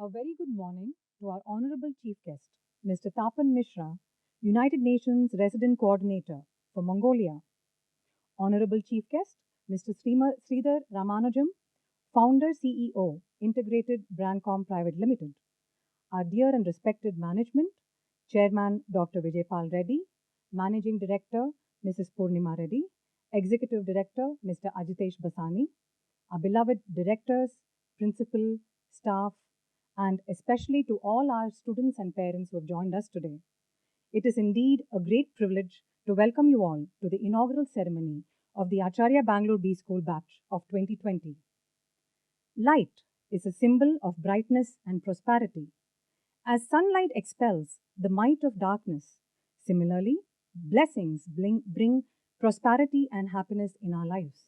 A very good morning to our Honorable Chief Guest, Mr. Tapan Mishra, United Nations Resident Coordinator for Mongolia. Honorable Chief Guest, Mr. Sridhar Ramanujam, Founder CEO, Integrated Brandcom Private Limited. Our dear and respected management, Chairman Dr. Vijaypal Reddy, Managing Director Mrs. Purnima Reddy, Executive Director Mr. Ajith Basani, our beloved directors, principal, staff, and especially to all our students and parents who have joined us today. It is indeed a great privilege to welcome you all to the inaugural ceremony of the Acharya Bangalore B School batch of 2020. Light is a symbol of brightness and prosperity. As sunlight expels the might of darkness, similarly, blessings bring prosperity and happiness in our lives.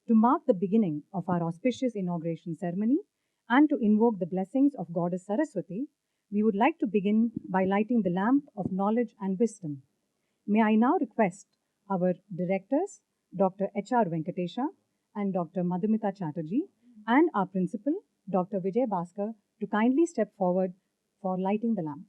To mark the beginning of our auspicious inauguration ceremony and to invoke the blessings of Goddess Saraswati, we would like to begin by lighting the lamp of knowledge and wisdom. May I now request our directors, Dr. H.R. Venkatesha and Dr. Madhumita Chatterjee, and our principal, Dr. Vijay Bhaskar, to kindly step forward for lighting the lamp.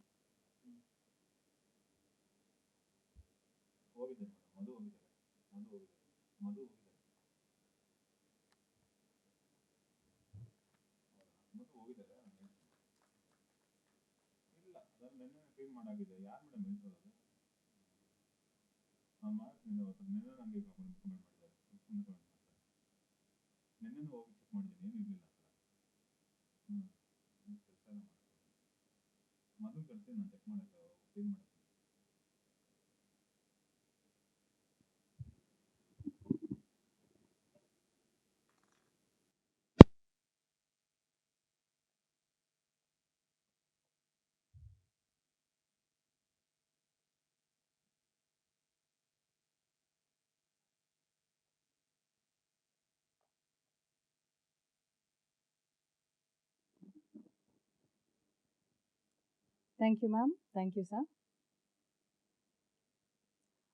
Thank you, ma'am. Thank you, sir.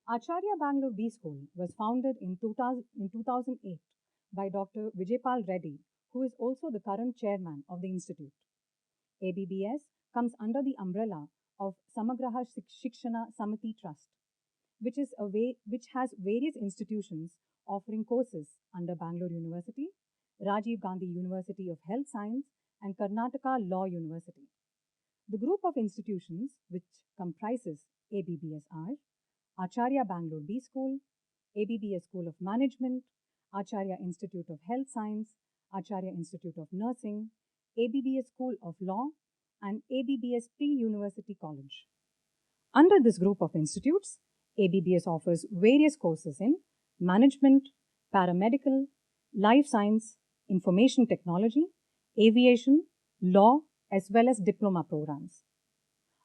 Acharya Bangalore B School was founded in 2008 by Dr. Vijaypal Reddy, who is also the current chairman of the institute. ABBS comes under the umbrella of Samagraha Shikshana Samiti Trust, which has various institutions offering courses under Bangalore University, Rajiv Gandhi University of Health Science, and Karnataka Law University. The group of institutions which comprises ABBS are Acharya Bangalore B School, ABBS School of Management, Acharya Institute of Health Science, Acharya Institute of Nursing, ABBS School of Law, and ABBS Pre-University College. Under this group of institutes, ABBS offers various courses in management, paramedical, life science, information technology, aviation, law, as well as diploma programs.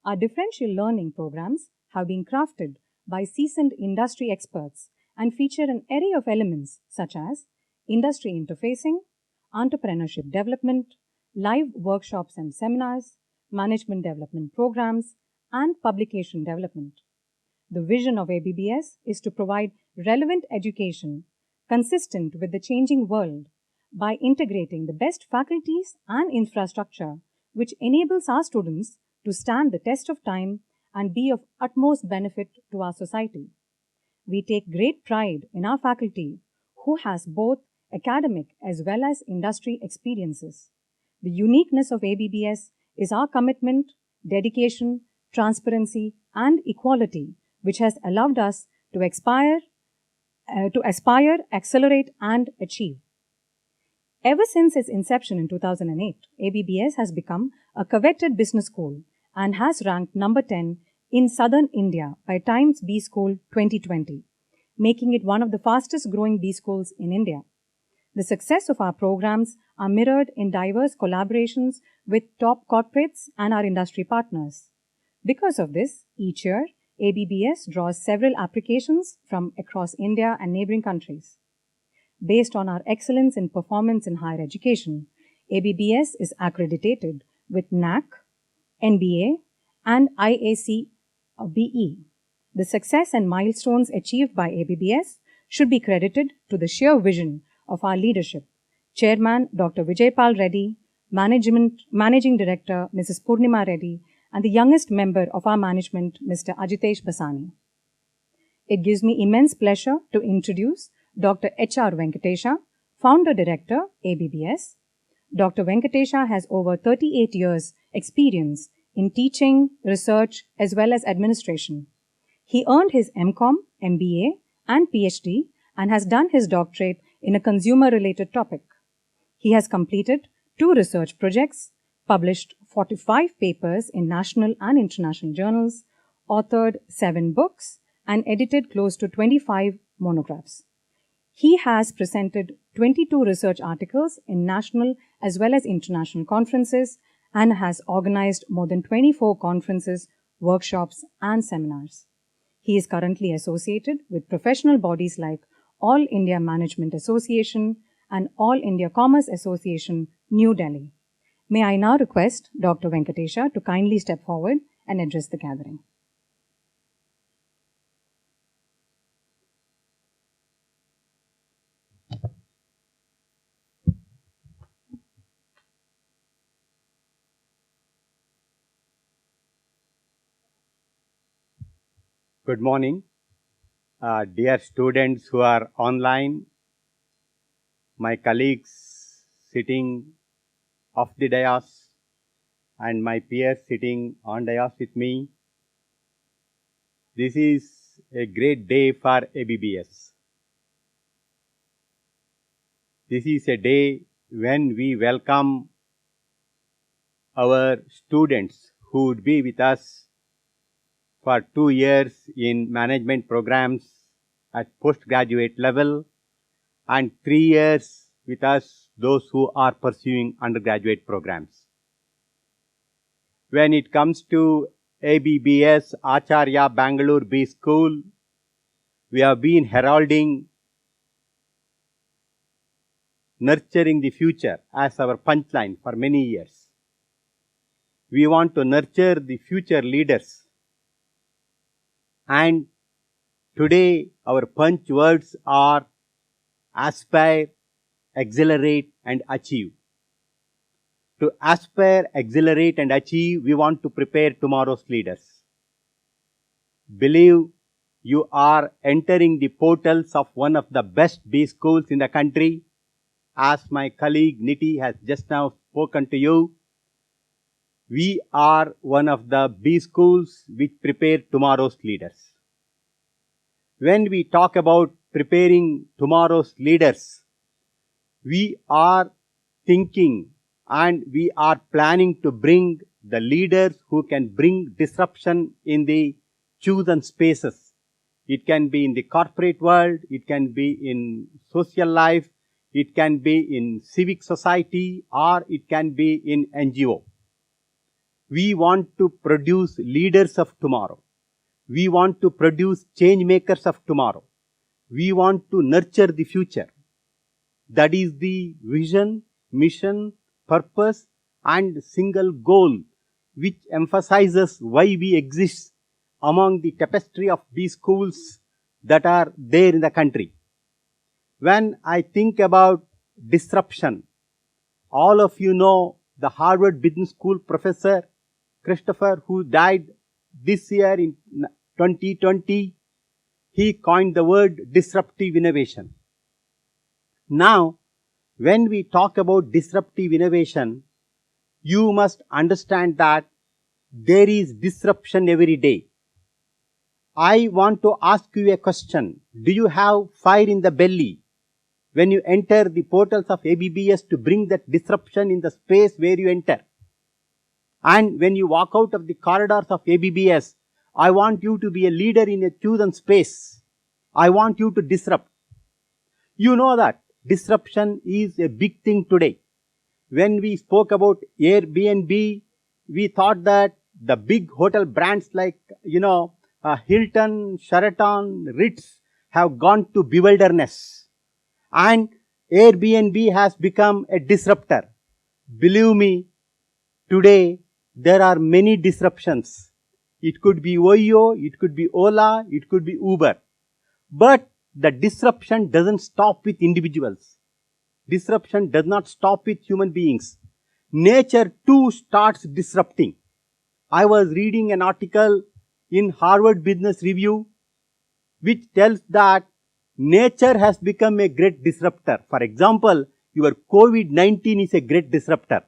Our differential learning programs have been crafted by seasoned industry experts and feature an array of elements such as industry interfacing, entrepreneurship development, live workshops and seminars, management development programs, and publication development. The vision of ABBS is to provide relevant education consistent with the changing world by integrating the best faculties and infrastructure which enables our students to stand the test of time and be of utmost benefit to our society. We take great pride in our faculty who has both academic as well as industry experiences. The uniqueness of ABBS is our commitment, dedication, transparency, and equality, which has allowed us to aspire, accelerate, and achieve. Ever since its inception in 2008, ABBS has become a coveted business school and has ranked number 10 in southern India by Times B School 2020, making it one of the fastest growing B schools in India. The success of our programs are mirrored in diverse collaborations with top corporates and our industry partners. Because of this, each year, ABBS draws several applications from across India and neighboring countries. Based on our excellence in performance in higher education, ABBS is accredited with NAC, NBA, and IAC-BE. The success and milestones achieved by ABBS should be credited to the sheer vision of our leadership, Chairman Dr. Vijaypal Reddy, Managing Director, Mrs. Purnima Reddy, and the youngest member of our management, Mr. Ajith Basani. It gives me immense pleasure to introduce Dr. H.R. Venkatesha, Founder Director, ABBS. Dr. Venkatesha has over 38 years experience in teaching, research, as well as administration. He earned his MCom, MBA, and PhD and has done his doctorate in a consumer-related topic. He has completed 2 research projects, published 45 papers in national and international journals, authored 7 books, and edited close to 25 monographs. He has presented 22 research articles in national as well as international conferences and has organized more than 24 conferences, workshops, and seminars. He is currently associated with professional bodies like All India Management Association and All India Commerce Association, New Delhi. May I now request Dr. Venkatesha to kindly step forward and address the gathering. Good morning, dear students who are online, my colleagues sitting off the dais, and my peers sitting on dais with me. This is a great day for ABBS. This is a day when we welcome our students who would be with us for 2 years in management programs at postgraduate level and 3 years with us, those who are pursuing undergraduate programs. When it comes to ABBS Acharya Bangalore B School, we have been heralding nurturing the future as our punchline for many years. We want to nurture the future leaders. And today our punch words are aspire, accelerate, and achieve. To aspire, accelerate, and achieve, we want to prepare tomorrow's leaders. Believe you are entering the portals of one of the best B schools in the country. As my colleague Niti has just now spoken to you, we are one of the B schools which prepare tomorrow's leaders. When we talk about preparing tomorrow's leaders, we are thinking and we are planning to bring the leaders who can bring disruption in the chosen spaces. It can be in the corporate world, it can be in social life, it can be in civic society, or it can be in NGO. We want to produce leaders of tomorrow. We want to produce change makers of tomorrow. We want to nurture the future. That is the vision, mission, purpose, and single goal which emphasizes why we exist among the tapestry of these schools that are there in the country. When I think about disruption, all of you know the Harvard Business School professor Christopher, who died this year in 2020, he coined the word disruptive innovation. Now, when we talk about disruptive innovation, you must understand that there is disruption every day. I want to ask you a question. Do you have fire in the belly when you enter the portals of ABBS to bring that disruption in the space where you enter? And when you walk out of the corridors of ABBS, I want you to be a leader in a chosen space. I want you to disrupt. You know that disruption is a big thing today. When we spoke about Airbnb, we thought that the big hotel brands like, Hilton, Sheraton, Ritz have gone to bewilderness. And Airbnb has become a disruptor. Believe me, today there are many disruptions. It could be OYO, it could be Ola, it could be Uber. But the disruption doesn't stop with individuals. Disruption does not stop with human beings. nature too starts disrupting. I was reading an article in Harvard Business Review which tells that nature has become a great disruptor. For example, your COVID-19 is a great disruptor.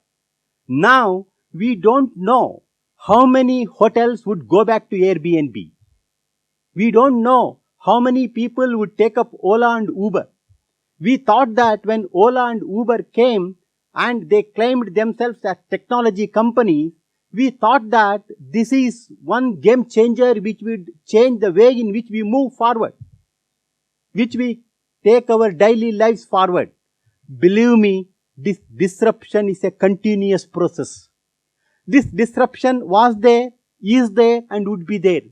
Now, we don't know how many hotels would go back to Airbnb. We don't know how many people would take up Ola and Uber. We thought that when Ola and Uber came and they claimed themselves as technology companies, we thought that this is one game changer which would change the way in which we move forward, which we take our daily lives forward. Believe me, this disruption is a continuous process. This disruption was there, is there, and would be there.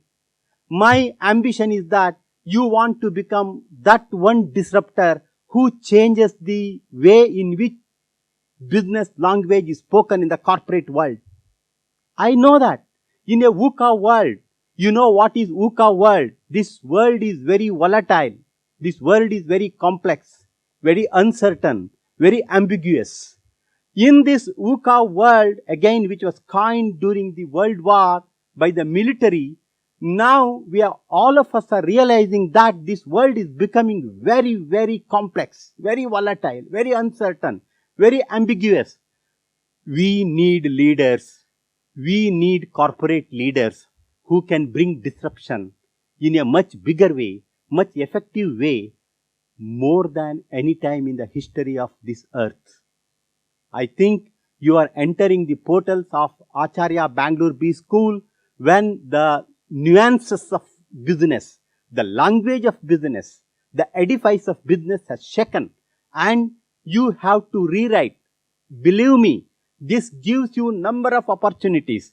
My ambition is that you want to become that one disruptor who changes the way in which business language is spoken in the corporate world. I know that in a VUCA world, you know what is VUCA world? This world is very volatile. This world is very complex, very uncertain, very ambiguous. In this VUCA world, again, which was coined during the World War by the military, now all of us are realizing that this world is becoming very, very complex, very volatile, very uncertain, very ambiguous. We need leaders. We need corporate leaders who can bring disruption in a much bigger way, much effective way, more than any time in the history of this earth. I think you are entering the portals of Acharya Bangalore B School when the nuances of business, the language of business, the edifice of business has shaken and you have to rewrite. Believe me, this gives you number of opportunities.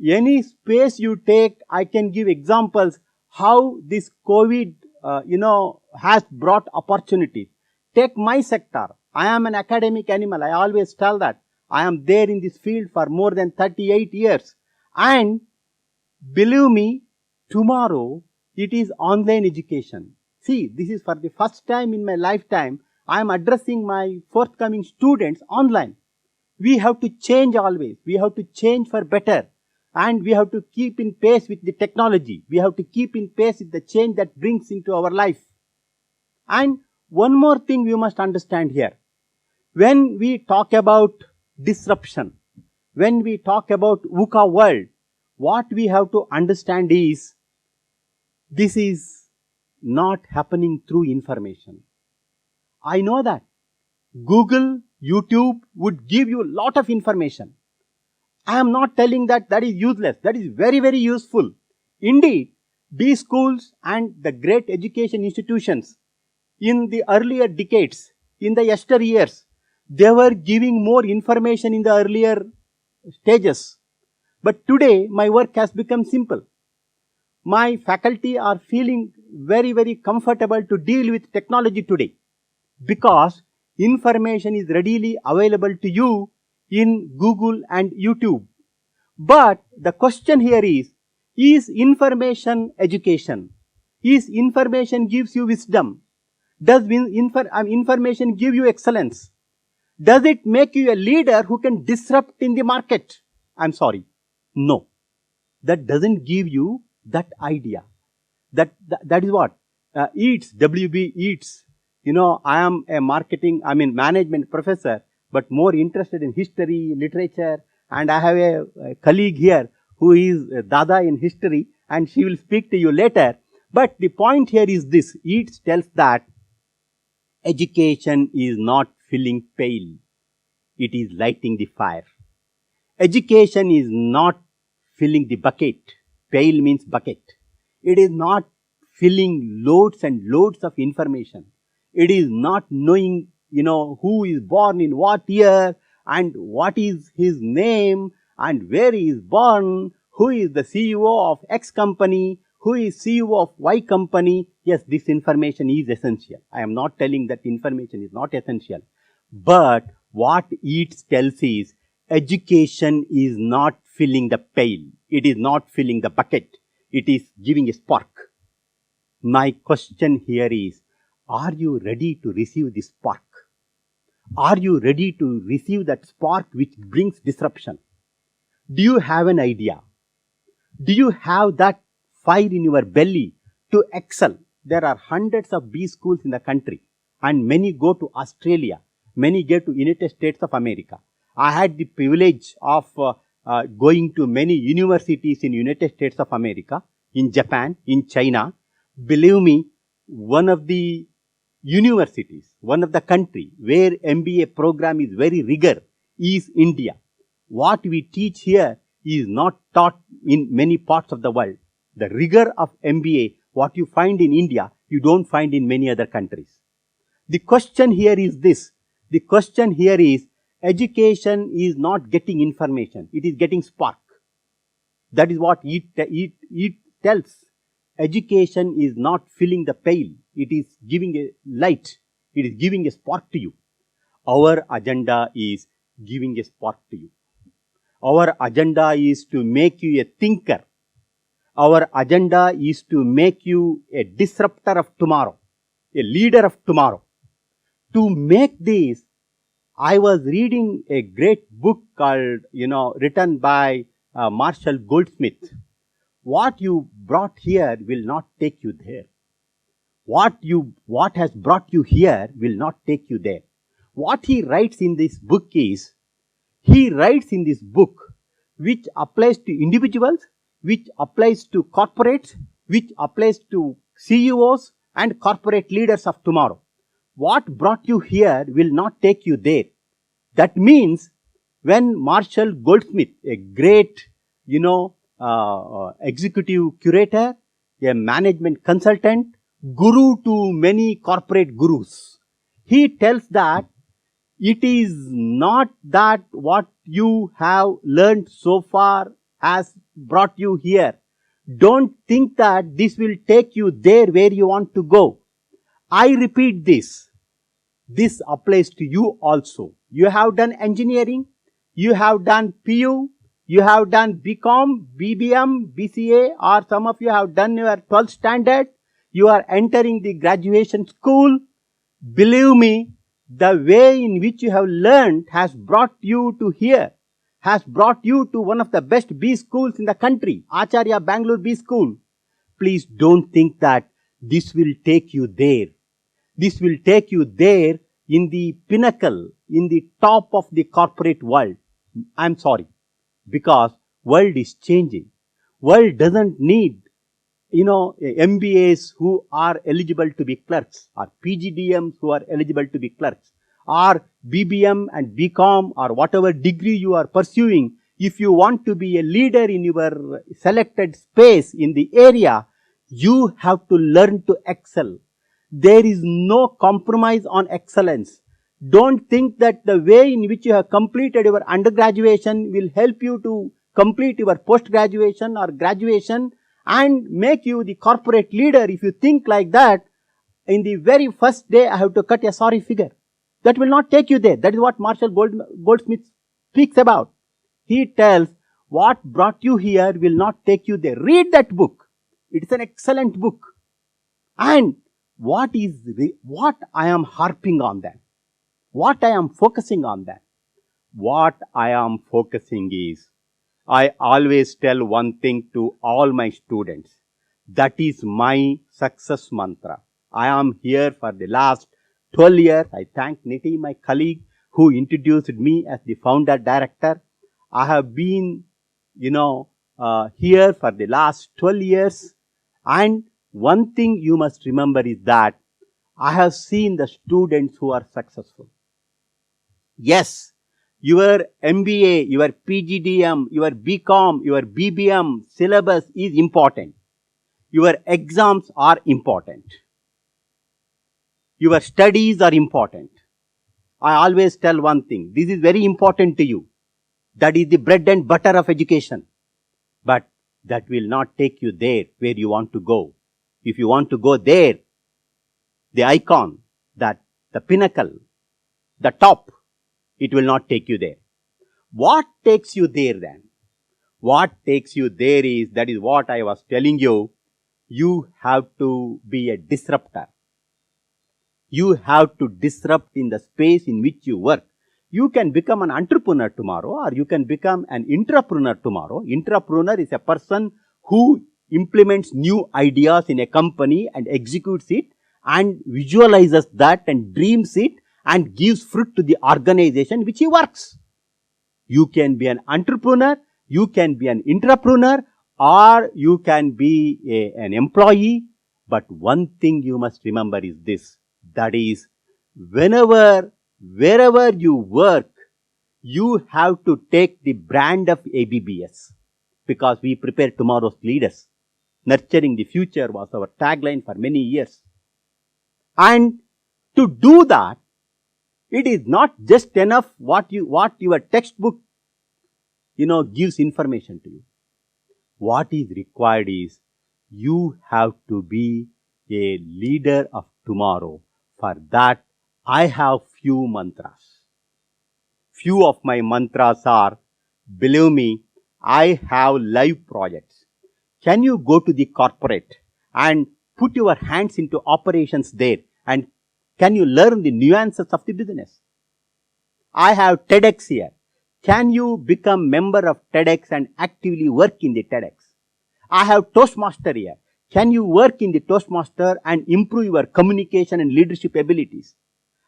Any space you take, I can give examples how this COVID, has brought opportunities. Take my sector. I am an academic animal. I always tell that. I am there in this field for more than 38 years. And believe me, tomorrow it is online education. See, this is for the first time in my lifetime, I am addressing my forthcoming students online. We have to change always. We have to change for better. And we have to keep in pace with the technology. We have to keep in pace with the change that brings into our life. And one more thing we must understand here. When we talk about disruption, when we talk about VUCA world, what we have to understand is this is not happening through information. I know that Google, YouTube would give you a lot of information. I am not telling that that is useless. That is very, very useful. Indeed, these schools and the great education institutions in the earlier decades, in the yesteryears, they were giving more information in the earlier stages. But today, my work has become simple. My faculty are feeling very, very comfortable to deal with technology today because information is readily available to you in Google and YouTube. But the question here is information education? Is information gives you wisdom? Does information give you excellence? Does it make you a leader who can disrupt in the market? I'm sorry. No. That doesn't give you that idea. That is what? Eats, WB Eats. I am a management professor, but more interested in history, literature, and I have a colleague here who is Dada in history, and she will speak to you later. But the point here is this. Eats tells that education is not filling pail. It is lighting the fire. Education is not filling the bucket. Pail means bucket. It is not filling loads and loads of information. It is not knowing, who is born in what year and what is his name and where he is born, who is the CEO of X company, who is CEO of Y company. Yes, this information is essential. I am not telling that information is not essential. But what it tells is education is not filling the pail. It is not filling the bucket. It is giving a spark. My question here is, are you ready to receive this spark? Are you ready to receive that spark which brings disruption? Do you have an idea? Do you have that fire in your belly to excel? There are hundreds of B schools in the country, and many go to Australia. Many go to United States of America. I had the privilege of going to many universities in United States of America, in Japan, in China. Believe me, one of the universities, one of the country where MBA program is very rigor is India. What we teach here is not taught in many parts of the world. The rigor of MBA, what you find in India, you don't find in many other countries. The question here is this. The question here is, education is not getting information. It is getting spark. That is what it tells. Education is not filling the pail. It is giving a light. It is giving a spark to you. Our agenda is giving a spark to you. Our agenda is to make you a thinker. Our agenda is to make you a disruptor of tomorrow, a leader of tomorrow. To make this, I was reading a great book called, written by Marshall Goldsmith. What you brought here will not take you there. What has brought you here will not take you there. What he writes in this book is, he writes in this book which applies to individuals, which applies to corporates, which applies to CEOs and corporate leaders of tomorrow. What brought you here will not take you there. That means when Marshall Goldsmith, a great, executive curator, a management consultant, guru to many corporate gurus, he tells that it is not that what you have learned so far has brought you here. Don't think that this will take you there where you want to go. I repeat this. This applies to you also. You have done engineering, you have done PU, you have done BCom, BBM, BCA, or some of you have done your 12th standard. You are entering the graduation school. Believe me, the way in which you have learned has brought you to here, has brought you to one of the best B schools in the country, Acharya Bangalore B School. Please don't think that this will take you there. This will take you there in the pinnacle, in the top of the corporate world. I'm sorry, because world is changing. World doesn't need, MBAs who are eligible to be clerks, or PGDMs who are eligible to be clerks, or BBM and BCom, or whatever degree you are pursuing. If you want to be a leader in your selected space in the area, you have to learn to excel. There is no compromise on excellence. Don't think that the way in which you have completed your undergraduation will help you to complete your post-graduation or graduation and make you the corporate leader. If you think like that, in the very first day I have to cut a sorry figure. That will not take you there. That is what Marshall Goldsmith speaks about. He tells, what brought you here will not take you there. Read that book. It is an excellent book. And what I am harping on that? What I am focusing on that? What I am focusing is, I always tell one thing to all my students. That is my success mantra. I am here for the last 12 years. I thank Niti, my colleague, who introduced me as the founder director. I have been, here for the last 12 years. And one thing you must remember is that I have seen the students who are successful. Yes, your MBA, your PGDM, your BCom, your BBM syllabus is important. Your exams are important. Your studies are important. I always tell one thing. This is very important to you. That is the bread and butter of education. But that will not take you there where you want to go. If you want to go there, the icon, that the pinnacle, the top, it will not take you there. What takes you there then? What takes you there is, that is what I was telling you, you have to be a disruptor. You have to disrupt in the space in which you work. You can become an entrepreneur tomorrow, or you can become an intrapreneur tomorrow. Intrapreneur is a person who implements new ideas in a company and executes it and visualizes that and dreams it and gives fruit to the organization which he works. You can be an entrepreneur, you can be an intrapreneur, or you can be an employee. But one thing you must remember is this, that is, wherever you work, you have to take the brand of ABBS, because we prepare tomorrow's leaders. Nurturing the future was our tagline for many years. And to do that, it is not just enough what your textbook, gives information to you. What is required is you have to be a leader of tomorrow. For that, I have few mantras. Few of my mantras are, believe me, I have live projects. Can you go to the corporate and put your hands into operations there, and can you learn the nuances of the business? I have TEDx here. Can you become member of TEDx and actively work in the TEDx? I have Toastmaster here. Can you work in the Toastmaster and improve your communication and leadership abilities?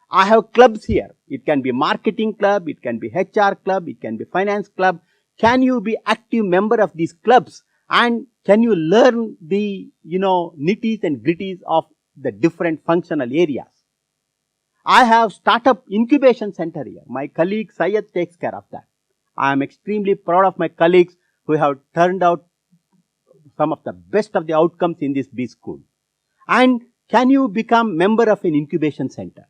I have clubs here. It can be marketing club, it can be HR club, it can be finance club. Can you be active member of these clubs, and can you learn the, nitties and gritties of the different functional areas? I have startup incubation center here. My colleague Syed takes care of that. I am extremely proud of my colleagues who have turned out some of the best of the outcomes in this B school. And can you become member of an incubation center?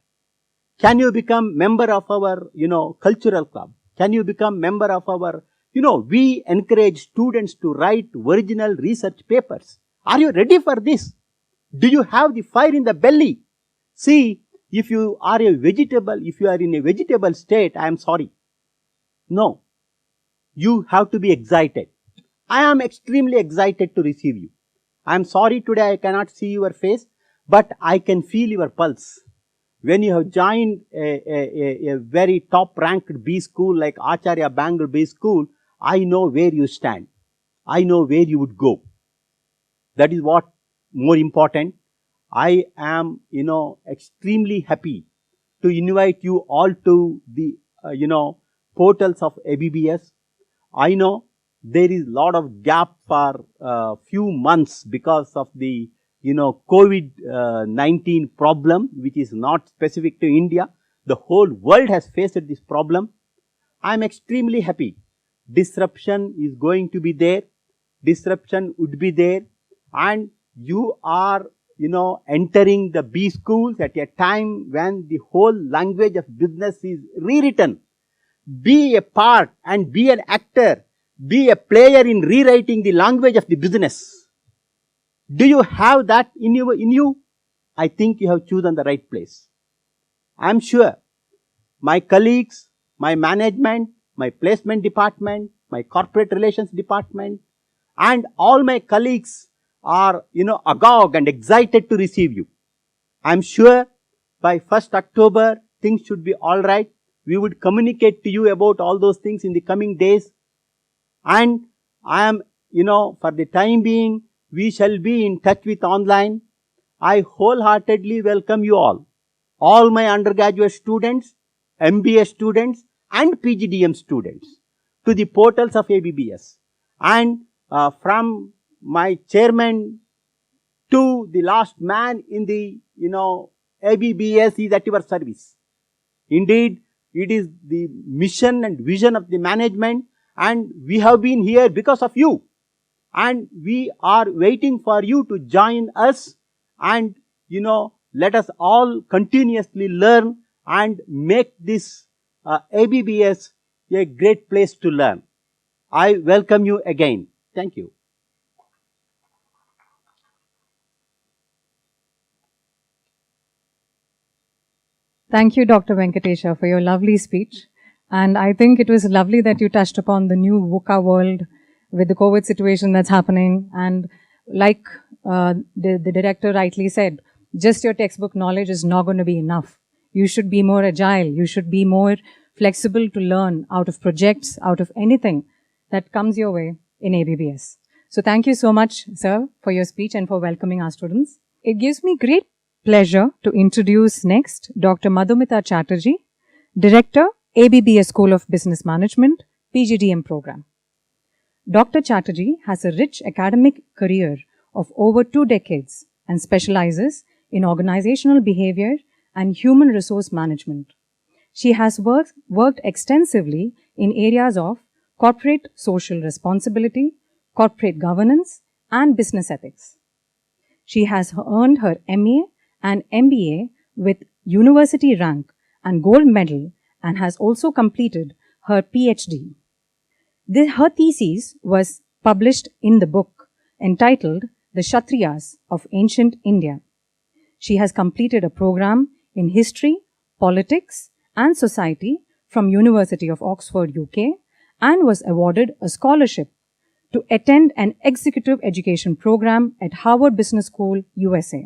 Can you become member of our, cultural club? Can you become member of our, we encourage students to write original research papers. Are you ready for this? Do you have the fire in the belly? See, if you are in a vegetable state, I am sorry. No. You have to be excited. I am extremely excited to receive you. I am sorry today I cannot see your face, but I can feel your pulse. When you have joined a very top-ranked B school like Acharya Bangalore B school, I know where you stand. I know where you would go. That is what more important. I am, extremely happy to invite you all to the, portals of ABBS. I know there is a lot of gap for few months because of the, COVID-19 problem, which is not specific to India. The whole world has faced this problem. I am extremely happy. Disruption is going to be there. Disruption would be there. And you are, entering the B schools at a time when the whole language of business is rewritten. Be a part and be an actor. Be a player in rewriting the language of the business. Do you have that in you? I think you have chosen the right place. I am sure my colleagues, my management, my placement department, my corporate relations department, and all my colleagues are, agog and excited to receive you. I am sure by 1st October, things should be all right. We would communicate to you about all those things in the coming days. And I am, for the time being, we shall be in touch with online. I wholeheartedly welcome you all my undergraduate students, MBA students, and Bjdm students to the portals of ABBS. And from my chairman to the last man in the, ABBS is at your service. Indeed, it is the mission and vision of the management, and we have been here because of you. And we are waiting for you to join us, and, let us all continuously learn and make this ABBS a great place to learn. I welcome you again. Thank you. Thank you, Dr. Venkatesha, for your lovely speech. And I think it was lovely that you touched upon the new VUCA world with the COVID situation that's happening. And like the director rightly said, Just your textbook knowledge is not going to be enough. You should be more agile. You should be more flexible to learn out of projects, out of anything that comes your way in ABBS. So thank you so much, sir, for your speech and for welcoming our students. It gives me great pleasure to introduce next Dr. Madhumita Chatterjee, Director, ABBS School of Business Management, Bjdm program. Dr. Chatterjee has a rich academic career of over 2 decades and specializes in organizational behavior and human resource management. She has worked extensively in areas of corporate social responsibility, corporate governance, and business ethics. She has earned her MA and MBA with university rank and gold medal and has also completed her PhD. Her thesis was published in the book entitled The Kshatriyas of Ancient India. She has completed a program in history, politics, and society from University of Oxford, UK, and was awarded a scholarship to attend an executive education program at Harvard Business School, USA.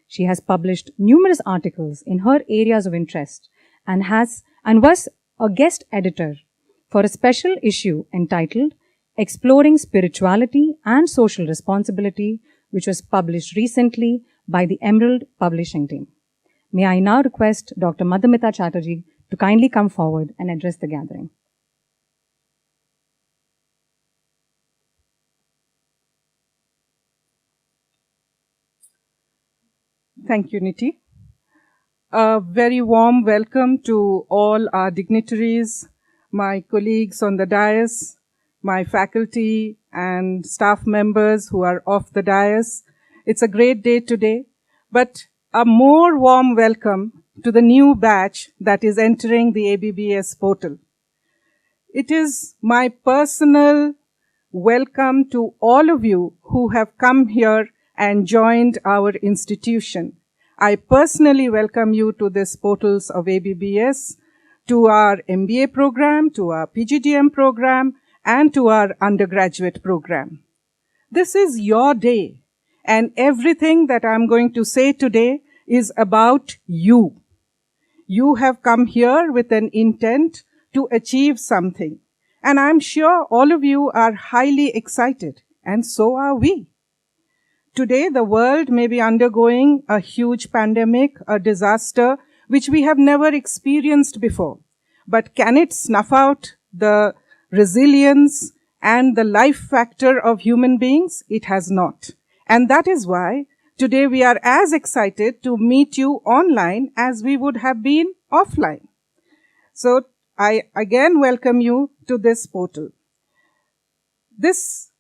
She has published numerous articles in her areas of interest and was a guest editor for a special issue entitled Exploring Spirituality and Social Responsibility, which was published recently by the Emerald Publishing team. May I now request Dr. Madhumita Chatterjee to kindly come forward and address the gathering. Thank you, Niti. A very warm welcome to all our dignitaries, my colleagues on the dais, my faculty and staff members who are off the dais. It's a great day today, but a more warm welcome to the new batch that is entering the ABBS portal. It is my personal welcome to all of you who have come here and joined our institution. I personally welcome you to this portals of ABBS, to our MBA program, to our PGDM program, and to our undergraduate program. This is your day, and everything that I'm going to say today is about you. You have come here with an intent to achieve something, and I'm sure all of you are highly excited, and so are we. Today, the world may be undergoing a huge pandemic, a disaster, which we have never experienced before. But can it snuff out the resilience and the life factor of human beings? It has not. And that is why today we are as excited to meet you online as we would have been offline. So I again welcome you to this portal. This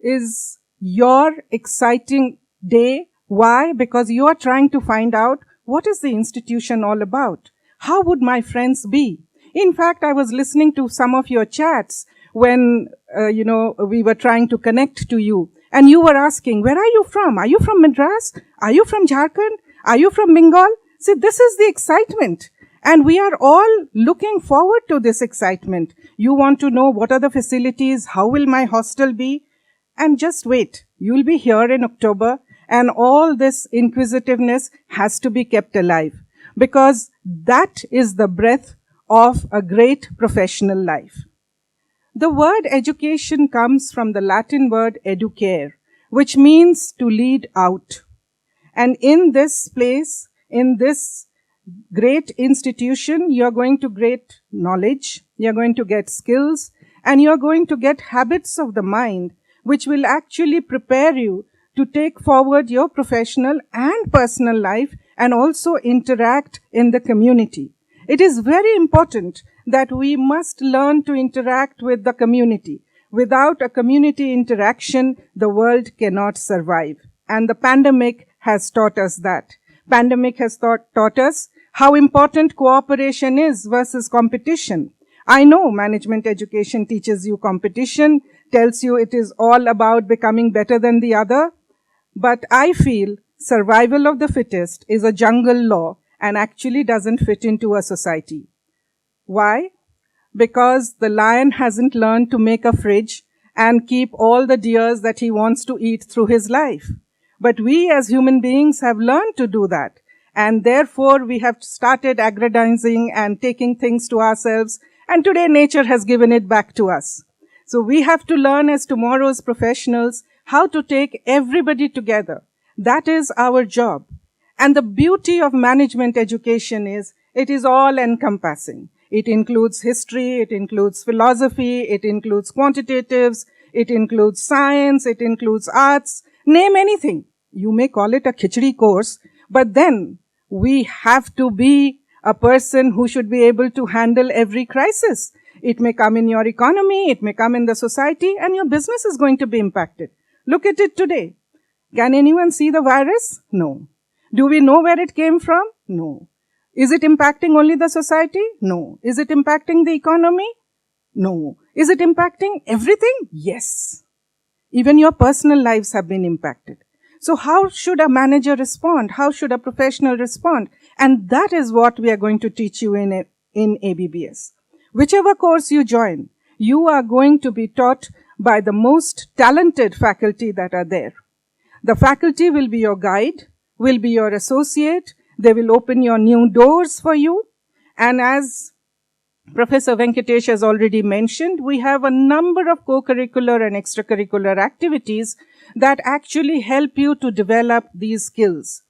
is your exciting day. Why? Because you are trying to find out what is the institution all about. How would my friends be? In fact, I was listening to some of your chats when, we were trying to connect to you. And you were asking, where are you from? Are you from Madras? Are you from Jharkhand? Are you from Bengal? See, this is the excitement. And we are all looking forward to this excitement. You want to know what are the facilities? How will my hostel be? And just wait. You'll be here in October, and all this inquisitiveness has to be kept alive, because that is the breath of a great professional life. The word education comes from the Latin word educare, which means to lead out. And in this place, in this great institution, you're going to get knowledge, you're going to get skills, and you're going to get habits of the mind, which will actually prepare you to take forward your professional and personal life and also interact in the community. It is very important that we must learn to interact with the community. Without a community interaction, the world cannot survive. And the pandemic has taught us that. Pandemic has taught us how important cooperation is versus competition. I know management education teaches you competition, tells you it is all about becoming better than the other, but I feel survival of the fittest is a jungle law and actually doesn't fit into a society. Why? Because the lion hasn't learned to make a fridge and keep all the deers that he wants to eat through his life. But we as human beings have learned to do that. And therefore, we have started aggrandizing and taking things to ourselves. And today, nature has given it back to us. So we have to learn as tomorrow's professionals how to take everybody together. That is our job. And the beauty of management education is it is all encompassing. It includes history, it includes philosophy, it includes quantitatives, it includes science, it includes arts. Name anything. You may call it a khichdi course, but then we have to be a person who should be able to handle every crisis. It may come in your economy, it may come in the society, and your business is going to be impacted. Look at it today. Can anyone see the virus? No. Do we know where it came from? No. Is it impacting only the society? No. Is it impacting the economy? No. Is it impacting everything? Yes. Even your personal lives have been impacted. So how should a manager respond? How should a professional respond? And that is what we are going to teach you in ABBS. Whichever course you join, you are going to be taught by the most talented faculty that are there. The faculty will be your guide, will be your associate. They will open your new doors for you. And as Professor Venkatesh has already mentioned, we have a number of co-curricular and extracurricular activities that actually help you to develop these skills.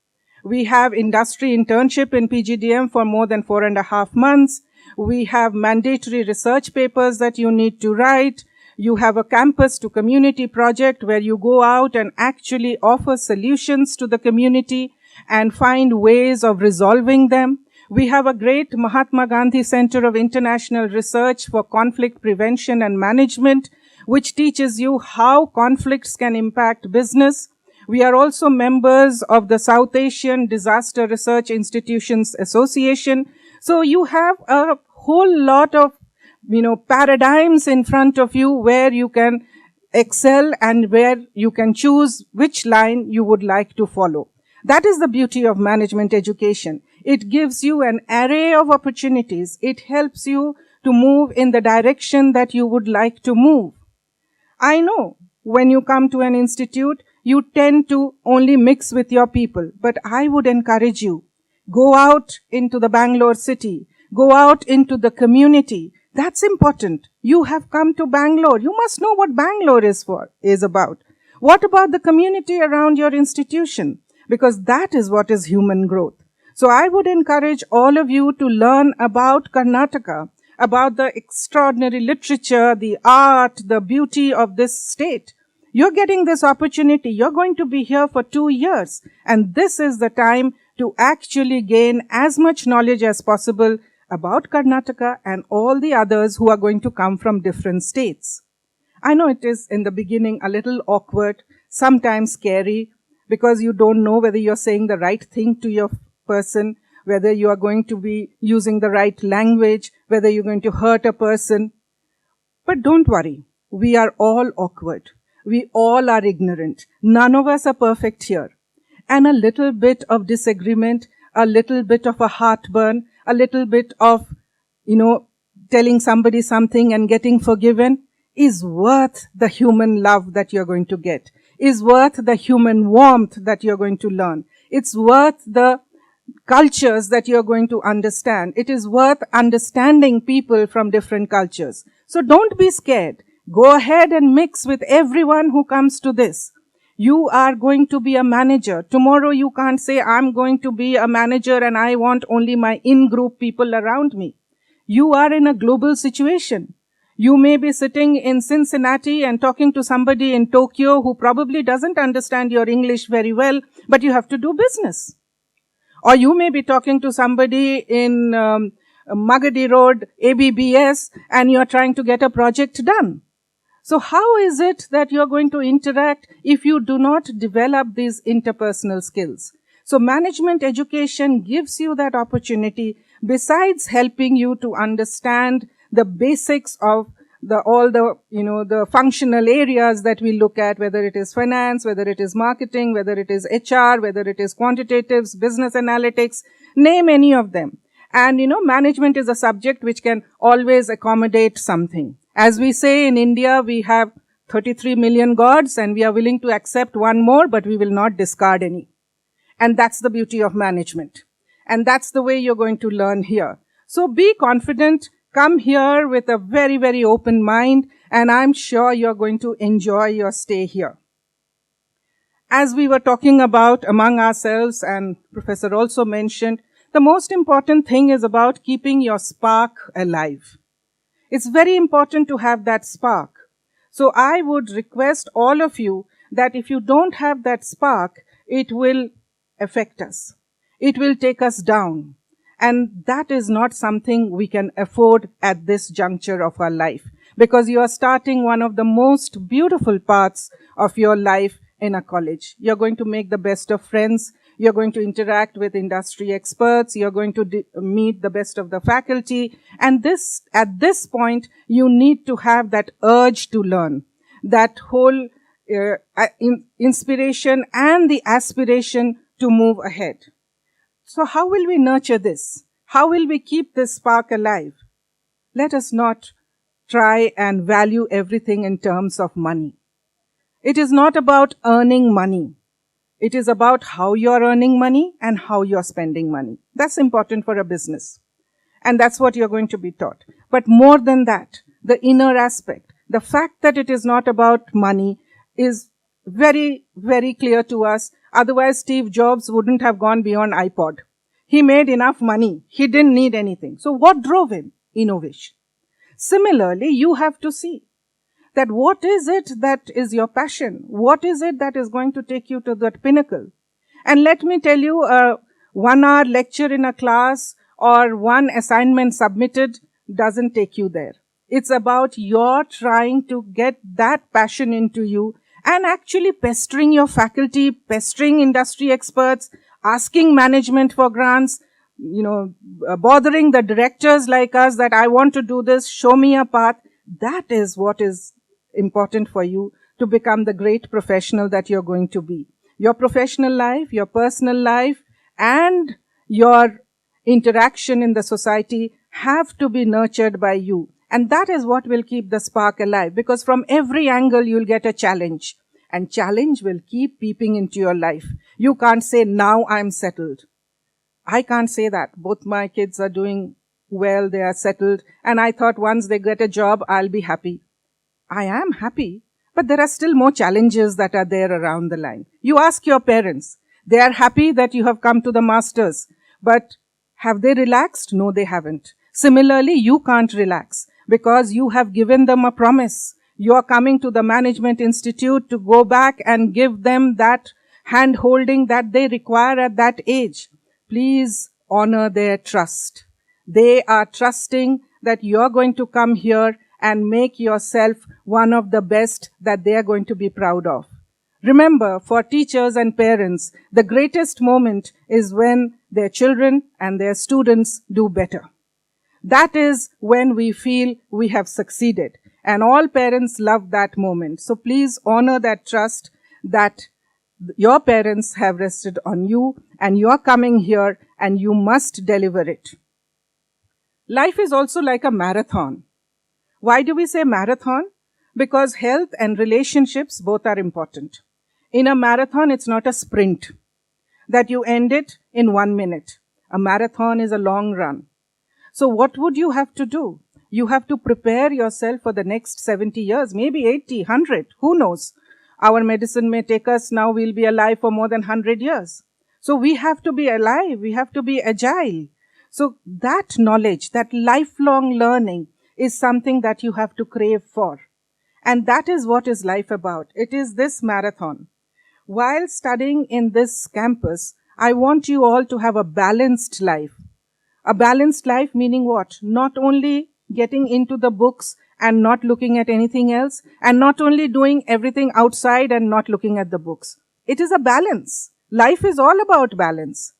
We have industry internship in Bjdm for more than 4.5 months. We have mandatory research papers that you need to write. You have a campus to community project where you go out and actually offer solutions to the community and find ways of resolving them. We have a great Mahatma Gandhi Center of International Research for Conflict Prevention and Management, which teaches you how conflicts can impact business. We are also members of the South Asian Disaster Research Institutions Association. So you have a whole lot of, paradigms in front of you where you can excel and where you can choose which line you would like to follow. That is the beauty of management education. It gives you an array of opportunities. It helps you to move in the direction that you would like to move. I know when you come to an institute, you tend to only mix with your people, but I would encourage you, go out into the Bangalore city, go out into the community. That's important. You have come to Bangalore. You must know what Bangalore is about. What about the community around your institution? Because that is what is human growth. So I would encourage all of you to learn about Karnataka, about the extraordinary literature, the art, the beauty of this state. You're getting this opportunity. You're going to be here for 2 years. And this is the time to actually gain as much knowledge as possible about Karnataka and all the others who are going to come from different states. I know it is in the beginning a little awkward, sometimes scary, because you don't know whether you're saying the right thing to your person, whether you are going to be using the right language, whether you're going to hurt a person. But don't worry. We are all awkward. We all are ignorant. None of us are perfect here. And a little bit of disagreement, a little bit of a heartburn, a little bit of, telling somebody something and getting forgiven is worth the human love that you're going to get, is worth the human warmth that you're going to learn. It's worth the cultures that you're going to understand. It is worth understanding people from different cultures. So don't be scared. Go ahead and mix with everyone who comes to this. You are going to be a manager. Tomorrow you can't say, I'm going to be a manager and I want only my in-group people around me. You are in a global situation. You may be sitting in Cincinnati and talking to somebody in Tokyo who probably doesn't understand your English very well, but you have to do business. Or you may be talking to somebody in Magadi Road, ABBS, and you're trying to get a project done. So how is it that you're going to interact if you do not develop these interpersonal skills? So management education gives you that opportunity, besides helping you to understand the basics of the functional areas that we look at, whether it is finance, whether it is marketing, whether it is HR, whether it is quantitatives, business analytics, name any of them. And, management is a subject which can always accommodate something. As we say in India, we have 33 million gods and we are willing to accept one more, but we will not discard any. And that's the beauty of management. And that's the way you're going to learn here. So be confident, come here with a very, very open mind, and I'm sure you're going to enjoy your stay here. As we were talking about among ourselves, and Professor also mentioned, the most important thing is about keeping your spark alive. It's very important to have that spark. So I would request all of you that if you don't have that spark, it will affect us. It will take us down. And that is not something we can afford at this juncture of our life, because you are starting one of the most beautiful parts of your life in a college. You're going to make the best of friends. You're going to interact with industry experts. You're going to meet the best of the faculty. And at this point, you need to have that urge to learn, that whole inspiration and the aspiration to move ahead. So how will we nurture this? How will we keep this spark alive? Let us not try and value everything in terms of money. It is not about earning money. It is about how you're earning money and how you're spending money. That's important for a business. And that's what you're going to be taught. But more than that, the inner aspect, the fact that it is not about money is very, very clear to us. Otherwise, Steve Jobs wouldn't have gone beyond iPod. He made enough money. He didn't need anything. So what drove him? Innovation. Similarly, you have to see that what is it that is your passion? What is it that is going to take you to that pinnacle? And let me tell you, a 1-hour lecture in a class or one assignment submitted doesn't take you there. It's about your trying to get that passion into you and actually pestering your faculty, pestering industry experts, asking management for grants, bothering the directors like us that I want to do this, show me a path. That is what is important for you to become the great professional that you're going to be. Your professional life, your personal life, and your interaction in the society have to be nurtured by you. And that is what will keep the spark alive, because from every angle you'll get a challenge. And challenge will keep peeping into your life. You can't say, now I'm settled. I can't say that. Both my kids are doing well, they are settled. And I thought once they get a job, I'll be happy. I am happy, but there are still more challenges that are there around the line. You ask your parents. They are happy that you have come to the masters. But have they relaxed? No, they haven't. Similarly, you can't relax because you have given them a promise. You are coming to the Management Institute to go back and give them that hand-holding that they require at that age. Please honor their trust. They are trusting that you're going to come here and make yourself one of the best that they are going to be proud of. Remember, for teachers and parents, the greatest moment is when their children and their students do better. That is when we feel we have succeeded. And all parents love that moment. So please honor that trust that your parents have rested on you, and you're coming here and you must deliver it. Life is also like a marathon. Why do we say marathon? Because health and relationships both are important. In a marathon, it's not a sprint that you end it in 1 minute. A marathon is a long run. So what would you have to do? You have to prepare yourself for the next 70 years, maybe 80, 100, who knows? Our medicine may take us, now we'll be alive for more than 100 years. So we have to be alive, we have to be agile. So that knowledge, that lifelong learning is something that you have to crave for. And that is what is life about. It is this marathon. While studying in this campus, I want you all to have a balanced life. A balanced life meaning what? Not only getting into the books and not looking at anything else, and not only doing everything outside and not looking at the books. It is a balance. Life is all about balance,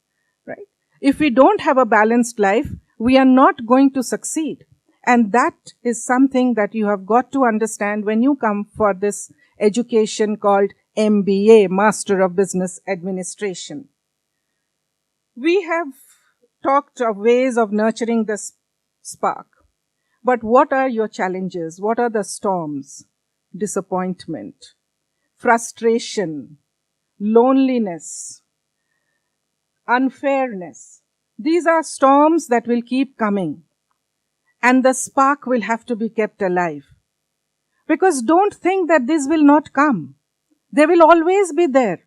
right? If we don't have a balanced life, we are not going to succeed. And that is something that you have got to understand when you come for this education called MBA, Master of Business Administration. We have talked of ways of nurturing this spark. But what are your challenges? What are the storms? disappointment, frustration, loneliness, unfairness. These are storms that will keep coming, and the spark will have to be kept alive. Because don't think that this will not come. They will always be there.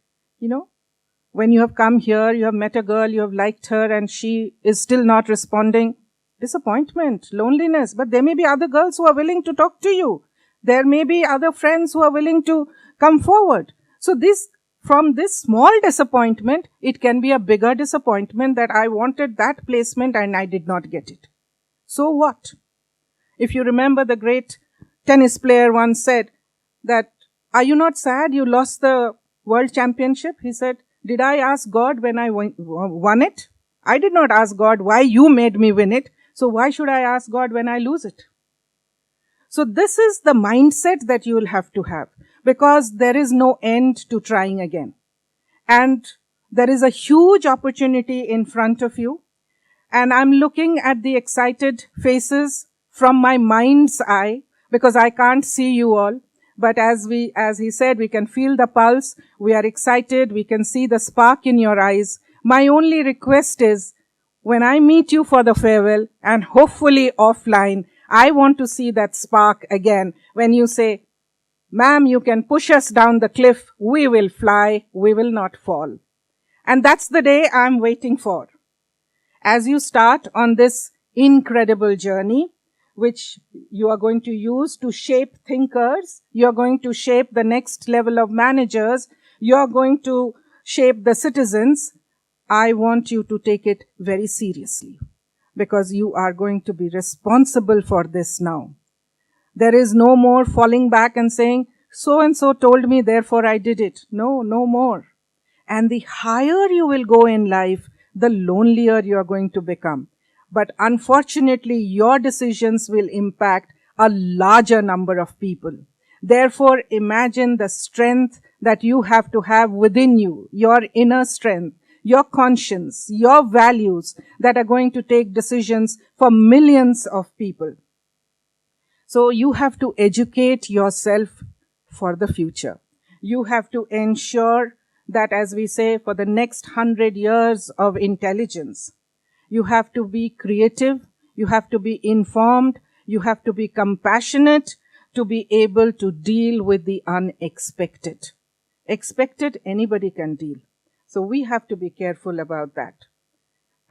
When you have come here, you have met a girl, you have liked her, and she is still not responding. Disappointment, loneliness. But there may be other girls who are willing to talk to you. There may be other friends who are willing to come forward. So from this small disappointment, it can be a bigger disappointment that I wanted that placement and I did not get it. So what? If you remember, the great tennis player once said that, "Are you not sad you lost the world championship?" He said, "Did I ask God when I won it? I did not ask God why you made me win it. So why should I ask God when I lose it?" So this is the mindset that you will have to have, because there is no end to trying again. And there is a huge opportunity in front of you. And I'm looking at the excited faces from my mind's eye, because I can't see you all. But as he said, we can feel the pulse. We are excited. We can see the spark in your eyes. My only request is, when I meet you for the farewell, and hopefully offline, I want to see that spark again. When you say, "Ma'am, you can push us down the cliff. We will fly. We will not fall." And that's the day I'm waiting for. As you start on this incredible journey, which you are going to use to shape thinkers, you're going to shape the next level of managers, you're going to shape the citizens, I want you to take it very seriously, because you are going to be responsible for this now. There is no more falling back and saying, "So-and-so told me, therefore I did it." No more. And the higher you will go in life, the lonelier you are going to become. But unfortunately, your decisions will impact a larger number of people. Therefore, imagine the strength that you have to have within you, your inner strength, your conscience, your values that are going to take decisions for millions of people. So you have to educate yourself for the future. You have to ensure that, as we say, for the next 100 years of intelligence, you have to be creative, you have to be informed, you have to be compassionate to be able to deal with the unexpected. Expected, anybody can deal. So we have to be careful about that.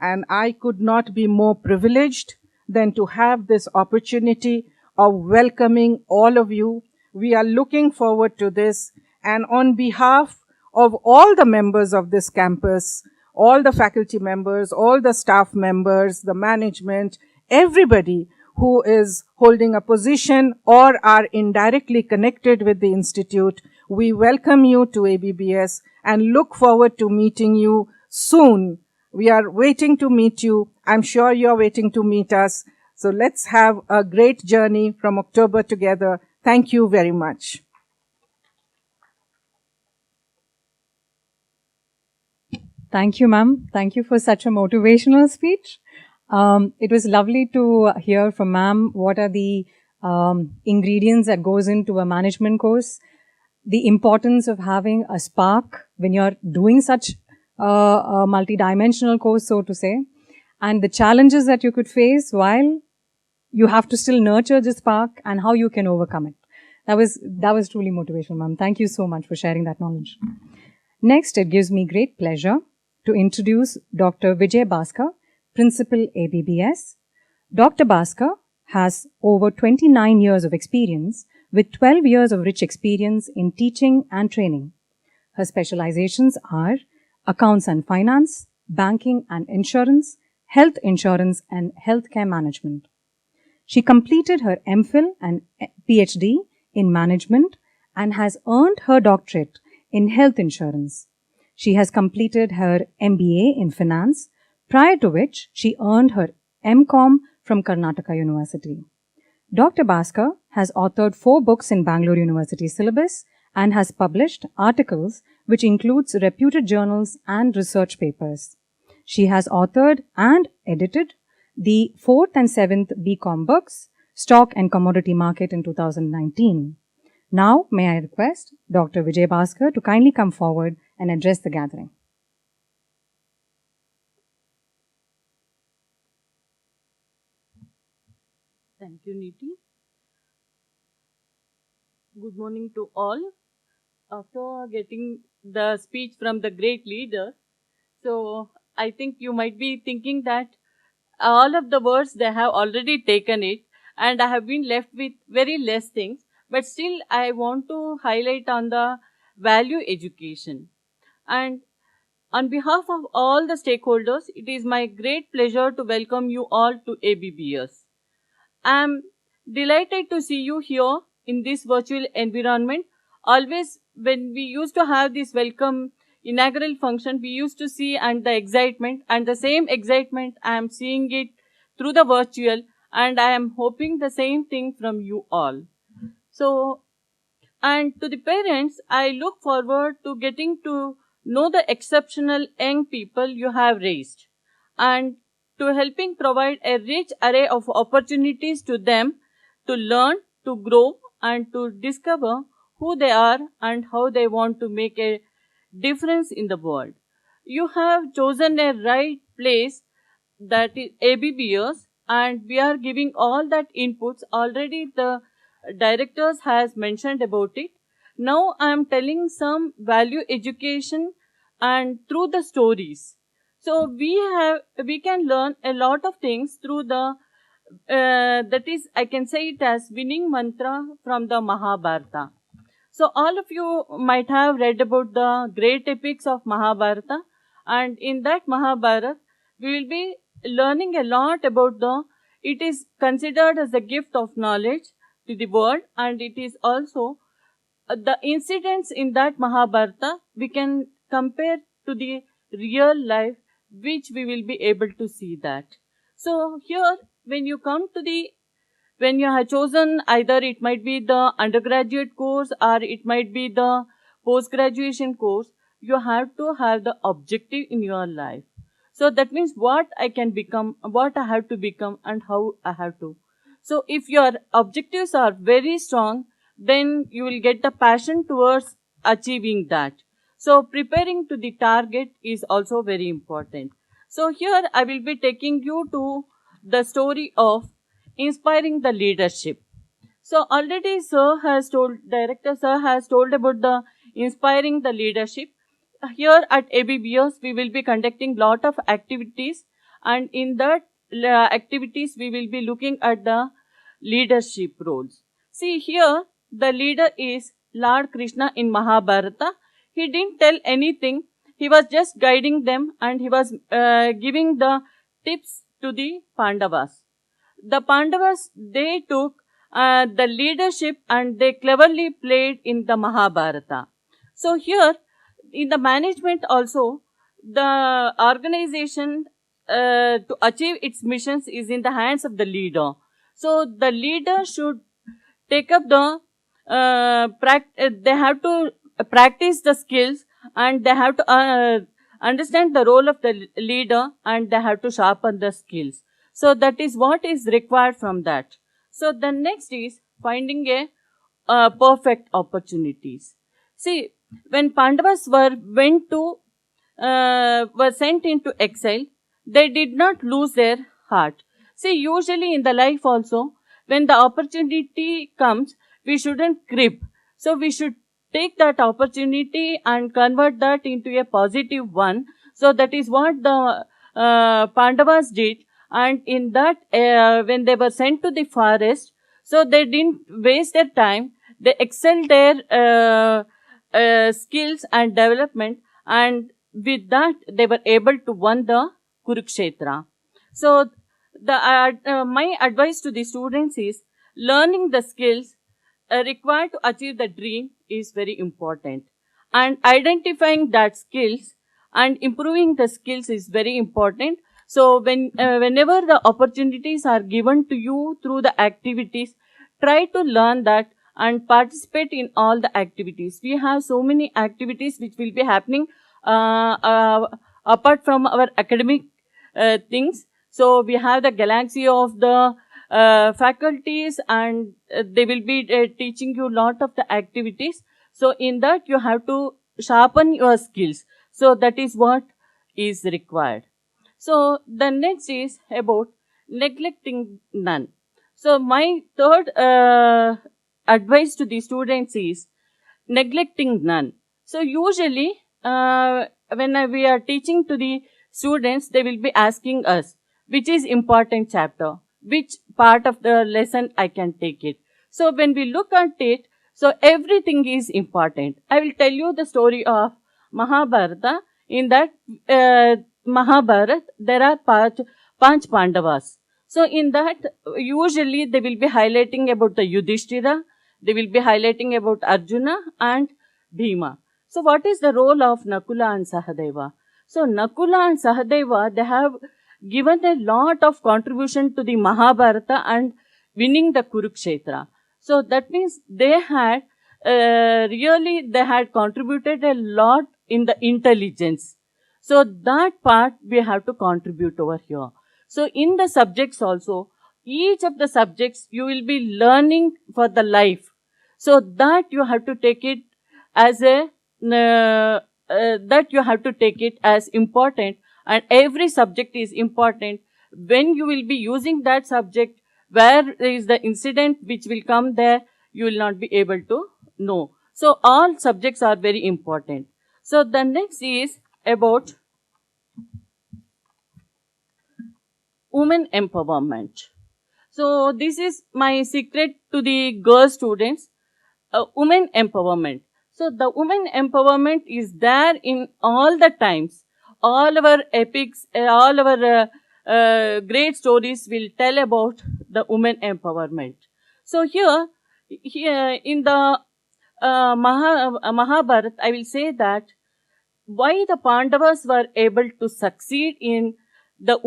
And I could not be more privileged than to have this opportunity of welcoming all of you. We are looking forward to this. And on behalf of all the members of this campus, all the faculty members, all the staff members, the management, everybody who is holding a position or are indirectly connected with the institute, we welcome you to ABBS and look forward to meeting you soon. We are waiting to meet you. I'm sure you're waiting to meet us. So let's have a great journey from October together. Thank you very much. Thank you, ma'am. Thank you for such a motivational speech. It was lovely to hear from ma'am what are the ingredients that goes into a management course, the importance of having a spark when you're doing such a multidimensional course, so to say, and the challenges that you could face while you have to still nurture the spark and how you can overcome it. That was truly motivational, ma'am. Thank you so much for sharing that knowledge. Next, it gives me great pleasure to introduce Dr. Vijay Bhaskar, Principal ABBS. Dr. Bhaskar has over 29 years of experience with 12 years of rich experience in teaching and training. Her specializations are accounts and finance, banking and insurance, health insurance and healthcare management. She completed her MPhil and PhD in management and has earned her doctorate in health insurance. She has completed her MBA in finance, prior to which she earned her MCom from Karnataka University. Dr. Bhaskar has authored 4 books in Bangalore University syllabus and has published articles which includes reputed journals and research papers. She has authored and edited the 4th and 7th BCom books, Stock and Commodity Market in 2019, Now, may I request Dr. Vijay Bhaskar to kindly come forward and address the gathering. Thank you, Niti. Good morning to all. After getting the speech from the great leader, so I think you might be thinking that all of the words they have already taken it, and I have been left with very less things. But still, I want to highlight on the value education. And on behalf of all the stakeholders, it is my great pleasure to welcome you all to ABBS. I am delighted to see you here in this virtual environment. Always, when we used to have this welcome inaugural function, we used to see and the excitement, and the same excitement I am seeing it through the virtual, and I am hoping the same thing from you all. So, and to the parents, I look forward to getting to know the exceptional young people you have raised, and to helping provide a rich array of opportunities to them to learn, to grow, and to discover who they are and how they want to make a difference in the world. You have chosen a right place, that is ABBS, and we are giving all that inputs. Already the directors has mentioned about it. Now I am telling some value education and through the stories. So we can learn a lot of things through the that is, I can say it as winning mantra from the Mahabharata. So all of you might have read about the great epics of Mahabharata, and in that Mahabharata we will be learning a lot about it is considered as a gift of knowledge to the world, and it is also the incidents in that Mahabharata we can compare to the real life, which we will be able to see that. So here, when you come to when you have chosen, either it might be the undergraduate course or it might be the post-graduation course, you have to have the objective in your life. So that means what I can become, what I have to become, and how I have to. So if your objectives are very strong, then you will get the passion towards achieving that. So preparing to the target is also very important. So here I will be taking you to the story of inspiring the leadership. So already Director Sir has told about the inspiring the leadership. Here at ABBS, we will be conducting lot of activities, and in that activities, we will be looking at the leadership roles. See here, the leader is Lord Krishna in Mahabharata. He didn't tell anything. He was just guiding them, and he was giving the tips to the Pandavas. The Pandavas, they took the leadership and they cleverly played in the Mahabharata. So here, in the management also, the organization to achieve its missions is in the hands of the leader. So the leader should take up they have to practice the skills, and they have to understand the role of the leader, and they have to sharpen the skills. So that is what is required from that. So the next is finding a perfect opportunities. See, when Pandavas were sent into exile, they did not lose their heart. See, usually in the life also, when the opportunity comes, we shouldn't crib. So we should take that opportunity and convert that into a positive one. So that is what the Pandavas did. And in that, when they were sent to the forest, so they didn't waste their time. They excelled their skills and development, and with that, they were able to win the Kurukshetra. So, my advice to the students is learning the skills required to achieve the dream is very important, and identifying that skills and improving the skills is very important. So whenever the opportunities are given to you through the activities, try to learn that and participate in all the activities. We have so many activities which will be happening apart from our academic things. So we have the galaxy of the faculties, and they will be teaching you lot of the activities. So in that you have to sharpen your skills. So that is what is required. So the next is about neglecting none. So my third advice to the students is neglecting none. So usually when we are teaching to the students, they will be asking us, which is important chapter, which part of the lesson I can take it. So when we look at it, so everything is important. I will tell you the story of Mahabharata. In that Mahabharata, there are Panch Pandavas. So in that, usually they will be highlighting about the Yudhishthira, they will be highlighting about Arjuna and Bhima. So what is the role of Nakula and Sahadeva? So Nakula and Sahadeva, they have given a lot of contribution to the Mahabharata and winning the Kurukshetra. So that means they had they had contributed a lot in the intelligence. So that part we have to contribute over here. So in the subjects also, each of the subjects you will be learning for the life. So that you have to take it as important, and every subject is important. When you will be using that subject, where is the incident which will come there, you will not be able to know. So all subjects are very important. So the next is about women empowerment. So this is my secret to the girl students, women empowerment. So the women empowerment is there in all the times. All our epics, all our great stories will tell about the women empowerment. So here in the Mahabharata, I will say that why the Pandavas were able to succeed in the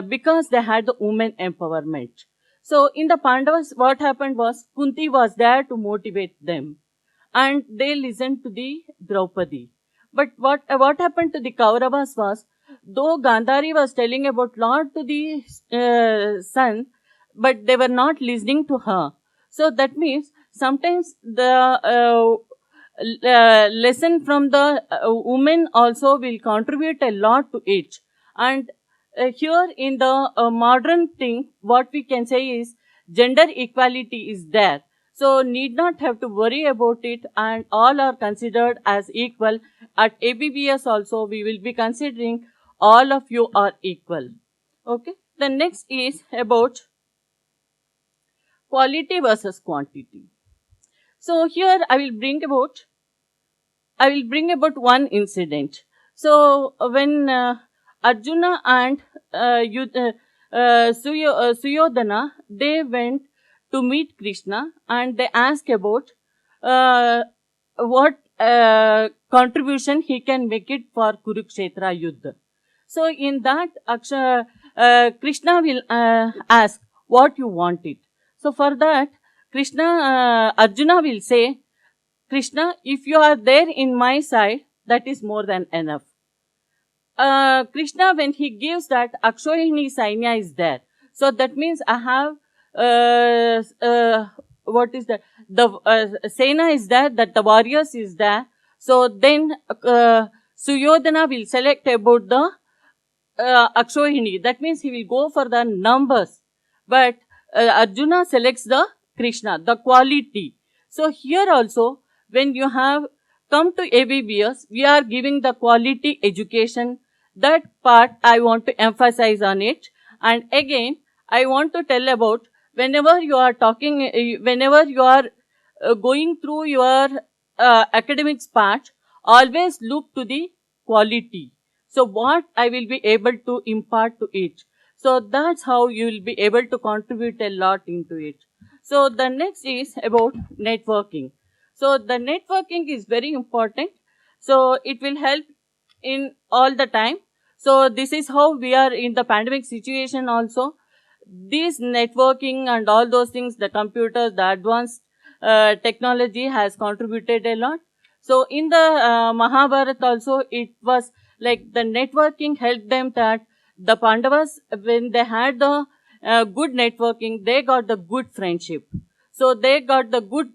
because they had the women empowerment. So in the Pandavas, what happened was Kunti was there to motivate them, and they listened to the Draupadi. But what happened to the Kauravas was, though Gandhari was telling about Lord to the son, but they were not listening to her. So that means sometimes the lesson from the women also will contribute a lot to it. And here in the modern thing, what we can say is gender equality is there. So need not have to worry about it, and all are considered as equal. At ABBS also, we will be considering all of you are equal. Okay. The next is about quality versus quantity. So here I will bring about one incident. So when Arjuna and Suyodhana, they went to meet Krishna, and they asked about what contribution he can make it for Kurukshetra Yuddha. So in that, Krishna will ask what you want it. So for that, Arjuna will say, Krishna, if you are there in my side, that is more than enough. Krishna, when he gives that, Akshohini Sainya is there. So that means I have, what is that? The Sena is there, that the warriors is there. So then Suyodhana will select about the Akshohini. That means he will go for the numbers. But Arjuna selects the Krishna, the quality. So here also, when you have come to ABBS, we are giving the quality education. That part I want to emphasize on it. And again, I want to tell about whenever you are talking, whenever you are going through your academics part, always look to the quality. So what I will be able to impart to it. So that's how you will be able to contribute a lot into it. So the next is about networking. So the networking is very important. So it will help in all the time. So this is how we are in the pandemic situation also. This networking and all those things, the computers, the advanced technology has contributed a lot. So in the Mahabharata also, it was like the networking helped them that the Pandavas, when they had the good networking, they got the good friendship. So they got the good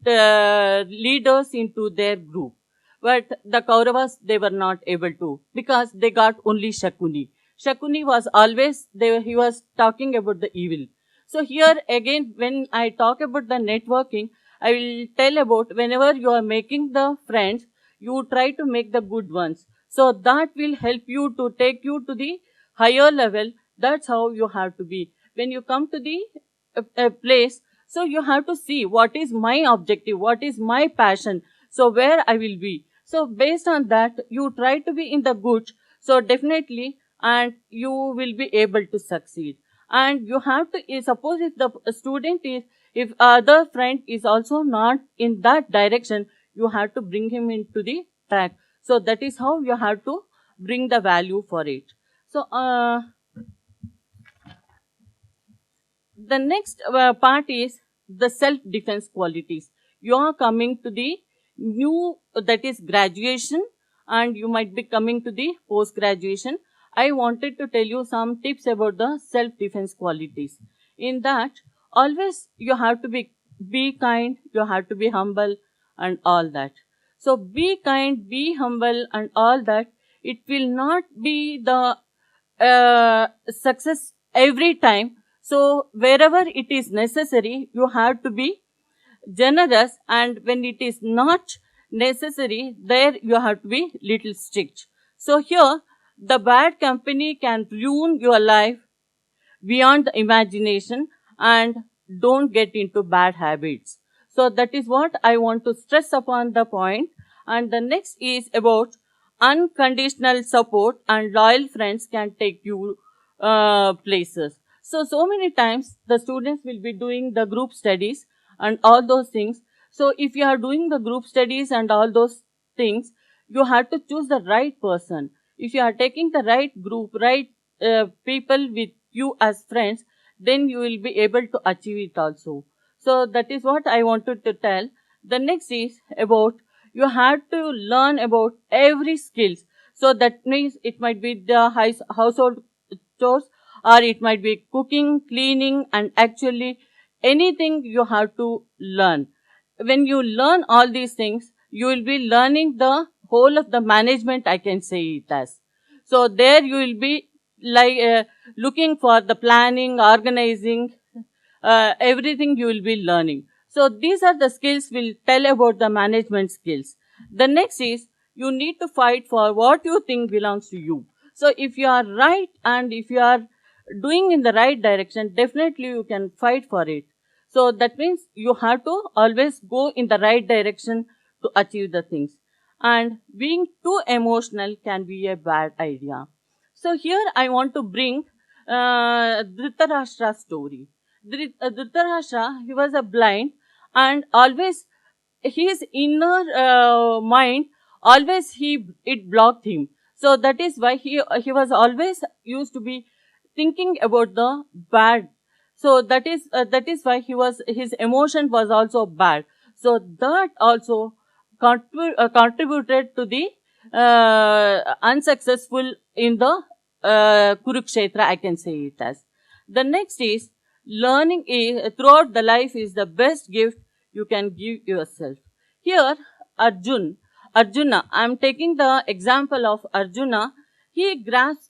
leaders into their group. But the Kauravas, they were not able to, because they got only Shakuni. Shakuni was always, he was talking about the evil. So here again, when I talk about the networking, I will tell about whenever you are making the friends, you try to make the good ones. So that will help you to take you to the higher level. That's how you have to be. When you come to the place, so you have to see what is my objective, what is my passion, so where I will be. So based on that, you try to be in the good, so definitely, and you will be able to succeed. And you have to, suppose if the student is, if other friend is also not in that direction, you have to bring him into the track. So that is how you have to bring the value for it. So the next part is the self-defense qualities. You are coming to the new, that is graduation, and you might be coming to the post-graduation. I wanted to tell you some tips about the self-defense qualities. In that, always you have to be kind, you have to be humble and all that. So be kind, be humble and all that. It will not be the success every time. So wherever it is necessary, you have to be generous, and when it is not necessary, there you have to be little strict. So here, the bad company can ruin your life beyond the imagination, and don't get into bad habits. So that is what I want to stress upon the point. And the next is about unconditional support, and loyal friends can take you places. So many times the students will be doing the group studies and all those things. So if you are doing the group studies and all those things, you have to choose the right person. If you are taking the right group, right people with you as friends, then you will be able to achieve it also. So that is what I wanted to tell. The next is about, you have to learn about every skills. So that means it might be the household chores, or it might be cooking, cleaning, and actually anything you have to learn. When you learn all these things, you will be learning the whole of the management, I can say it as. So there you will be like looking for the planning, organizing, everything you will be learning. So these are the skills we'll tell about the management skills. The next is, you need to fight for what you think belongs to you. So if you are right and if you are doing in the right direction, definitely you can fight for it. So that means you have to always go in the right direction to achieve the things. And being too emotional can be a bad idea. So here I want to bring Dhritarashtra's story. Dhritarashtra, he was a blind, and always his inner mind, always it blocked him. So that is why he was always used to be thinking about the bad. So that is why his emotion was also bad. So that also contributed to the unsuccessful in the Kurukshetra, I can say it as. The next is, learning throughout the life is the best gift you can give yourself. Here, Arjuna, I am taking the example of Arjuna. He grasped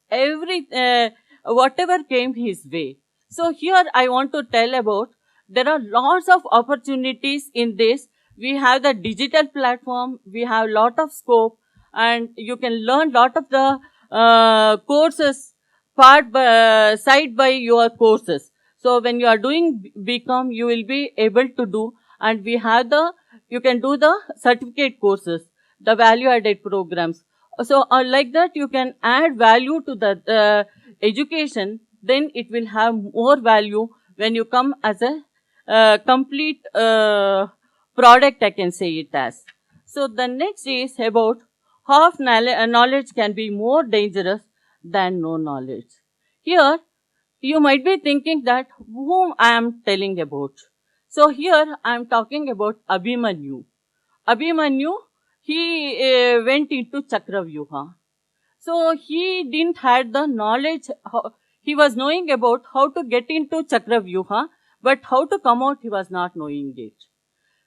whatever came his way. So here I want to tell about, there are lots of opportunities in this. We have the digital platform, we have lot of scope, and you can learn lot of the courses side by your courses. So when you are doing BCom, you will be able to do, and we have you can do the certificate courses, the value added programs. So like that you can add value to the education, then it will have more value when you come as a complete product, I can say it as. So the next is about, half knowledge can be more dangerous than no knowledge. Here, you might be thinking that whom I am telling about. So here I am talking about Abhimanyu. Abhimanyu, he went into Chakravyuha. So he didn't have the knowledge. he was knowing about how to get into Chakravyuha, but how to come out, he was not knowing it.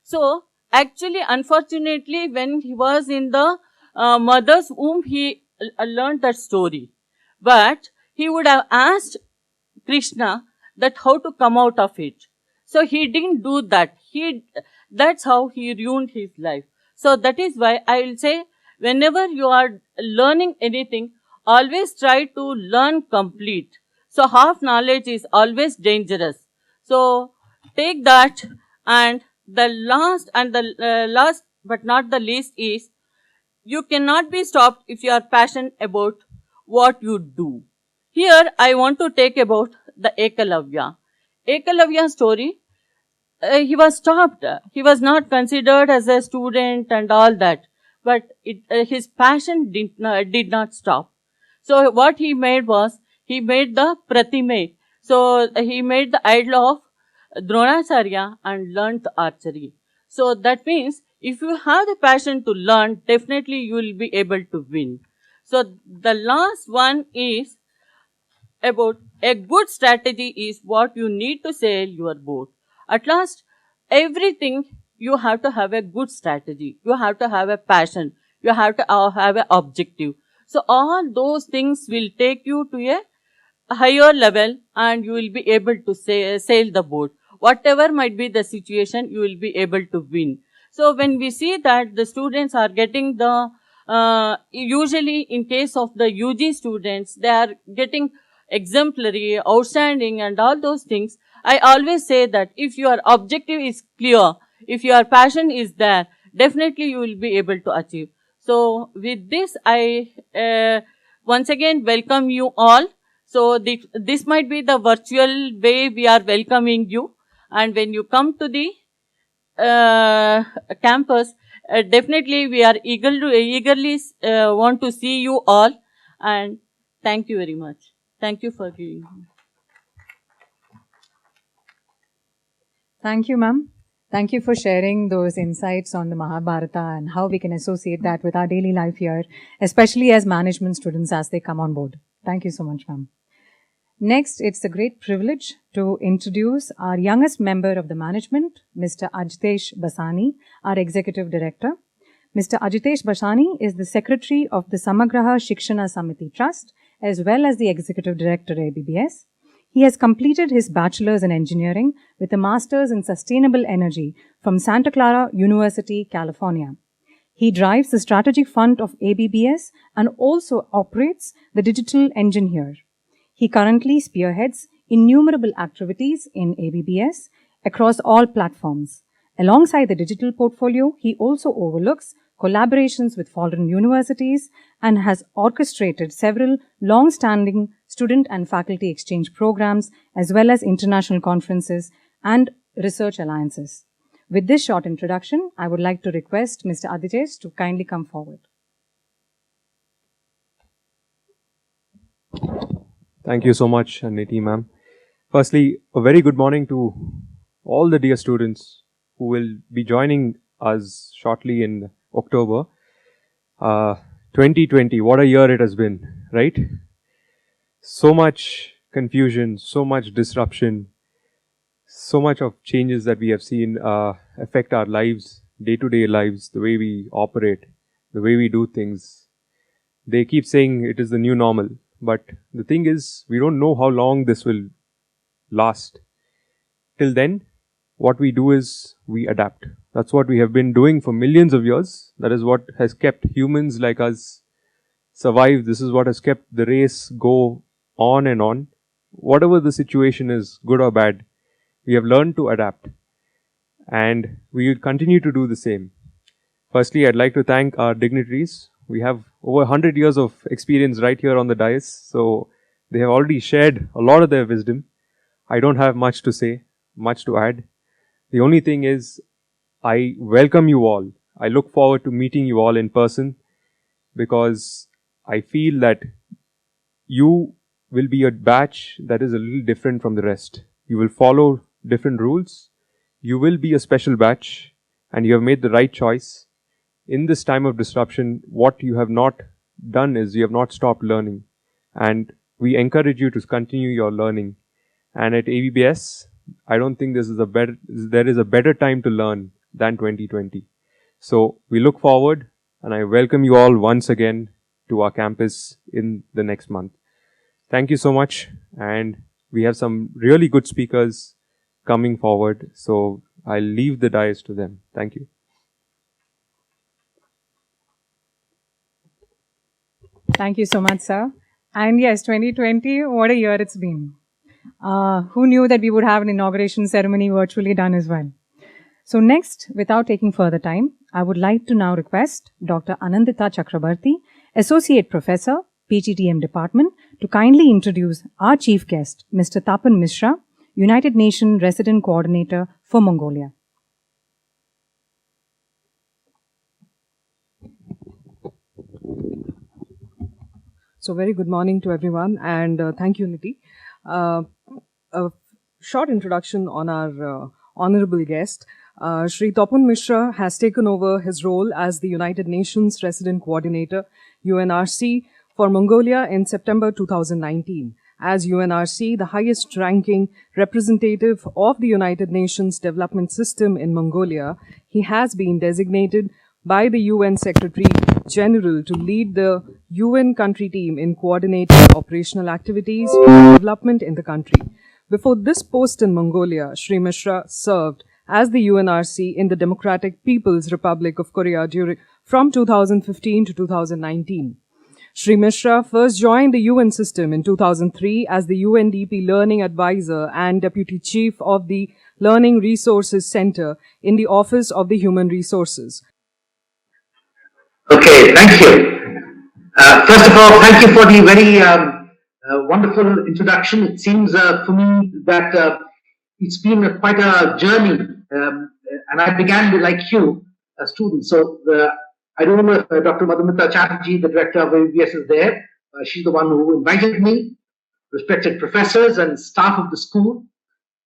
So, actually, unfortunately, when he was in the mother's womb, he learned that story. But he would have asked Krishna that how to come out of it. So he didn't do that. That's how he ruined his life. So that is why I will say, whenever you are learning anything, always try to learn complete. So half knowledge is always dangerous. So take that. And the last but not the least is, you cannot be stopped if you are passionate about what you do. Here I want to take about the Ekalavya. Ekalavya story, he was stopped. He was not considered as a student and all that. But his passion did not stop. So what he made was, he made the Pratime. So he made the idol of Dronacharya and learned archery. So that means, if you have the passion to learn, definitely you will be able to win. So the last one is about a good strategy is what you need to sail your boat. At last, everything you have to have a good strategy. You have to have a passion. You have to have an objective. So all those things will take you to a higher level, and you will be able to sail the boat. Whatever might be the situation, you will be able to win. So when we see that the students are getting usually in case of the UG students, they are getting exemplary, outstanding and all those things. I always say that if your objective is clear, if your passion is there, definitely you will be able to achieve. So with this, I once again welcome you all. So this might be the virtual way we are welcoming you. And when you come to the campus, definitely we are eagerly want to see you all. And thank you very much. Thank you for giving me. Thank you, ma'am. Thank you for sharing those insights on the Mahabharata and how we can associate that with our daily life here, especially as management students as they come on board. Thank you so much, ma'am. Next, it's a great privilege to introduce our youngest member of the management, Mr. Ajith Basani, our Executive Director. Mr. Ajith Basani is the Secretary of the Samagraha Shikshana Samiti Trust, as well as the Executive Director at ABBS. He has completed his bachelor's in engineering with a master's in sustainable energy from Santa Clara University, California. He drives the strategic fund of ABBS and also operates the digital engine here. He currently spearheads innumerable activities in ABBS across all platforms. Alongside the digital portfolio, he also overlooks collaborations with foreign universities and has orchestrated several long-standing student and faculty exchange programs, as well as international conferences and research alliances. With this short introduction, I would like to request Mr. Ajith to kindly come forward. Thank you so much, Niti ma'am. Firstly, a very good morning to all the dear students who will be joining us shortly in October. 2020, what a year it has been, right? So much confusion, so much disruption, so much of changes that we have seen affect our lives, day-to-day lives, the way we operate, the way we do things. They keep saying it is the new normal. But the thing is, we don't know how long this will last. Till then, what we do is we adapt. That's what we have been doing for millions of years. That is what has kept humans like us survive. This is what has kept the race go on and on. Whatever the situation is, good or bad, we have learned to adapt. And we will continue to do the same. Firstly, I'd like to thank our dignitaries. We have over 100 years of experience right here on the dais, so they have already shared a lot of their wisdom. I don't have much to say, much to add. The only thing is, I welcome you all. I look forward to meeting you all in person because I feel that you will be a batch that is a little different from the rest. You will follow different rules. You will be a special batch and you have made the right choice. In this time of disruption, what you have not done is you have not stopped learning. And we encourage you to continue your learning. And at ABBS, I don't think there is a better time to learn than 2020. So we look forward, and I welcome you all once again to our campus in the next month. Thank you so much, and we have some really good speakers coming forward, so I'll leave the dais to them. Thank you. Thank you so much, sir. And yes, 2020, what a year it's been. Who knew that we would have an inauguration ceremony virtually done as well? So next, without taking further time, I would like to now request Dr. Anandita Chakrabarti, Associate Professor, Bjdm Department, to kindly introduce our chief guest, Mr. Tapan Mishra, United Nations Resident Coordinator for Mongolia. So very good morning to everyone, and thank you, Niti. A short introduction on our honorable guest. Shri Tapan Mishra has taken over his role as the United Nations Resident Coordinator, UNRC, for Mongolia in September 2019. As UNRC, the highest ranking representative of the United Nations Development System in Mongolia, he has been designated by the UN Secretary General to lead the UN country team in coordinating operational activities for development in the country. Before this post in Mongolia, Shri Mishra served as the UNRC in the Democratic People's Republic of Korea from 2015 to 2019. Shri Mishra first joined the UN system in 2003 as the UNDP Learning Advisor and Deputy Chief of the Learning Resources Center in the Office of the Human Resources. Okay, thank you. First of all, thank you for the very wonderful introduction. It seems for me that it's been quite a journey, and I began with, like you, a student. So I don't know if Dr. Madhumita Chatterjee, the director of ABBS, is there. She's the one who invited me, respected professors and staff of the school,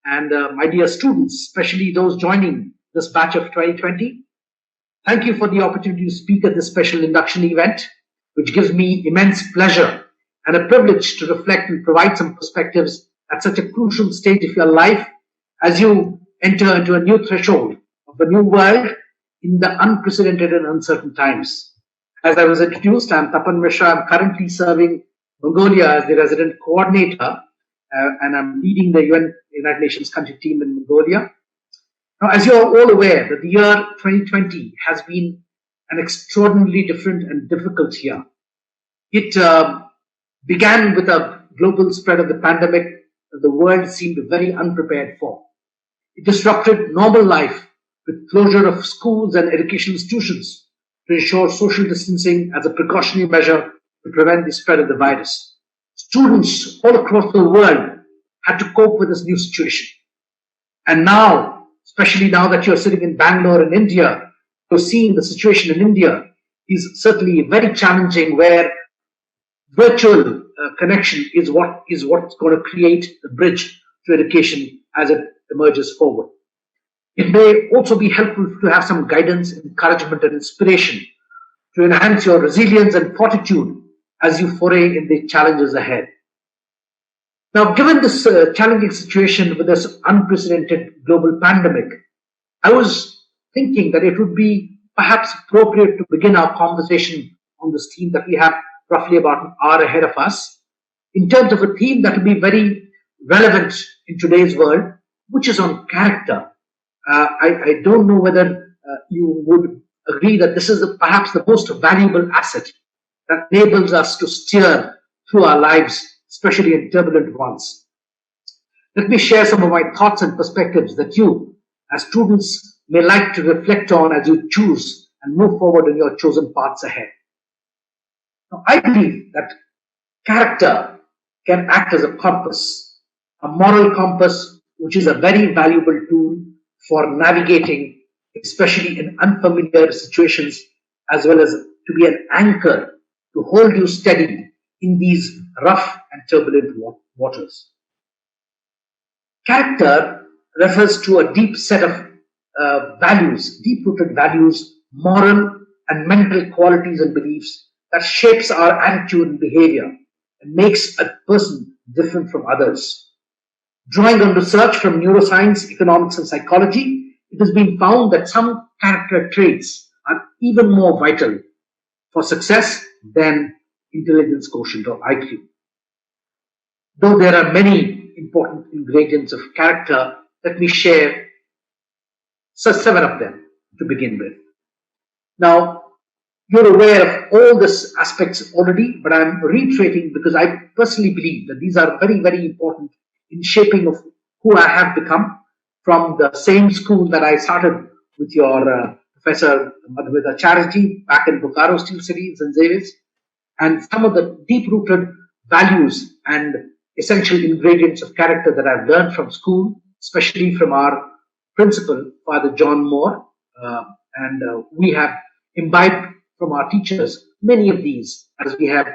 and my dear students, especially those joining this batch of 2020. Thank you for the opportunity to speak at this special induction event, which gives me immense pleasure and a privilege to reflect and provide some perspectives at such a crucial stage of your life as you enter into a new threshold of a new world in the unprecedented and uncertain times. As I was introduced, I'm Tapan Mishra. I'm currently serving Mongolia as the resident coordinator, and I'm leading the United Nations country team in Mongolia. Now, as you are all aware, that the year 2020 has been an extraordinarily different and difficult year. It began with a global spread of the pandemic that the world seemed very unprepared for. It disrupted normal life with closure of schools and educational institutions to ensure social distancing as a precautionary measure to prevent the spread of the virus. Students all across the world had to cope with this new situation. And now, especially now that you're sitting in Bangalore in India, you're seeing the situation in India is certainly very challenging, where virtual connection is what's going to create the bridge to education as it emerges forward. It may also be helpful to have some guidance, encouragement, and inspiration to enhance your resilience and fortitude as you foray in the challenges ahead. Now, given this challenging situation with this unprecedented global pandemic, I was thinking that it would be perhaps appropriate to begin our conversation on this theme that we have roughly about an hour ahead of us, in terms of a theme that will be very relevant in today's world, which is on character. I don't know whether you would agree that this is perhaps the most valuable asset that enables us to steer through our lives, especially in turbulent ones. Let me share some of my thoughts and perspectives that you, as students, may like to reflect on as you choose and move forward in your chosen paths ahead. Now, I believe that character can act as a compass, a moral compass, which is a very valuable tool for navigating, especially in unfamiliar situations, as well as to be an anchor to hold you steady in these rough and turbulent waters. Character refers to a deep set of values, deep-rooted values, moral and mental qualities and beliefs that shapes our attitude and behavior, and makes a person different from others. Drawing on research from neuroscience, economics, and psychology, it has been found that some character traits are even more vital for success than intelligence quotient or IQ. Though there are many important ingredients of character, let me share 7 of them to begin with. Now, you're aware of all these aspects already, but I'm reiterating because I personally believe that these are very, very important in shaping of who I have become from the same school that I started with your Professor Madhumita Chatterjee back in Bokaro Steel City, St. Xavier's, and some of the deep-rooted values and essential ingredients of character that I've learned from school, especially from our principal, Father John Moore, and we have imbibed from our teachers many of these as we have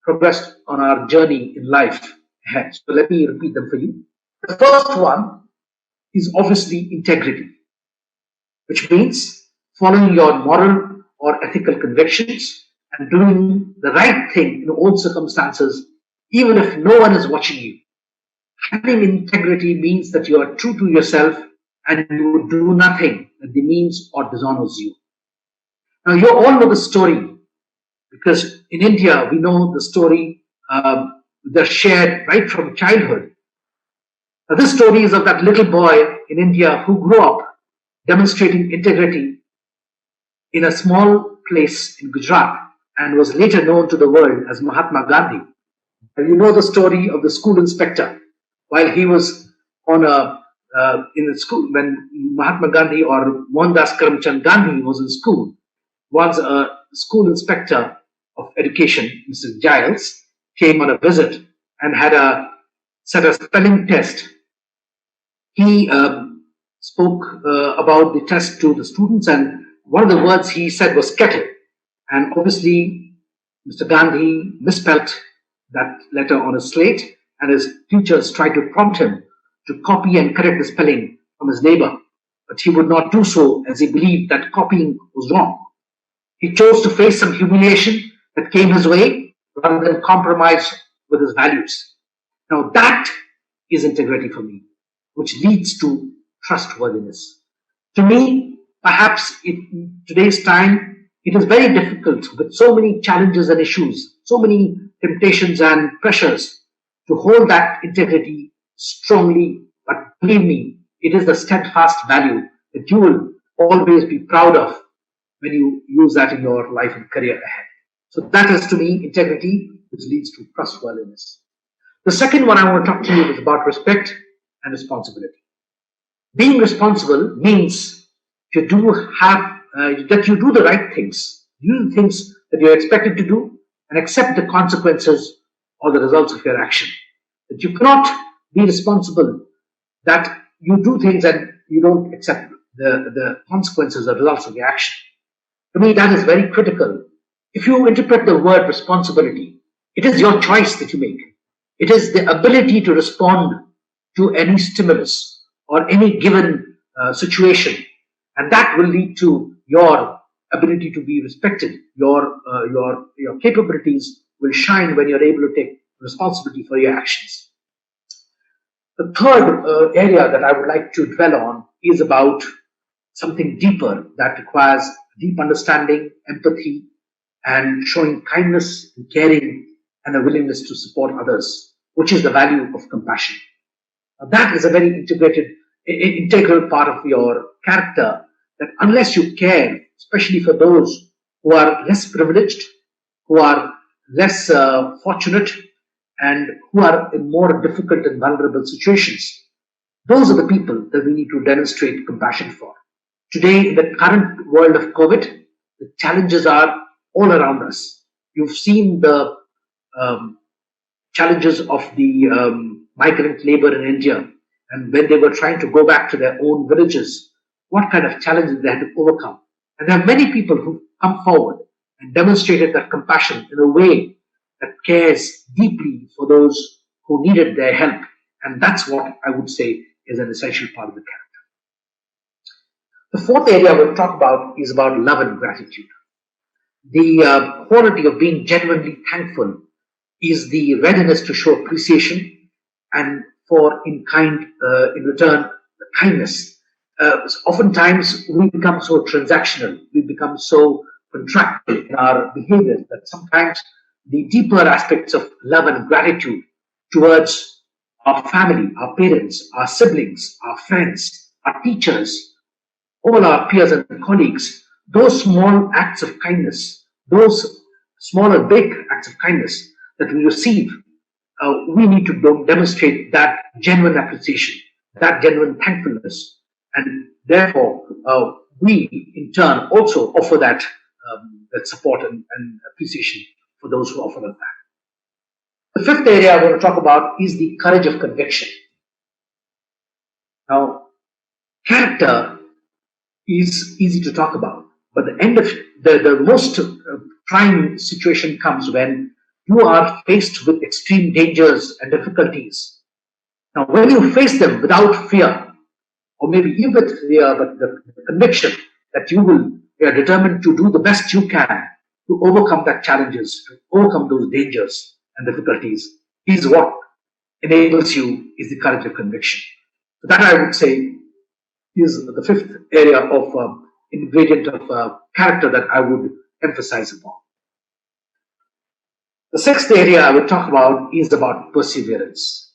progressed on our journey in life ahead. So let me repeat them for you. The first one is obviously integrity, which means following your moral or ethical convictions and doing the right thing in all circumstances, even if no one is watching you. Having integrity means that you are true to yourself and you do nothing that demeans or dishonors you. Now, you all know the story because in India, we know the story they're shared right from childhood. Now, this story is of that little boy in India who grew up demonstrating integrity in a small place in Gujarat and was later known to the world as Mahatma Gandhi. And you know the story of the school inspector. While he was on in the school, when Mahatma Gandhi or Mohandas Karamchand Gandhi was in school, once a school inspector of education, Mr. Giles, came on a visit and had set a spelling test. He spoke about the test to the students, and one of the words he said was kettle. And obviously, Mr. Gandhi misspelt that letter on a slate, and his teachers tried to prompt him to copy and correct the spelling from his neighbor. But he would not do so as he believed that copying was wrong. He chose to face some humiliation that came his way rather than compromise with his values. Now that is integrity for me, which leads to trustworthiness. To me, perhaps in today's time, it is very difficult with so many challenges and issues, so many temptations and pressures to hold that integrity strongly. But believe me, it is the steadfast value that you will always be proud of when you use that in your life and career ahead. So that is to me integrity, which leads to trustworthiness. The second one I want to talk to you is about respect and responsibility. Being responsible means you do have that you do the right things, do the things that you're expected to do, and accept the consequences or the results of your action. That you cannot be responsible that you do things and you don't accept the consequences or results of your action. To me, that is very critical. If you interpret the word responsibility, it is your choice that you make. It is the ability to respond to any stimulus or any given situation, and that will lead to your ability to be respected. Your capabilities will shine when you're able to take responsibility for your actions. The third area that I would like to dwell on is about something deeper that requires deep understanding, empathy, and showing kindness and caring and a willingness to support others, which is the value of compassion. Now, that is a very integral part of your character, that unless you care, especially for those who are less privileged, who are less fortunate, and who are in more difficult and vulnerable situations, those are the people that we need to demonstrate compassion for. Today, in the current world of COVID, the challenges are all around us. You've seen the challenges of the migrant labor in India, and when they were trying to go back to their own villages, what kind of challenges they had to overcome. And there are many people who come forward and demonstrated that compassion in a way that cares deeply for those who needed their help. And that's what I would say is an essential part of the character. The fourth area we'll talk about is about love and gratitude. The quality of being genuinely thankful is the readiness to show appreciation and for in return, kindness. Oftentimes we become so transactional, we become so contractual in our behavior that sometimes the deeper aspects of love and gratitude towards our family, our parents, our siblings, our friends, our teachers, all our peers and colleagues, those small acts of kindness, those small or big acts of kindness that we receive, we need to demonstrate that genuine appreciation, that genuine thankfulness, and therefore we in turn also offer that support and appreciation for those who offer us that. The fifth area I want to talk about is the courage of conviction. Now, character is easy to talk about, but the end of the most prime situation comes when you are faced with extreme dangers and difficulties. Now, when you face them without fear, or maybe even with fear, but the conviction that you are determined to do the best you can to overcome that challenges, to overcome those dangers and difficulties, is what enables you, is the courage of conviction. So that, I would say, is the fifth area of ingredient of character that I would emphasize upon. The sixth area I would talk about is about perseverance.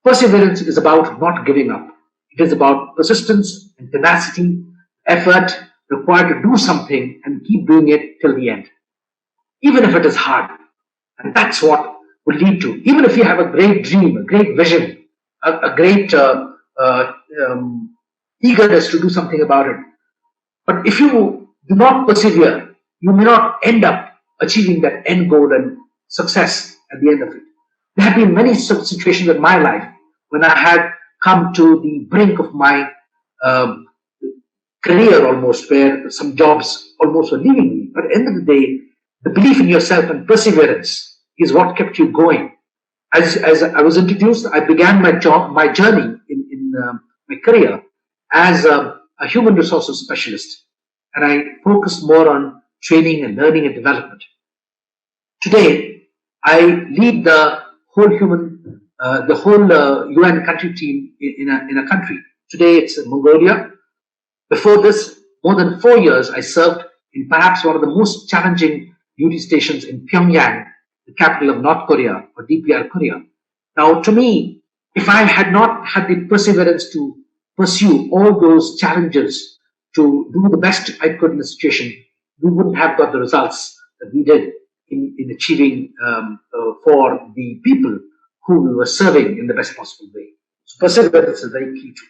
Perseverance is about not giving up. It is about persistence and tenacity, effort required to do something and keep doing it till the end, even if it is hard. And that's what will lead to, even if you have a great dream, a great vision, a great eagerness to do something about it. But if you do not persevere, you may not end up achieving that end goal and success at the end of it. There have been many such situations in my life when I had come to the brink of my career almost, where some jobs almost were leaving me. But at the end of the day, the belief in yourself and perseverance is what kept you going. As I was introduced, I began my journey in my career as a human resources specialist, and I focused more on training and learning and development. Today, I lead the whole UN country team in a country. Today, it's Mongolia. Before this, more than 4 years, I served in perhaps one of the most challenging duty stations in Pyongyang, the capital of North Korea, or DPR Korea. Now, to me, if I had not had the perseverance to pursue all those challenges, to do the best I could in the situation, we wouldn't have got the results that we did in achieving for the people who we were serving in the best possible way. So perseverance is very key too.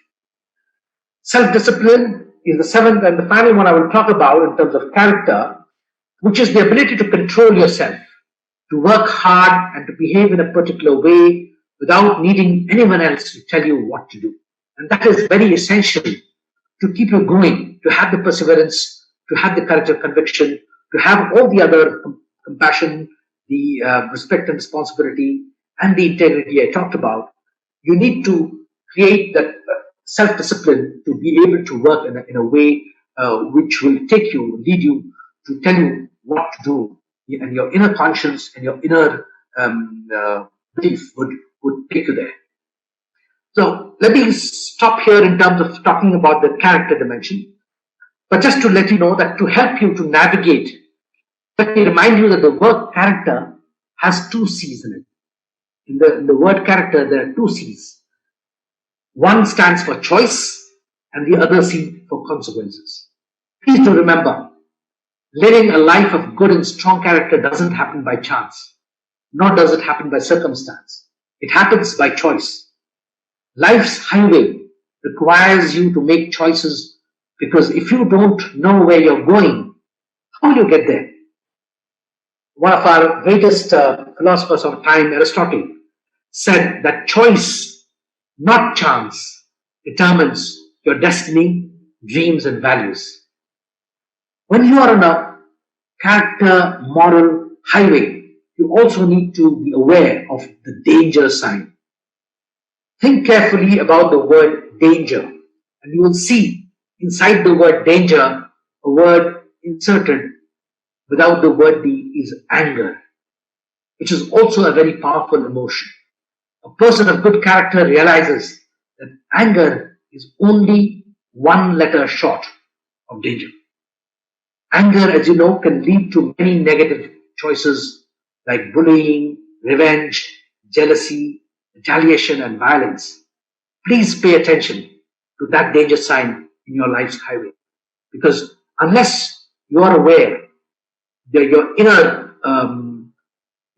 Self-discipline is the seventh and the final one I will talk about in terms of character, which is the ability to control yourself, to work hard and to behave in a particular way without needing anyone else to tell you what to do. And that is very essential to keep you going, to have the perseverance, to have the courage of conviction, to have all the other compassion, the respect and responsibility, and the integrity I talked about. You need to create that self-discipline to be able to work in a way which will lead you to tell you what to do, and your inner conscience and your inner belief would take you there. So let me stop here in terms of talking about the character dimension. But just to let you know that to help you to navigate, let me remind you that the word character has 2 C's in it. In the word character, there are 2 C's. One stands for choice and the other C for consequences. Please do remember, living a life of good and strong character doesn't happen by chance, nor does it happen by circumstance. It happens by choice. Life's highway requires you to make choices, because if you don't know where you're going, how will you get there? One of our greatest philosophers of time, Aristotle, said that choice, not chance, determines your destiny, dreams, and values. When you are on a character, moral highway, you also need to be aware of the danger sign. Think carefully about the word danger, and you will see inside the word danger a word inserted without the word D is anger. which is also a very powerful emotion. A person of good character realizes that anger is only one letter short of danger. Anger, as you know, can lead to many negative choices like bullying, revenge, jealousy, retaliation, and violence. Please pay attention to that danger sign in your life's highway. Because unless you are aware that your inner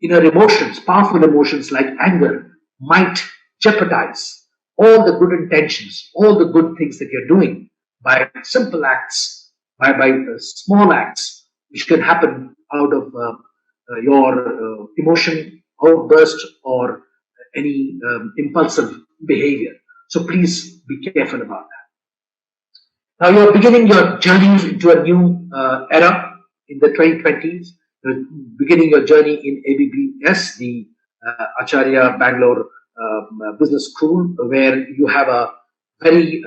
emotions, powerful emotions like anger, might jeopardize all the good intentions, all the good things that you're doing by simple acts, by small acts, which can happen out of your emotion outburst or any impulsive behavior. So please be careful about that. Now you're beginning your journey into a new era in the 2020s. You're beginning your journey in ABBS, the Acharya Bangalore Business School, where you have a very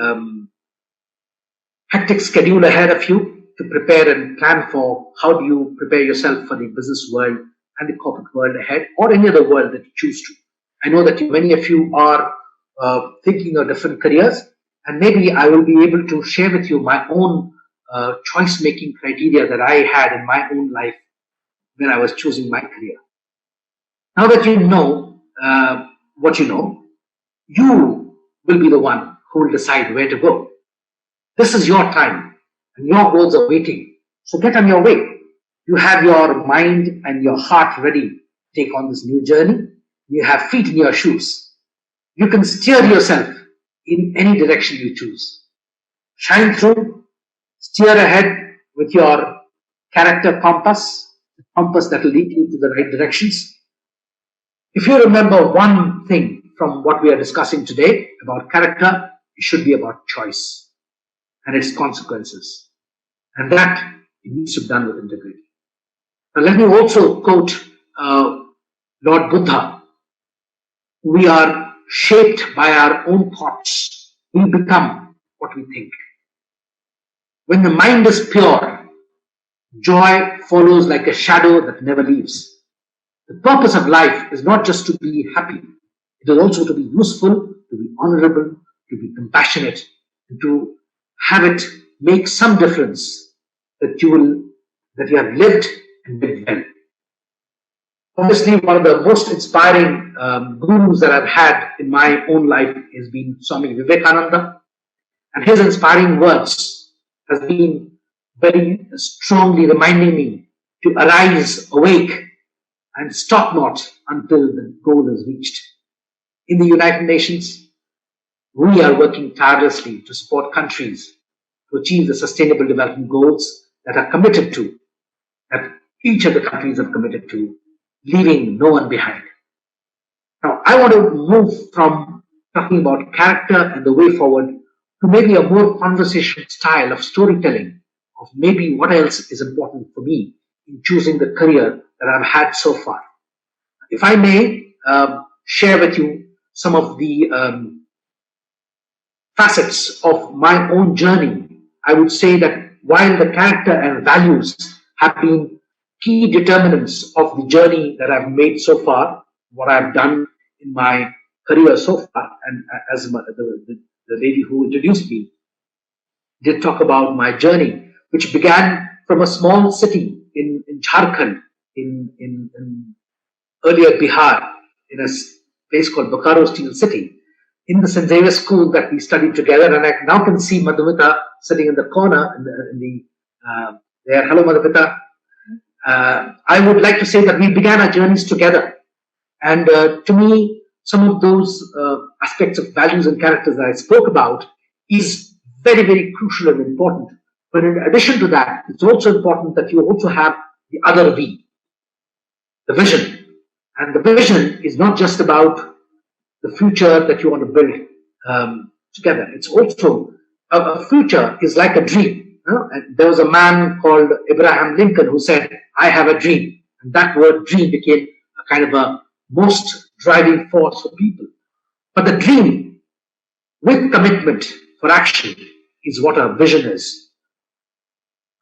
hectic schedule ahead of you to prepare and plan for how do you prepare yourself for the business world and the corporate world ahead, or any other world that you choose to. I know that many of you are thinking of different careers, and maybe I will be able to share with you my own choice-making criteria that I had in my own life when I was choosing my career. Now that you know what you know, you will be the one who will decide where to go. This is your time, and your goals are waiting. So get on your way. You have your mind and your heart ready to take on this new journey. You have feet in your shoes. You can steer yourself in any direction you choose. Shine through, steer ahead with your character compass, the compass that will lead you to the right directions. If you remember one thing from what we are discussing today about character, it should be about choice and its consequences. And that it needs to be done with integrity. Now let me also quote Lord Buddha. We are shaped by our own thoughts. We become what we think. When the mind is pure, joy follows like a shadow that never leaves. The purpose of life is not just to be happy. It is also to be useful, to be honorable, to be compassionate, and to have it make some difference that you have lived and lived well. Obviously, one of the most inspiring gurus that I've had in my own life has been Swami Vivekananda, and his inspiring words has been very strongly reminding me to arise, awake, and stop not until the goal is reached. In the United Nations, we are working tirelessly to support countries to achieve the sustainable development goals that are committed to, that each of the countries have committed to, leaving no one behind. Now, I want to move from talking about character and the way forward to maybe a more conversation style of storytelling of maybe what else is important for me in choosing the career that I've had so far. If I may share with you some of the facets of my own journey, I would say that while the character and values have been key determinants of the journey that I've made so far, what I've done in my career so far, and as the lady who introduced me did talk about my journey, which began from a small city in Jharkhand, in earlier Bihar, in a place called Bokaro Steel City, in the St. Xavier School that we studied together. And I now can see Madhumita sitting in the corner there. Hello, Madhumita. I would like to say that we began our journeys together. And to me, some of those aspects of values and characters that I spoke about is very, very crucial and important. But in addition to that, it's also important that you also have the other V, the vision. And the vision is not just about the future that you want to build together. It's also a future is like a dream. And there was a man called Abraham Lincoln who said, "I have a dream." And that word dream became a kind of a most driving force for people. But the dream with commitment for action is what a vision is.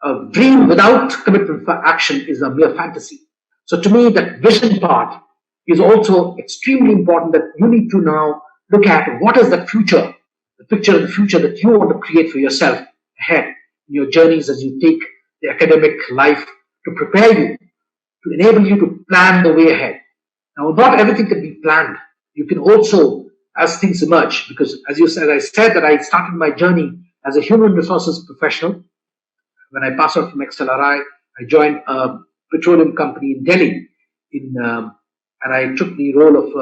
A dream without commitment for action is a mere fantasy. So to me, that vision part is also extremely important, that you need to now look at what is the future, the picture of the future that you want to create for yourself ahead in your journeys as you take the academic life to prepare you, to enable you to plan the way ahead. Now, not everything can be planned. You can also, as things emerge, because as you said, I said that I started my journey as a human resources professional. When I passed out from XLRI, I joined a petroleum company in Delhi, and I took the role of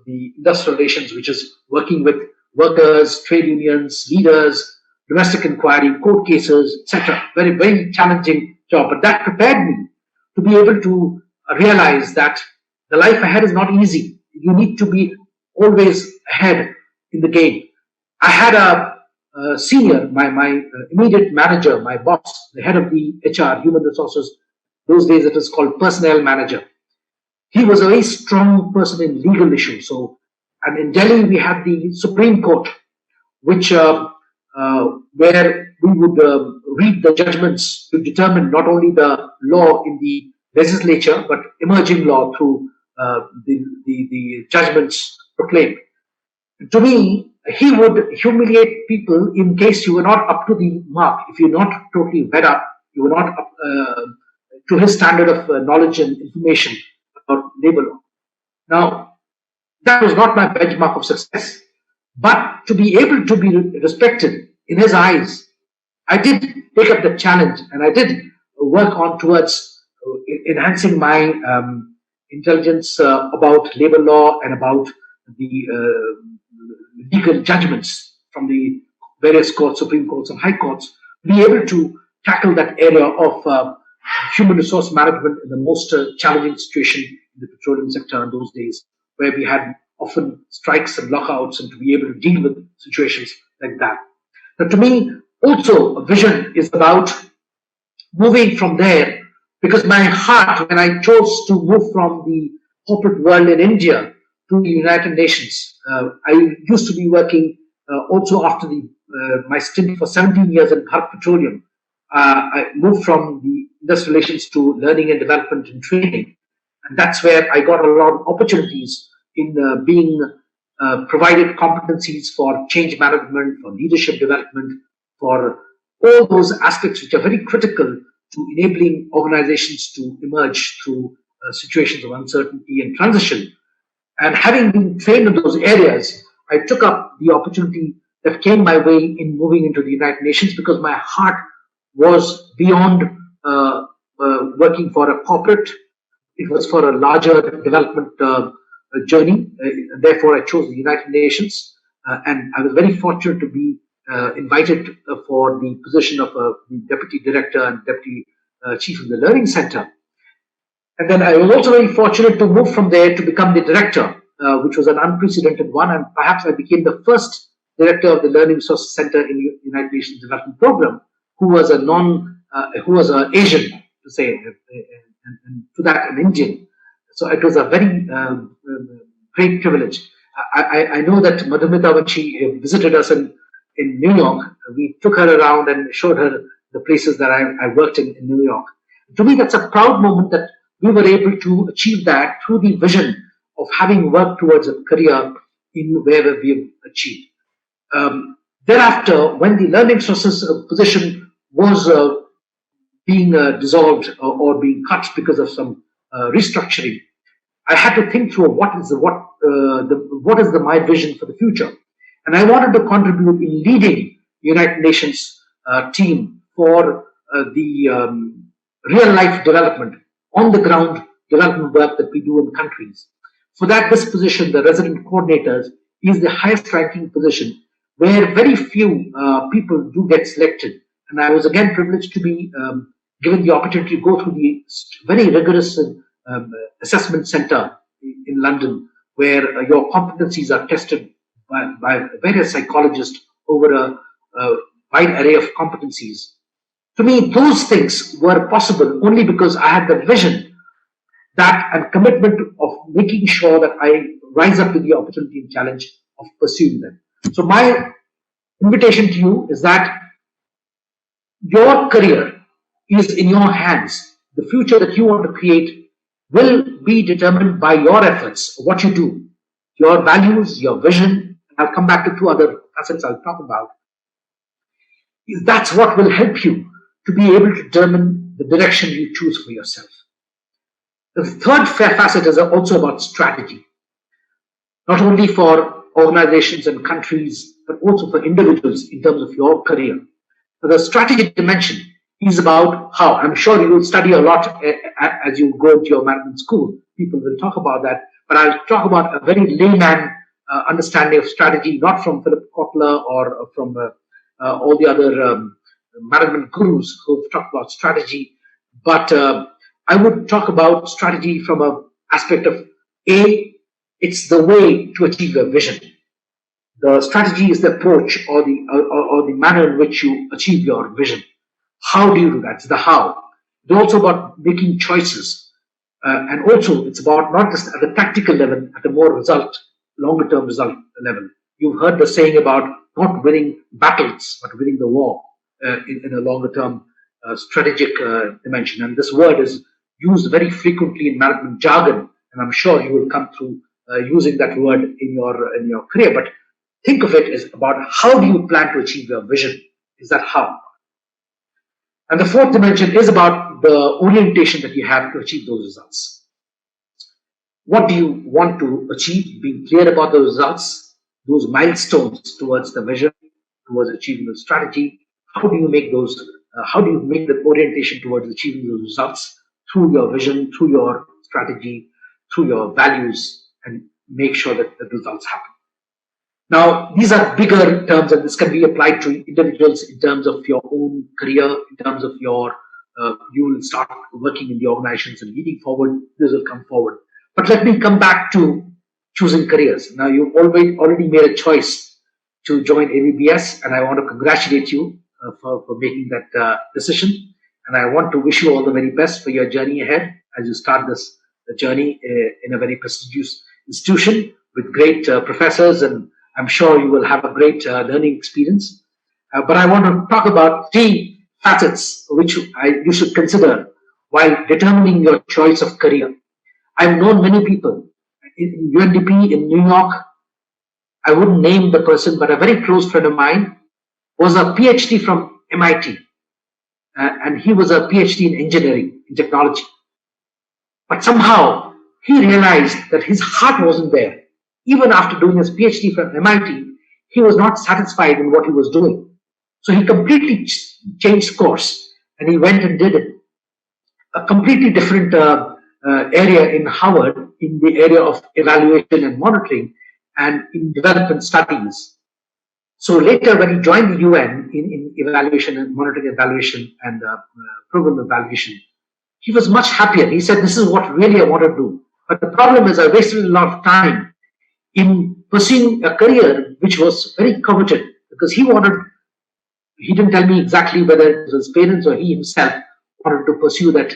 the industrial relations, which is working with workers, trade unions, leaders, domestic inquiry, court cases, etc. Very, very challenging job. But that prepared me to be able to realize that the life ahead is not easy. You need to be always ahead in the game. I had a senior, my immediate manager, my boss, the head of the HR, human resources. Those days it was called personnel manager. He was a very strong person in legal issues. So, and in Delhi we had the Supreme Court, which where we would read the judgments to determine not only the law in the legislature but emerging law through the judgments proclaimed. To me, he would humiliate people in case you were not up to the mark. If you're not totally read up, you were not up to his standard of knowledge and information about labor law. Now, that was not my benchmark of success. But to be able to be respected in his eyes, I did take up the challenge, and I did work on towards enhancing my intelligence about labor law and about the legal judgments from the various courts, Supreme Courts and High Courts, to be able to tackle that area of human resource management in the most challenging situation in the petroleum sector in those days, where we had often strikes and lockouts, and to be able to deal with situations like that. Now, to me, also a vision is about moving from there, because my heart, when I chose to move from the corporate world in India to the United Nations, I used to be working also after my stint for 17 years in Bharat Petroleum. I moved from the industrial relations to learning and development and training. And that's where I got a lot of opportunities in being provided competencies for change management, for leadership development, for all those aspects which are very critical to enabling organizations to emerge through situations of uncertainty and transition. And having been trained in those areas, I took up the opportunity that came my way in moving into the United Nations, because my heart was beyond working for a corporate. It was for a larger development journey. Therefore, I chose the United Nations, and I was very fortunate to be invited for the position of the Deputy Director and Deputy Chief of the Learning Center. And then I was also very fortunate to move from there to become the Director, which was an unprecedented one, and perhaps I became the first Director of the Learning Resources Center in the United Nations Development Program, who was an Asian, to say, and to that an Indian. So it was a very great privilege. I know that Madhumita, when she visited us in New York, we took her around and showed her the places that I worked in New York. To me, that's a proud moment that we were able to achieve that through the vision of having worked towards a career in wherever we have achieved. Thereafter, when the learning resources position was being dissolved or being cut because of some restructuring, I had to think through what is my vision for the future, and I wanted to contribute in leading the United Nations team for the real life development, on the ground development work that we do in countries. For that, this position, the resident coordinators, is the highest ranking position where very few people do get selected. And I was again privileged to be given the opportunity to go through the very rigorous assessment center in London, where your competencies are tested by various psychologists over a wide array of competencies. To me, those things were possible only because I had the vision, that and commitment of making sure that I rise up to the opportunity and challenge of pursuing them. So my invitation to you is that your career is in your hands. The future that you want to create, will be determined by your efforts, what you do, your values, your vision. I'll come back to two other facets I'll talk about. That's what will help you to be able to determine the direction you choose for yourself. The third facet is also about strategy, not only for organizations and countries, but also for individuals in terms of your career. The strategic dimension is about how. I'm sure you will study a lot as you go to your management school. People will talk about that, but I'll talk about a very layman understanding of strategy, not from Philip Kotler or from all the other management gurus who've talked about strategy, but I would talk about strategy from an aspect of it's the way to achieve your vision. The strategy is the approach or the manner in which you achieve your vision. How do you do that? It's the how. It's also about making choices, and also it's about not just at the tactical level, at a more longer term result level. You've heard the saying about not winning battles, but winning the war in a longer term strategic dimension. And this word is used very frequently in management jargon, and I'm sure you will come through using that word in your career. But think of it as about how do you plan to achieve your vision? Is that how? And the fourth dimension is about the orientation that you have to achieve those results. What do you want to achieve? Being clear about those results, those milestones towards the vision, towards achieving the strategy. How do you make those? How do you make the orientation towards achieving those results? Through your vision, through your strategy, through your values, and make sure that the results happen. Now, these are bigger terms, and this can be applied to individuals in terms of your own career, in terms of your, you will start working in the organizations and leading forward, this will come forward. But let me come back to choosing careers. Now, you've already made a choice to join ABBS, and I want to congratulate you for making that decision. And I want to wish you all the very best for your journey ahead as you start this journey in a very prestigious institution with great professors, and I'm sure you will have a great learning experience. But I want to talk about 3 facets which you should consider while determining your choice of career. I've known many people in UNDP in New York. I wouldn't name the person, but a very close friend of mine was a PhD from MIT. And he was a PhD in engineering, in technology. But somehow he realized that his heart wasn't there. Even after doing his PhD from MIT, he was not satisfied in what he was doing. So he completely changed course, and he went and did a completely different area in Harvard, in the area of evaluation and monitoring and in development studies. So later, when he joined the UN in evaluation and monitoring evaluation and program evaluation, he was much happier. He said, this is what really I want to do. But the problem is I wasted a lot of time in pursuing a career which was very coveted, because he didn't tell me exactly whether it was his parents or he himself wanted to pursue that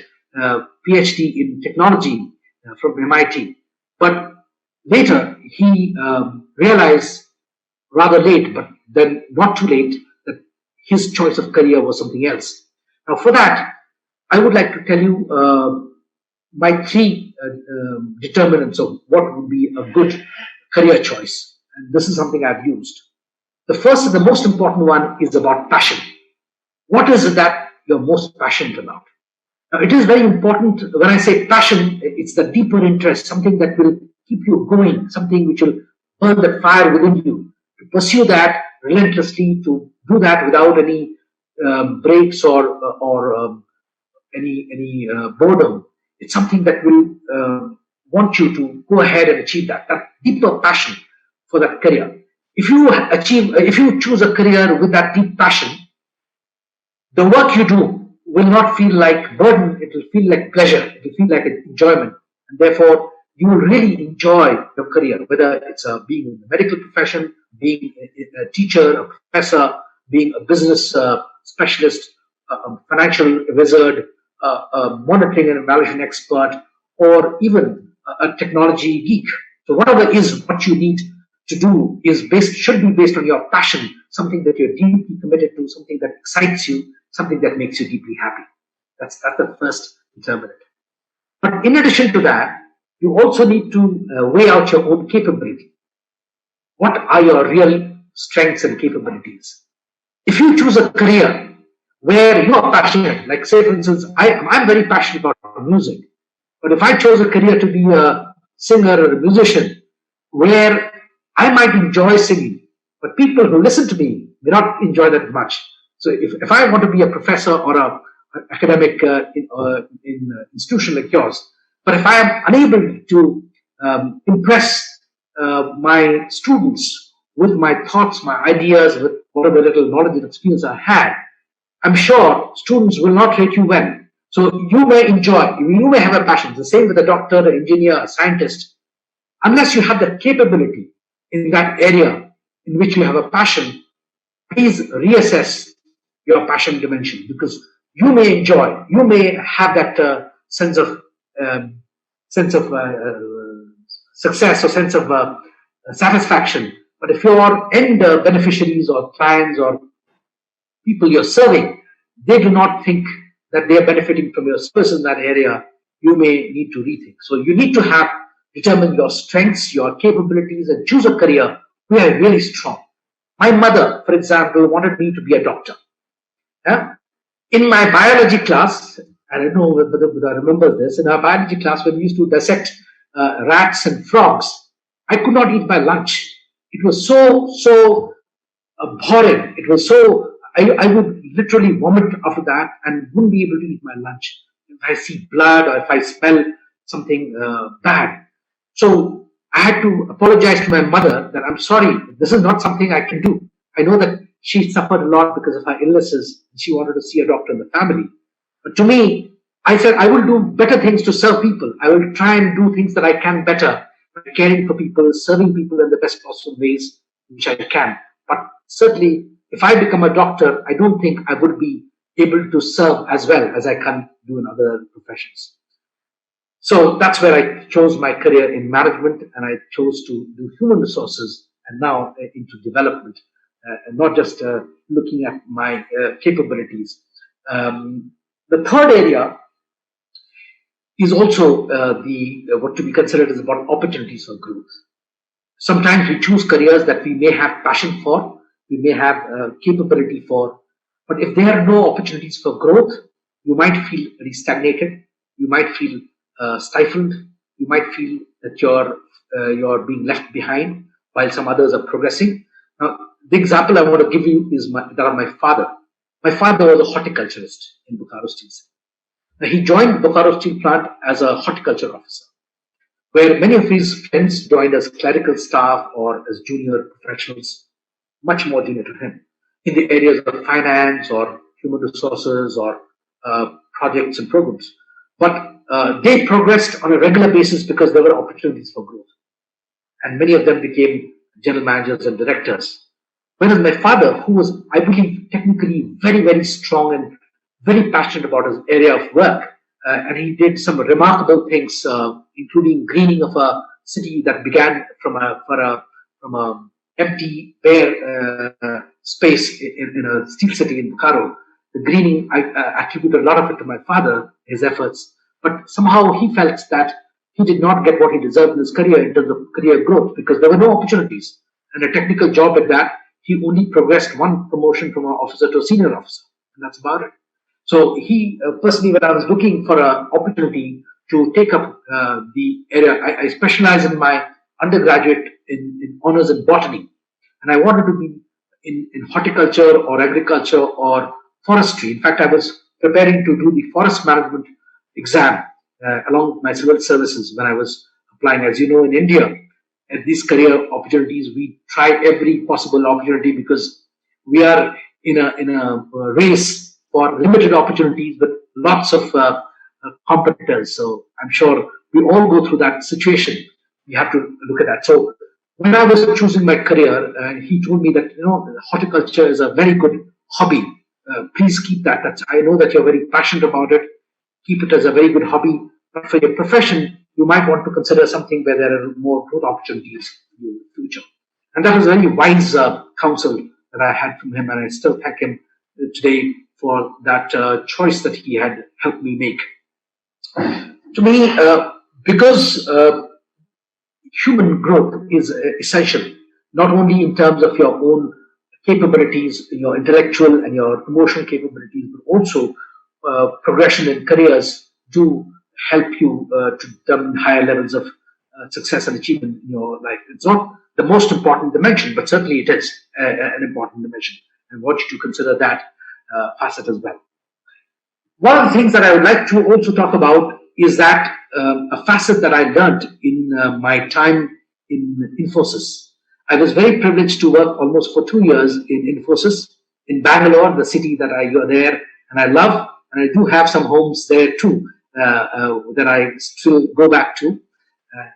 PhD in technology from MIT. But later he realized, rather late, but then not too late, that his choice of career was something else. Now for that, I would like to tell you my 3 determinants of what would be a good career choice. And this is something I've used. The first and the most important one is about passion. What is it that you're most passionate about? Now, it is very important. When I say passion, it's the deeper interest, something that will keep you going, something which will burn that fire within you, to pursue that relentlessly, to do that without any breaks or any boredom. It's something that will want you to go ahead and achieve that deeper passion for that career. If you choose a career with that deep passion, the work you do will not feel like burden. It will feel like pleasure. It will feel like enjoyment, and therefore you will really enjoy your career, whether it's being in the medical profession, being a teacher, a professor, being a business specialist, a financial wizard, a monitoring and evaluation expert, or even a technology geek. So whatever is what you need to do should be based on your passion, something that you're deeply committed to, something that excites you, something that makes you deeply happy. That's the first determinant. But in addition to that, you also need to weigh out your own capability. What are your real strengths and capabilities? If you choose a career where you are passionate, like say for instance, I'm very passionate about music, but if I chose a career to be a singer or a musician where I might enjoy singing, but people who listen to me may not enjoy that much. So if I want to be a professor or an academic in an institution like yours, but if I am unable to impress my students with my thoughts, my ideas, with whatever little knowledge and experience I had, I'm sure students will not rate you well. So you may enjoy, you may have a passion. The same with a doctor, an engineer, a scientist. Unless you have the capability in that area in which you have a passion, please reassess your passion dimension, because you may enjoy, you may have that sense of success or sense of satisfaction. But if your end beneficiaries or clients or people you're serving, they do not think that they are benefiting from your service in that area, you may need to rethink. So you need to determine your strengths, your capabilities, and choose a career where you're really strong. My mother, for example, wanted me to be a doctor. Yeah? In my biology class, I don't know whether I remember this, in our biology class when we used to dissect rats and frogs, I could not eat my lunch. It was so boring. It was so, I would literally vomit after that and wouldn't be able to eat my lunch if I see blood or if I smell something bad. So I had to apologize to my mother that I'm sorry, this is not something I can do. I know that she suffered a lot because of her illnesses and she wanted to see a doctor in the family. But to me, I said I will do better things to serve people. I will try and do things that I can better, caring for people, serving people in the best possible ways which I can. But certainly, if I become a doctor, I don't think I would be able to serve as well as I can do in other professions. So that's where I chose my career in management, and I chose to do human resources and now into development, and not just looking at my capabilities. The third area is also what to be considered is about opportunities for growth. Sometimes we choose careers that we may have passion for, we may have capability for, but if there are no opportunities for growth, you might feel very stagnated, you might feel stifled, you might feel that you're being left behind while some others are progressing. Now, the example I want to give you is that of my father. My father was a horticulturist in Bokaro Steel. Now, he joined Bokaro Steel Plant as a horticulture officer, where many of his friends joined as clerical staff or as junior professionals, much more junior to him, in the areas of finance or human resources or projects and programs. But they progressed on a regular basis because there were opportunities for growth. And many of them became general managers and directors. Whereas my father, who was, I believe, technically very, very strong and very passionate about his area of work, and he did some remarkable things, including greening of a city that began from a empty, bare space in a steel city in Bokaro. The greening, I attribute a lot of it to my father, his efforts. But somehow he felt that he did not get what he deserved in his career in terms of career growth because there were no opportunities. And a technical job at that, he only progressed one promotion from an officer to a senior officer. And that's about it. So he, personally, when I was looking for an opportunity to take up the area, I specialized in my undergraduate in honors in botany. And I wanted to be in horticulture or agriculture or forestry. In fact, I was preparing to do the forest management exam along with my civil services when I was applying. As you know, in India, at these career opportunities, we try every possible opportunity because we are in a race for limited opportunities with lots of competitors. So I'm sure we all go through that situation. We have to look at that. So when I was choosing my career, he told me that horticulture is a very good hobby. Please keep that. I know that you're very passionate about it. Keep it as a very good hobby. But for your profession, you might want to consider something where there are more growth opportunities in the future. And that was a very wise counsel that I had from him, and I still thank him today for that choice that he had helped me make. to me, because human growth is essential, not only in terms of your own capabilities, your intellectual and your emotional capabilities, but also progression in careers do help you to determine higher levels of success and achievement in your life. It's not the most important dimension, but certainly it is an important dimension. And I want you to consider that facet as well. One of the things that I would like to also talk about is that a facet that I learned in my time in Infosys. I was very privileged to work almost for 2 years in Infosys in Bangalore, the city that I go there and I love, and I do have some homes there too that I still go back to.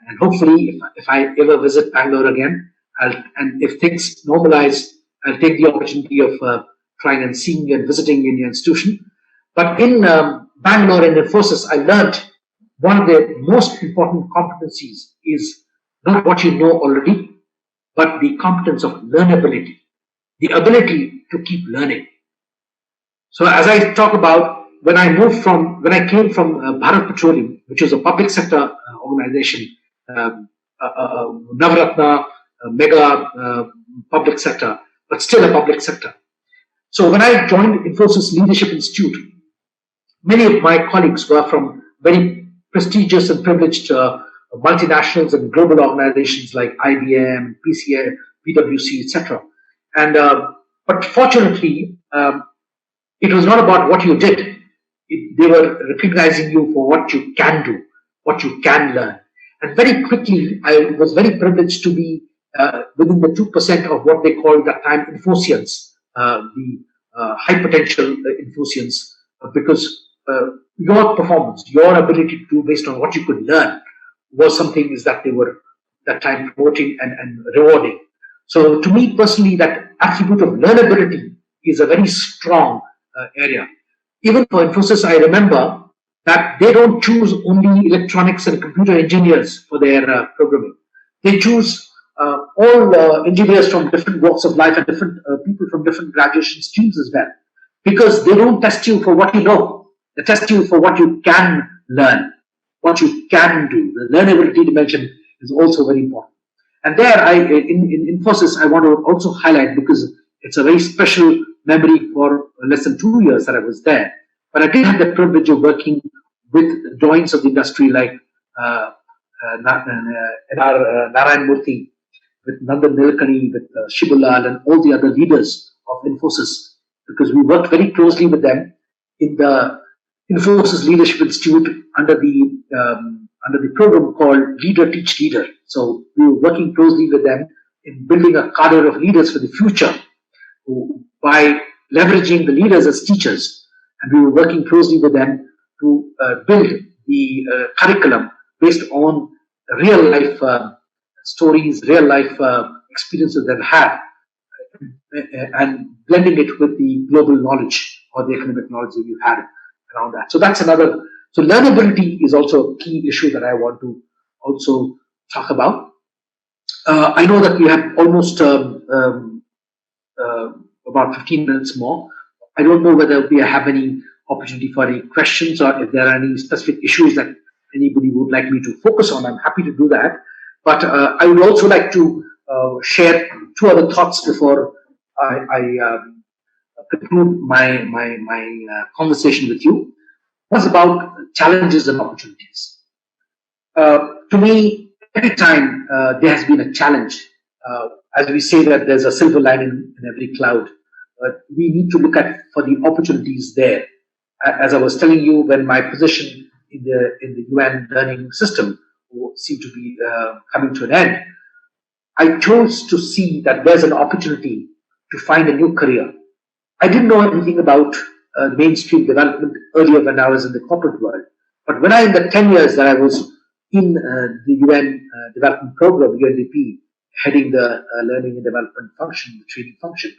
And hopefully, if I ever visit Bangalore again, and if things normalize, I'll take the opportunity of trying and seeing and visiting in the institution. But in Bangalore and Infosys, I learned one of the most important competencies is not what you know already, but the competence of learnability, the ability to keep learning. So as I talk about, when I came from Bharat Petroleum, which was a public sector organization, Navratna, mega public sector, but still a public sector. So when I joined Infosys Leadership Institute, many of my colleagues were from very prestigious and privileged multinationals and global organizations like IBM, PCA, PwC, etc. And but fortunately, it was not about what you did. They were recognizing you for what you can do, what you can learn. And very quickly, I was very privileged to be within the 2% of what they called at that time Infosians, the high potential Infosians, because your performance, your ability to do based on what you could learn was something that they were that time promoting and rewarding. So to me personally, that attribute of learnability is a very strong area. Even for Infosys, I remember that they don't choose only electronics and computer engineers for their programming. They choose all engineers from different walks of life and different people from different graduation streams as well, because they don't test you for what you know. They test you for what you can learn, what you can do. The learnability dimension is also very important. And there, in Infosys, I want to also highlight, because it's a very special memory for less than 2 years that I was there. But I did have the privilege of working with giants of the industry like Narayan Murthy, with Nandan Nilekani, with Shibulal, and all the other leaders of Infosys, because we worked very closely with them in the Infosys Leadership Institute under the program called Leader Teach Leader. So we were working closely with them in building a cadre of leaders for the future by leveraging the leaders as teachers. And we were working closely with them to build the curriculum based on real life stories, real life experiences that had, and blending it with the global knowledge or the economic knowledge that we've had around that. So that's another. So learnability is also a key issue that I want to also talk about. I know that we have almost about 15 minutes more. I don't know whether we have any opportunity for any questions, or if there are any specific issues that anybody would like me to focus on. I'm happy to do that. But I would also like to share two other thoughts before I conclude my conversation with you. What's about challenges and opportunities? To me, every time there has been a challenge, as we say that there's a silver lining in every cloud, we need to look at for the opportunities there. As I was telling you, when my position in the UN learning system seemed to be coming to an end, I chose to see that there's an opportunity to find a new career. I didn't know anything about mainstream development earlier when I was in the corporate world. But when in the 10 years that I was in the UN development program, UNDP, heading the learning and development function, the training function,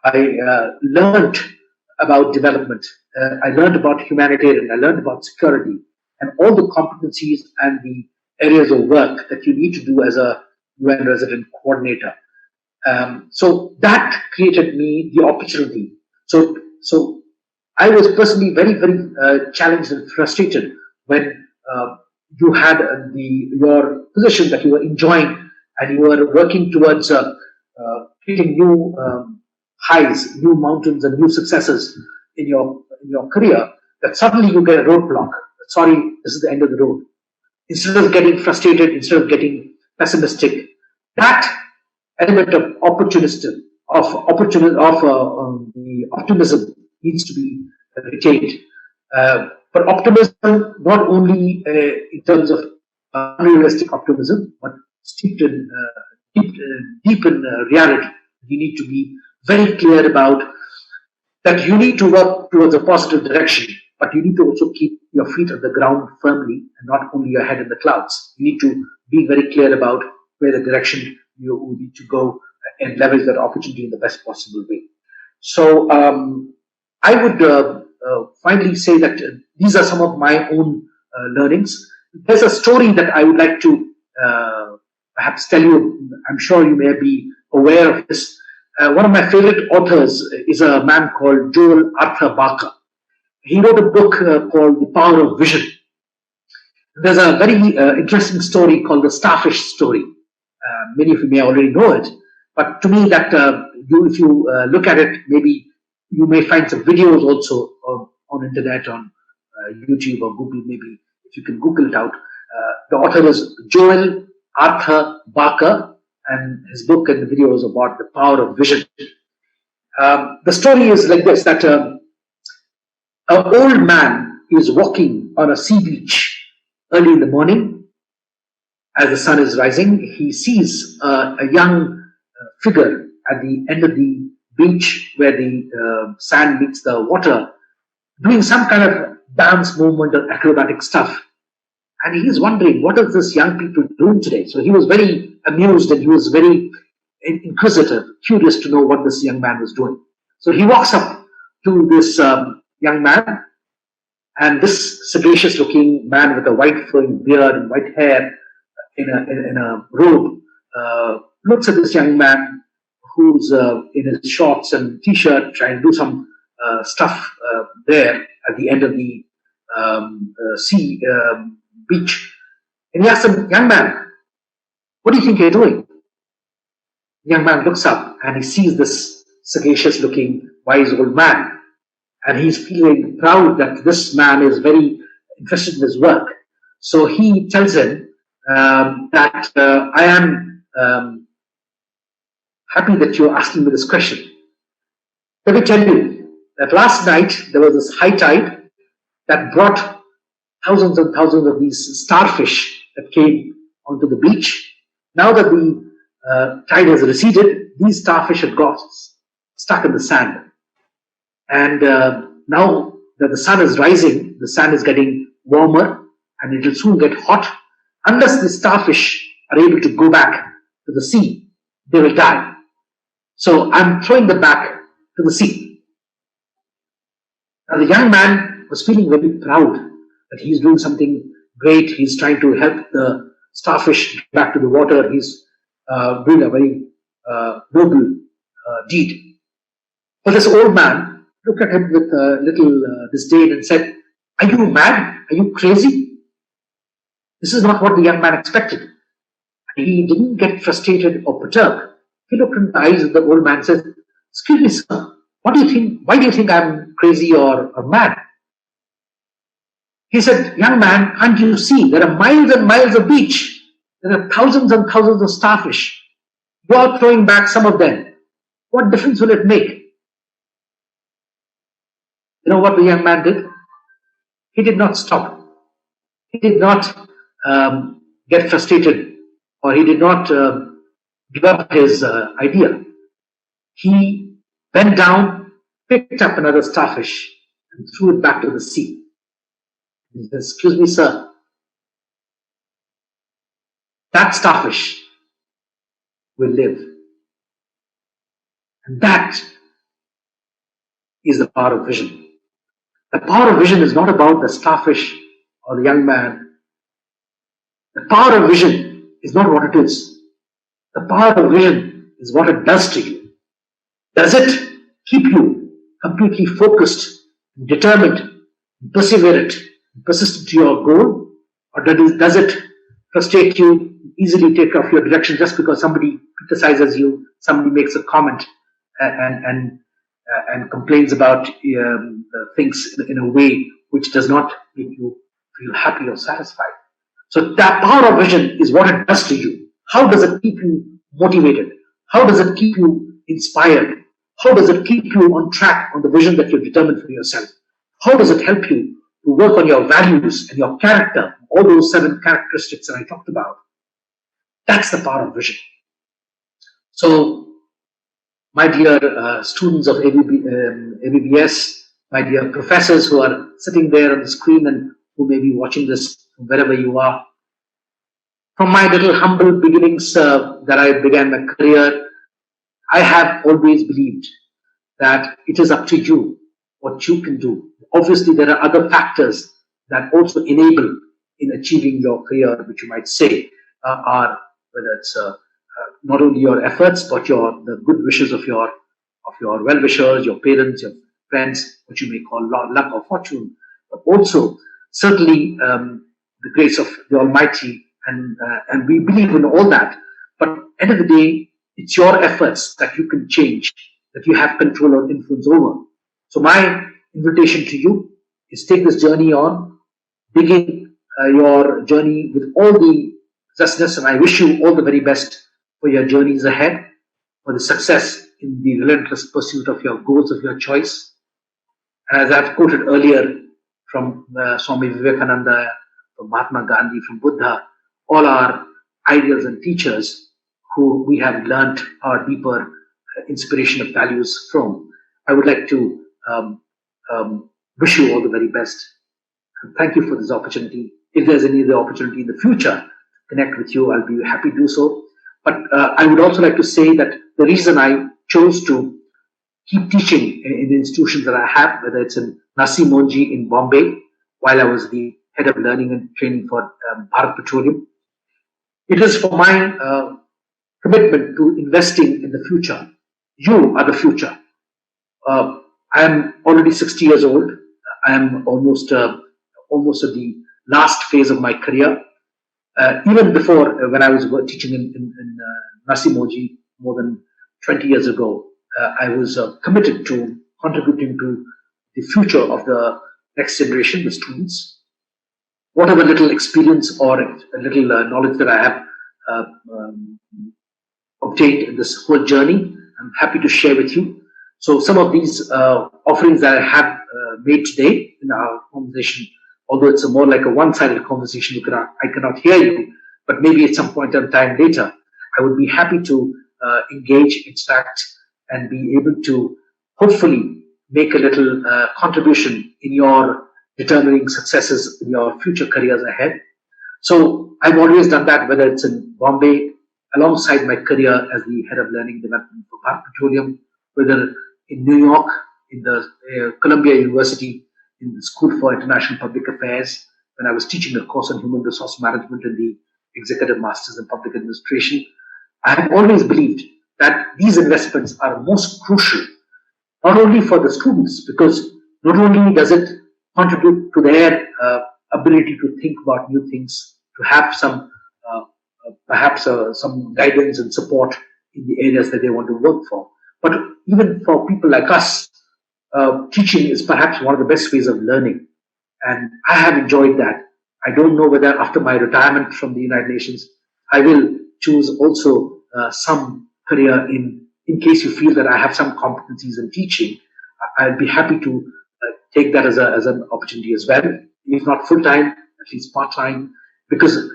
I learned about development. I learned about humanitarian. I learned about security and all the competencies and the areas of work that you need to do as a UN resident coordinator. So that created me the opportunity. So I was personally very, very challenged and frustrated when you had your position that you were enjoying, and you were working towards hitting new highs, new mountains, and new successes in your career, that suddenly you get a roadblock. Sorry, this is the end of the road. Instead of getting frustrated, instead of getting pessimistic, that element of the optimism needs to be retained. But optimism, not only in terms of unrealistic optimism, but steeped in deep in reality. You need to be very clear about that you need to work towards a positive direction, but you need to also keep your feet on the ground firmly and not only your head in the clouds. You need to be very clear about where the direction you need to go and leverage that opportunity in the best possible way. So I would finally say that these are some of my own learnings. There's a story that I would like to perhaps tell you. I'm sure you may be aware of this. One of my favorite authors is a man called Joel Arthur Barker. He wrote a book called The Power of Vision. There's a very interesting story called the starfish story. Many of you may already know it, but to me, that if you look at it, maybe you may find some videos also on internet, on YouTube or Google. Maybe if you can Google it out. The author is Joel Arthur Barker, and his book and the video is about the power of vision. The story is like this: that an old man is walking on a sea beach early in the morning. As the sun is rising, he sees a young figure at the end of the beach where the sand meets the water, doing some kind of dance movement or acrobatic stuff. And he's wondering, what are these young people doing today? So he was very amused and he was very inquisitive, curious to know what this young man was doing. So he walks up to this young man, and this sagacious looking man with a white flowing beard and white hair in a robe looks at this young man who's in his shorts and t-shirt trying to do some stuff there at the end of the sea beach. And he asks him, "Young man, what do you think you're doing?" The young man looks up and he sees this sagacious looking wise old man, and he's feeling proud that this man is very interested in his work. So he tells him that I am happy that you're asking me this question. Let me tell you that last night there was this high tide that brought thousands and thousands of these starfish that came onto the beach. Now that the tide has receded, these starfish have got stuck in the sand. And now that the sun is rising, the sand is getting warmer and it will soon get hot. Unless the starfish are able to go back to the sea, they will die. So I'm throwing them back to the sea. Now the young man was feeling very proud that he's doing something great. He's trying to help the starfish back to the water. He's doing a very noble deed. But this old man looked at him with a little disdain and said, "Are you mad? Are you crazy?" This is not what the young man expected. He didn't get frustrated or perturbed. He looked in the eyes of the old man and said, "Excuse me, sir, what do you think? Why do you think I'm crazy or mad?" He said, "Young man, can't you see? There are miles and miles of beach. There are thousands and thousands of starfish. You are throwing back some of them. What difference will it make?" You know what the young man did? He did not stop. He did not get frustrated, or he did not give up his idea. He bent down, picked up another starfish, and threw it back to the sea. He said, "Excuse me, sir, that starfish will live." And that is the power of vision. The power of vision is not about the starfish or the young man. The power of vision is not what it is. The power of vision is what it does to you. Does it keep you completely focused, determined, persistent to your goal? Or does it frustrate you, easily take off your direction just because somebody criticizes you, somebody makes a comment and complains about things in a way which does not make you feel happy or satisfied? So that power of vision is what it does to you. How does it keep you motivated? How does it keep you inspired? How does it keep you on track on the vision that you've determined for yourself? How does it help you to work on your values and your character, all those 7 characteristics that I talked about? That's the power of vision. So, my dear students of ABBS, my dear professors who are sitting there on the screen and who may be watching this from wherever you are, from my little humble beginnings that I began my career, I have always believed that it is up to you what you can do. Obviously, there are other factors that also enable in achieving your career, which you might say are whether it's not only your efforts but the good wishes of your well-wishers, your parents, your friends, what you may call luck or fortune, but also certainly the grace of the Almighty, and we believe in all that. But at the end of the day, it's your efforts that you can change, that you have control or influence over. So my invitation to you is take this journey on, begin your journey with all the success, and I wish you all the very best for your journeys ahead, for the success in the relentless pursuit of your goals of your choice. And as I've quoted earlier from Swami Vivekananda, from Mahatma Gandhi, from Buddha, all our ideals and teachers who we have learnt our deeper inspiration of values from, I would like to wish you all the very best. Thank you for this opportunity. If there's any other opportunity in the future to connect with you, I'll be happy to do so. But I would also like to say that the reason I chose to keep teaching in the institutions that I have, whether it's in Nasi Monji in Bombay, while I was the head of learning and training for Bharat Petroleum, it is for my commitment to investing in the future. You are the future. I am already 60 years old. I am almost at the last phase of my career. Even before, when I was teaching in Nasi Monji more than 20 years ago, I was committed to contributing to the future of the next generation, the students. Whatever little experience or a little knowledge that I have obtained in this whole journey, I'm happy to share with you. So some of these offerings that I have made today in our conversation, although it's more like a one-sided conversation, I cannot hear you, but maybe at some point in time later, I would be happy to engage, interact, and be able to hopefully make a little contribution in your determining successes in your future careers ahead. So I've always done that, whether it's in Bombay, alongside my career as the head of learning development for Bharat Petroleum, whether in New York, in the Columbia University, in the School for International Public Affairs, when I was teaching a course on human resource management in the Executive Masters in Public Administration. I have always believed that these investments are most crucial, not only for the students, because not only does it contribute to their ability to think about new things, to have some perhaps some guidance and support in the areas that they want to work for, but even for people like us, teaching is perhaps one of the best ways of learning, and I have enjoyed that. I don't know whether after my retirement from the United Nations, I will choose also some career in case you feel that I have some competencies in teaching. I'll be happy to take that as an opportunity as well, if not full-time, at least part-time, because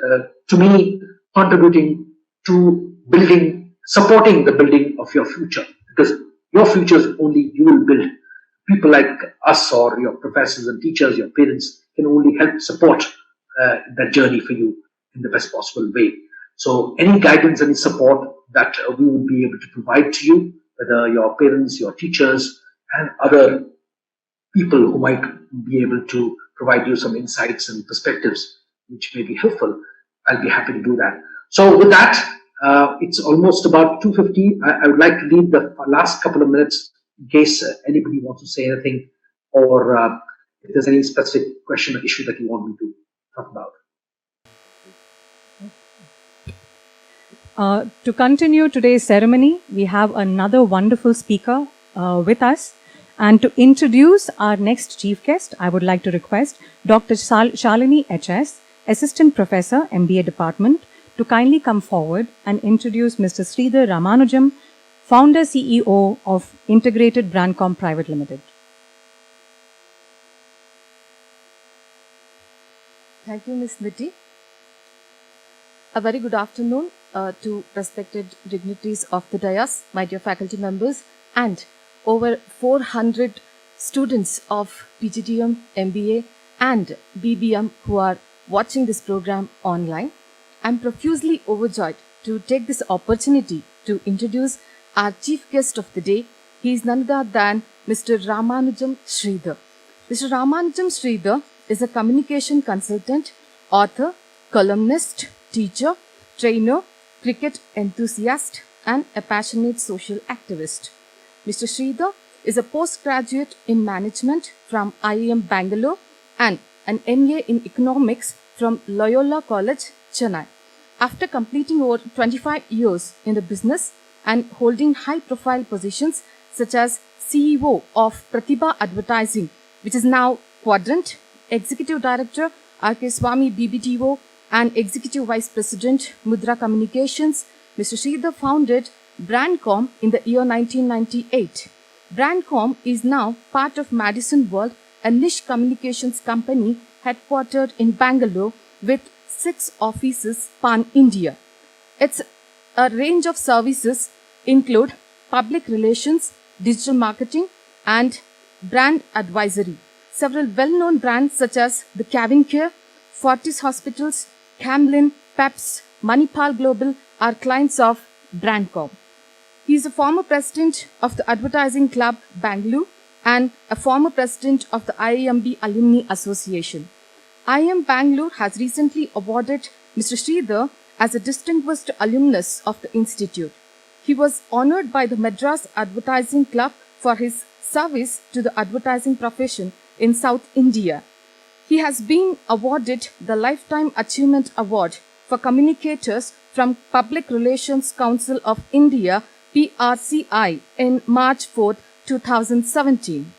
to me, contributing to supporting the building of your future, because your future is only you will build. People like us or your professors and teachers, your parents can only help support that journey for you in the best possible way. So any guidance, any support that we would be able to provide to you, whether your parents, your teachers, and other people who might be able to provide you some insights and perspectives which may be helpful, I'll be happy to do that. So with that, it's almost about 2:50. I would like to leave the last couple of minutes in case anybody wants to say anything, or if there's any specific question or issue that you want me to talk about. To continue today's ceremony, we have another wonderful speaker with us. And to introduce our next chief guest, I would like to request Dr. Shalini HS, Assistant Professor, MBA Department, to kindly come forward and introduce Mr. Sridhar Ramanujam, Founder CEO of Integrated Brandcom Private Limited. Thank you, Ms. Niti. A very good afternoon to respected dignitaries of the dais, my dear faculty members, and over 400 students of Bjdm, MBA, and BBM who are watching this program online. I'm profusely overjoyed to take this opportunity to introduce our chief guest of the day. He is none other than Mr. Ramanujam Sridhar. Mr. Ramanujam Sridhar is a communication consultant, author, columnist, teacher, trainer, cricket enthusiast, and a passionate social activist. Mr. Sridhar is a postgraduate in management from IIM Bangalore and an MA in economics from Loyola College, Chennai. After completing over 25 years in the business and holding high-profile positions such as CEO of Pratibha Advertising, which is now Quadrant, Executive Director, RK Swami BBTO, and Executive Vice President, Mudra Communications, Mr. Sridhar founded Brandcom in the year 1998. Brandcom is now part of Madison World, a niche communications company headquartered in Bangalore with 6 offices pan-India. Its a range of services include public relations, digital marketing, and brand advisory. Several well-known brands such as the Cabin Care, Fortis Hospitals, Camlin, Peps, Manipal Global are clients of Brandcom. He is a former president of the Advertising Club Bangalore and a former president of the IIMB Alumni Association. IIM Bangalore has recently awarded Mr. Sridhar as a distinguished alumnus of the institute. He was honored by the Madras Advertising Club for his service to the advertising profession in South India. He has been awarded the Lifetime Achievement Award for Communicators from Public Relations Council of India, PRCI, in March 4, 2017.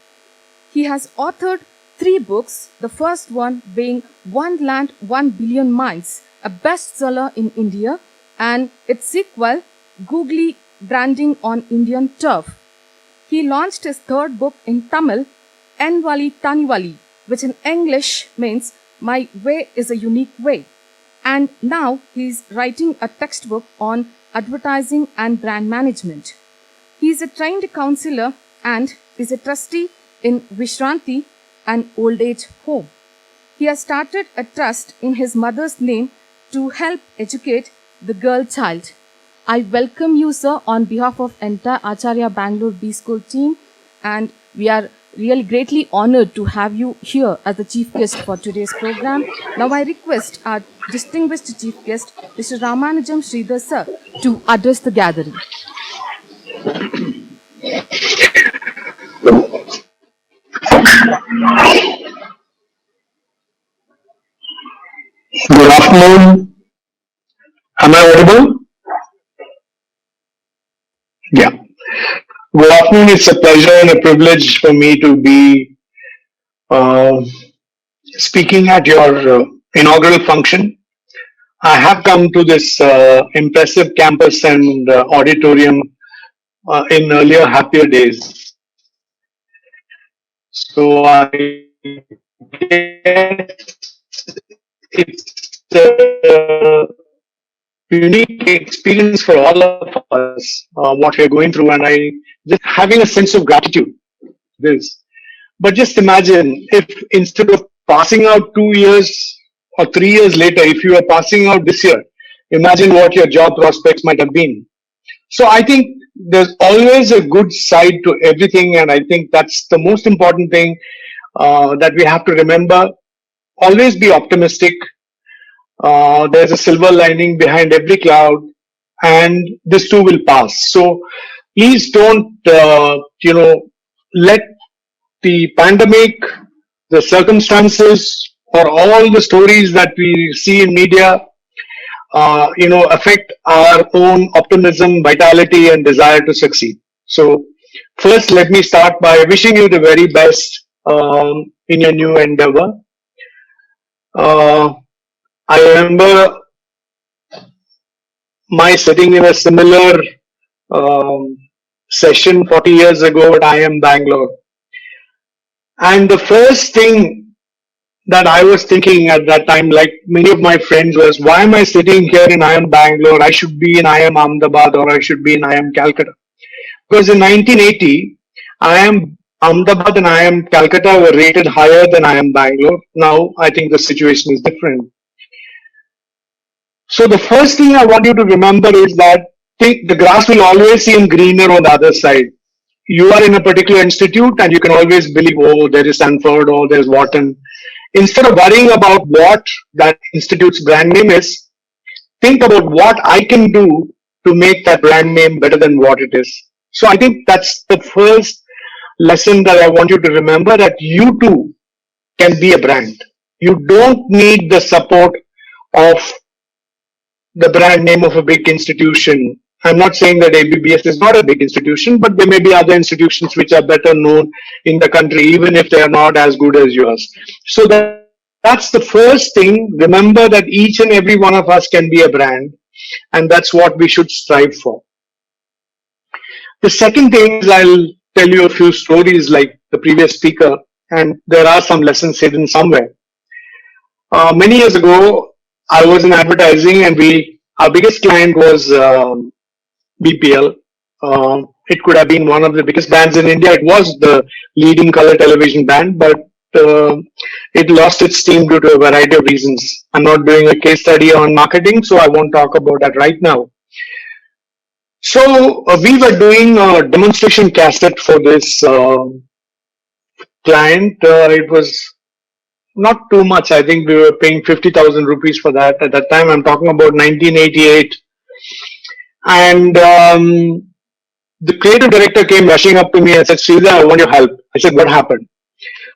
He has authored 3 books, the first one being One Land, 1 Billion Miles, a bestseller in India, and its sequel, Googly Branding on Indian Turf. He launched his 3rd book in Tamil, Envali Tanivali, which in English means My Way is a Unique Way. And now he is writing a textbook on advertising and brand management. He is a trained counselor and is a trustee in Vishranti, an old age home. He has started a trust in his mother's name to help educate the girl child. I welcome you, sir, on behalf of entire Acharya Bangalore B School team, and we are really greatly honored to have you here as the chief guest for today's program. Now I request our distinguished chief guest, Mr. Ramanujam Sridhar, sir, to address the gathering. Good afternoon. Am I audible? Yeah. Good afternoon. It's a pleasure and a privilege for me to be speaking at your inaugural function. I have come to this impressive campus and auditorium in earlier happier days. So I guess it's a unique experience for all of us, what we're going through, and I just having a sense of gratitude. This, but just imagine if instead of passing out 2 years or 3 years later, if you are passing out this year, imagine what your job prospects might have been. So I think there's always a good side to everything, and I think that's the most important thing that we have to remember. Always be optimistic. There's a silver lining behind every cloud, and this too will pass. So please don't, let the pandemic, the circumstances, or all the stories that we see in media affect our own optimism, vitality, and desire to succeed. So, first, let me start by wishing you the very best in your new endeavor. I remember my sitting in a similar um, session 40 years ago at IIM Bangalore. And the first thing that I was thinking at that time, like many of my friends, was why am I sitting here in IIM Bangalore? I should be in IIM Ahmedabad or I should be in IIM Calcutta. Because in 1980, IIM Ahmedabad and IIM Calcutta were rated higher than IIM Bangalore. Now, I think the situation is different. So the first thing I want you to remember is that the grass will always seem greener on the other side. You are in a particular institute and you can always believe, oh, there is Stanford or there's Wharton. Instead of worrying about what that institute's brand name is, think about what I can do to make that brand name better than what it is. So I think that's the first lesson that I want you to remember, that you too can be a brand. You don't need the support of the brand name of a big institution. I'm not saying that ABBS is not a big institution, but there may be other institutions which are better known in the country, even if they are not as good as yours. So that's the first thing. Remember that each and every one of us can be a brand, and that's what we should strive for. The second thing is, I'll tell you a few stories like the previous speaker, and there are some lessons hidden somewhere. Many years ago, I was in advertising, and our biggest client was BPL. It could have been one of the biggest bands in India. It was the leading color television band, but it lost its steam due to a variety of reasons. I'm not doing a case study on marketing, so I won't talk about that right now. So we were doing a demonstration cassette for this client. It was not too much. I think we were paying 50,000 rupees for that. At that time, I'm talking about 1988. And the creative director came rushing up to me and said, Sridhar, I want your help. I said, what happened?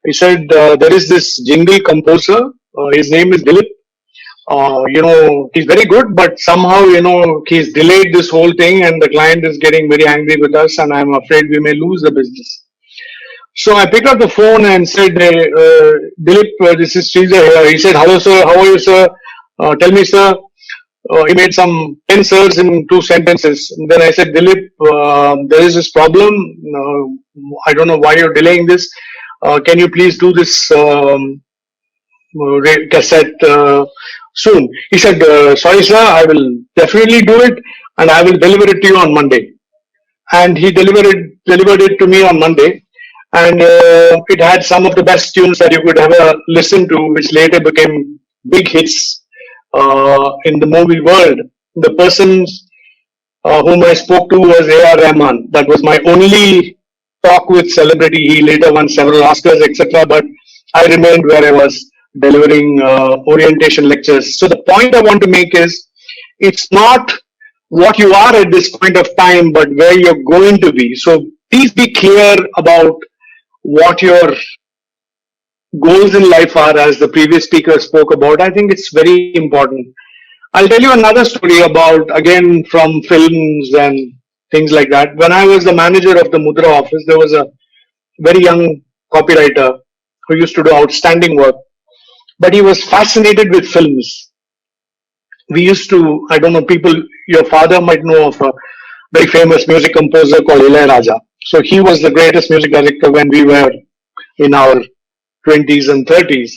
He said, there is this jingle composer. His name is Dilip. He's very good, but somehow, he's delayed this whole thing and the client is getting very angry with us and I'm afraid we may lose the business. So I picked up the phone and said, Dilip, this is Sridhar here. He said, hello, sir. How are you, sir? Tell me, sir. He made some 10 sirs in 2 sentences. And then I said, Dilip, there is this problem. I don't know why you're delaying this. Can you please do this cassette soon? He said, sorry, sir, I will definitely do it and I will deliver it to you on Monday. And he delivered it to me on Monday. And it had some of the best tunes that you could ever listen to, which later became big hits in the movie world. The person whom I spoke to was A.R. Rahman. That was my only talk with celebrity. He later won several Oscars, etc. But I remained where I was delivering orientation lectures. So the point I want to make is, it's not what you are at this point of time, but where you're going to be. So please be clear about what your goals in life are, as the previous speaker spoke about. I think it's very important. I'll tell you another story about, again, from films and things like that. When I was the manager of the Mudra office, there was a very young copywriter who used to do outstanding work, but he was fascinated with films. We used to, I don't know, your father might know of a very famous music composer called Ilayaraja. So he was the greatest music director when we were in our 20s and 30s.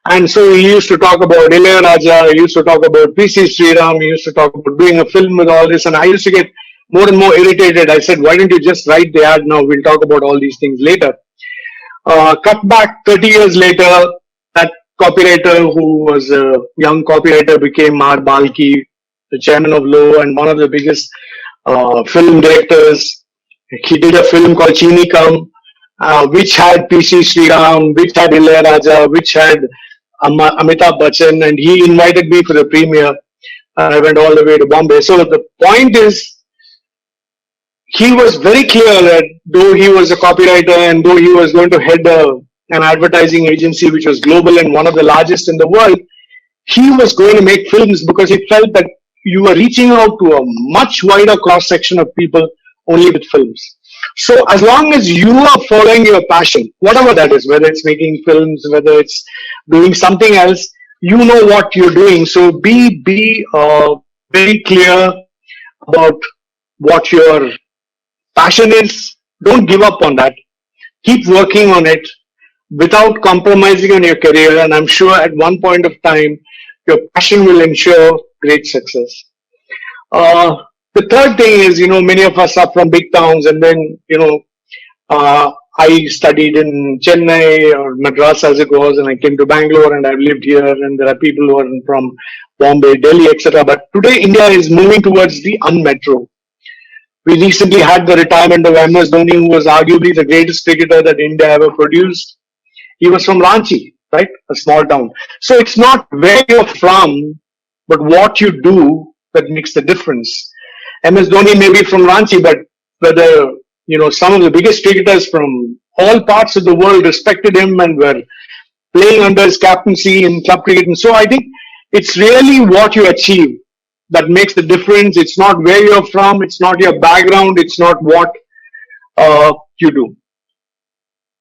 And so he used to talk about Ilayaraja, he used to talk about P.C. Sriram, he used to talk about doing a film with all this, and I used to get more and more irritated. I said, why don't you just write the ad now? We'll talk about all these things later. Cut back 30 years later, that copywriter who was a young copywriter became Mar Balki, the chairman of Lowe and one of the biggest film directors. He did a film called Chini Kam, which had P.C. Sriram, which had Ilayaraja, which had Amitabh Bachchan, and he invited me for the premiere. I went all the way to Bombay. So the point is, he was very clear that though he was a copywriter and though he was going to head an advertising agency which was global and one of the largest in the world, he was going to make films because he felt that you are reaching out to a much wider cross section of people only with films. So as long as you are following your passion, whatever that is, whether it's making films, whether it's doing something else, you know what you're doing. So be very clear about what your passion is. Don't give up on that. Keep working on it without compromising on your career. And I'm sure at one point of time, your passion will ensure great success. The third thing is, many of us are from big towns, and then, I studied in Chennai or Madras as it was, and I came to Bangalore, and I've lived here, and there are people who are from Bombay, Delhi, etc. But today, India is moving towards the unmetro. We recently had the retirement of MS Dhoni, who was arguably the greatest cricketer that India ever produced. He was from Ranchi, right? A small town. So it's not where you're from, but what you do that makes the difference. MS Dhoni may be from Ranchi, but whether, some of the biggest cricketers from all parts of the world respected him and were playing under his captaincy in club cricket. And so I think it's really what you achieve that makes the difference. It's not where you're from, it's not your background, it's not what you do.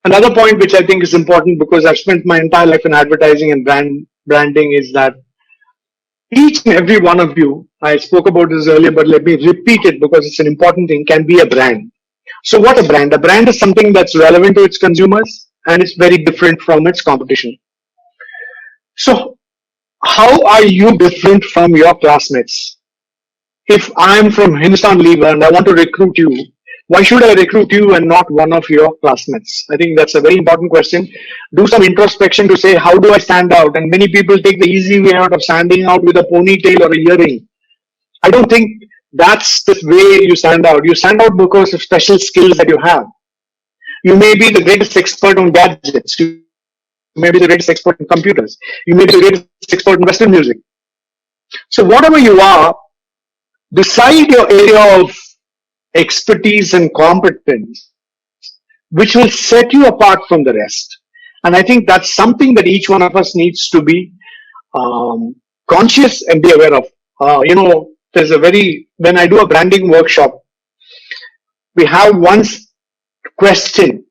Another point which I think is important, because I've spent my entire life in advertising and branding, is that each and every one of you, I spoke about this earlier, but let me repeat it because it's an important thing, can be a brand. So what a brand? A brand is something that's relevant to its consumers and it's very different from its competition. So how are you different from your classmates? If I'm from Hindustan Lever and I want to recruit you, why should I recruit you and not one of your classmates? I think that's a very important question. Do some introspection to say, how do I stand out? And many people take the easy way out of standing out with a ponytail or a earring. I don't think that's the way you stand out. You stand out because of special skills that you have. You may be the greatest expert on gadgets. You may be the greatest expert in computers. You may be the greatest expert in Western music. So whatever you are, decide your area of expertise and competence, which will set you apart from the rest. And I think that's something that each one of us needs to be conscious and be aware of. When I do a branding workshop, we have one question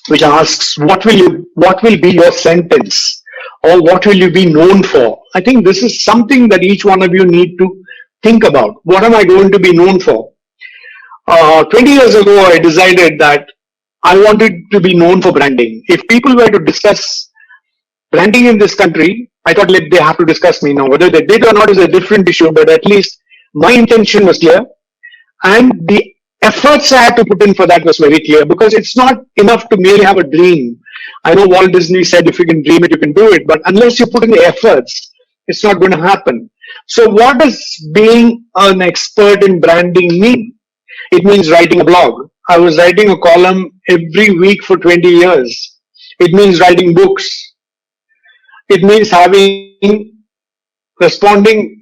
which asks, what will be your sentence, or what will you be known for? I think this is something that each one of you need to think about. What am I going to be known for? 20 years ago, I decided that I wanted to be known for branding. If people were to discuss branding in this country, I thought they have to discuss me now. Whether they did or not is a different issue, but at least my intention was clear. And the efforts I had to put in for that was very clear, because it's not enough to merely have a dream. I know Walt Disney said, if you can dream it, you can do it. But unless you put in the efforts, it's not going to happen. So what does being an expert in branding mean? It means writing a blog. I was writing a column every week for 20 years. It means writing books. It means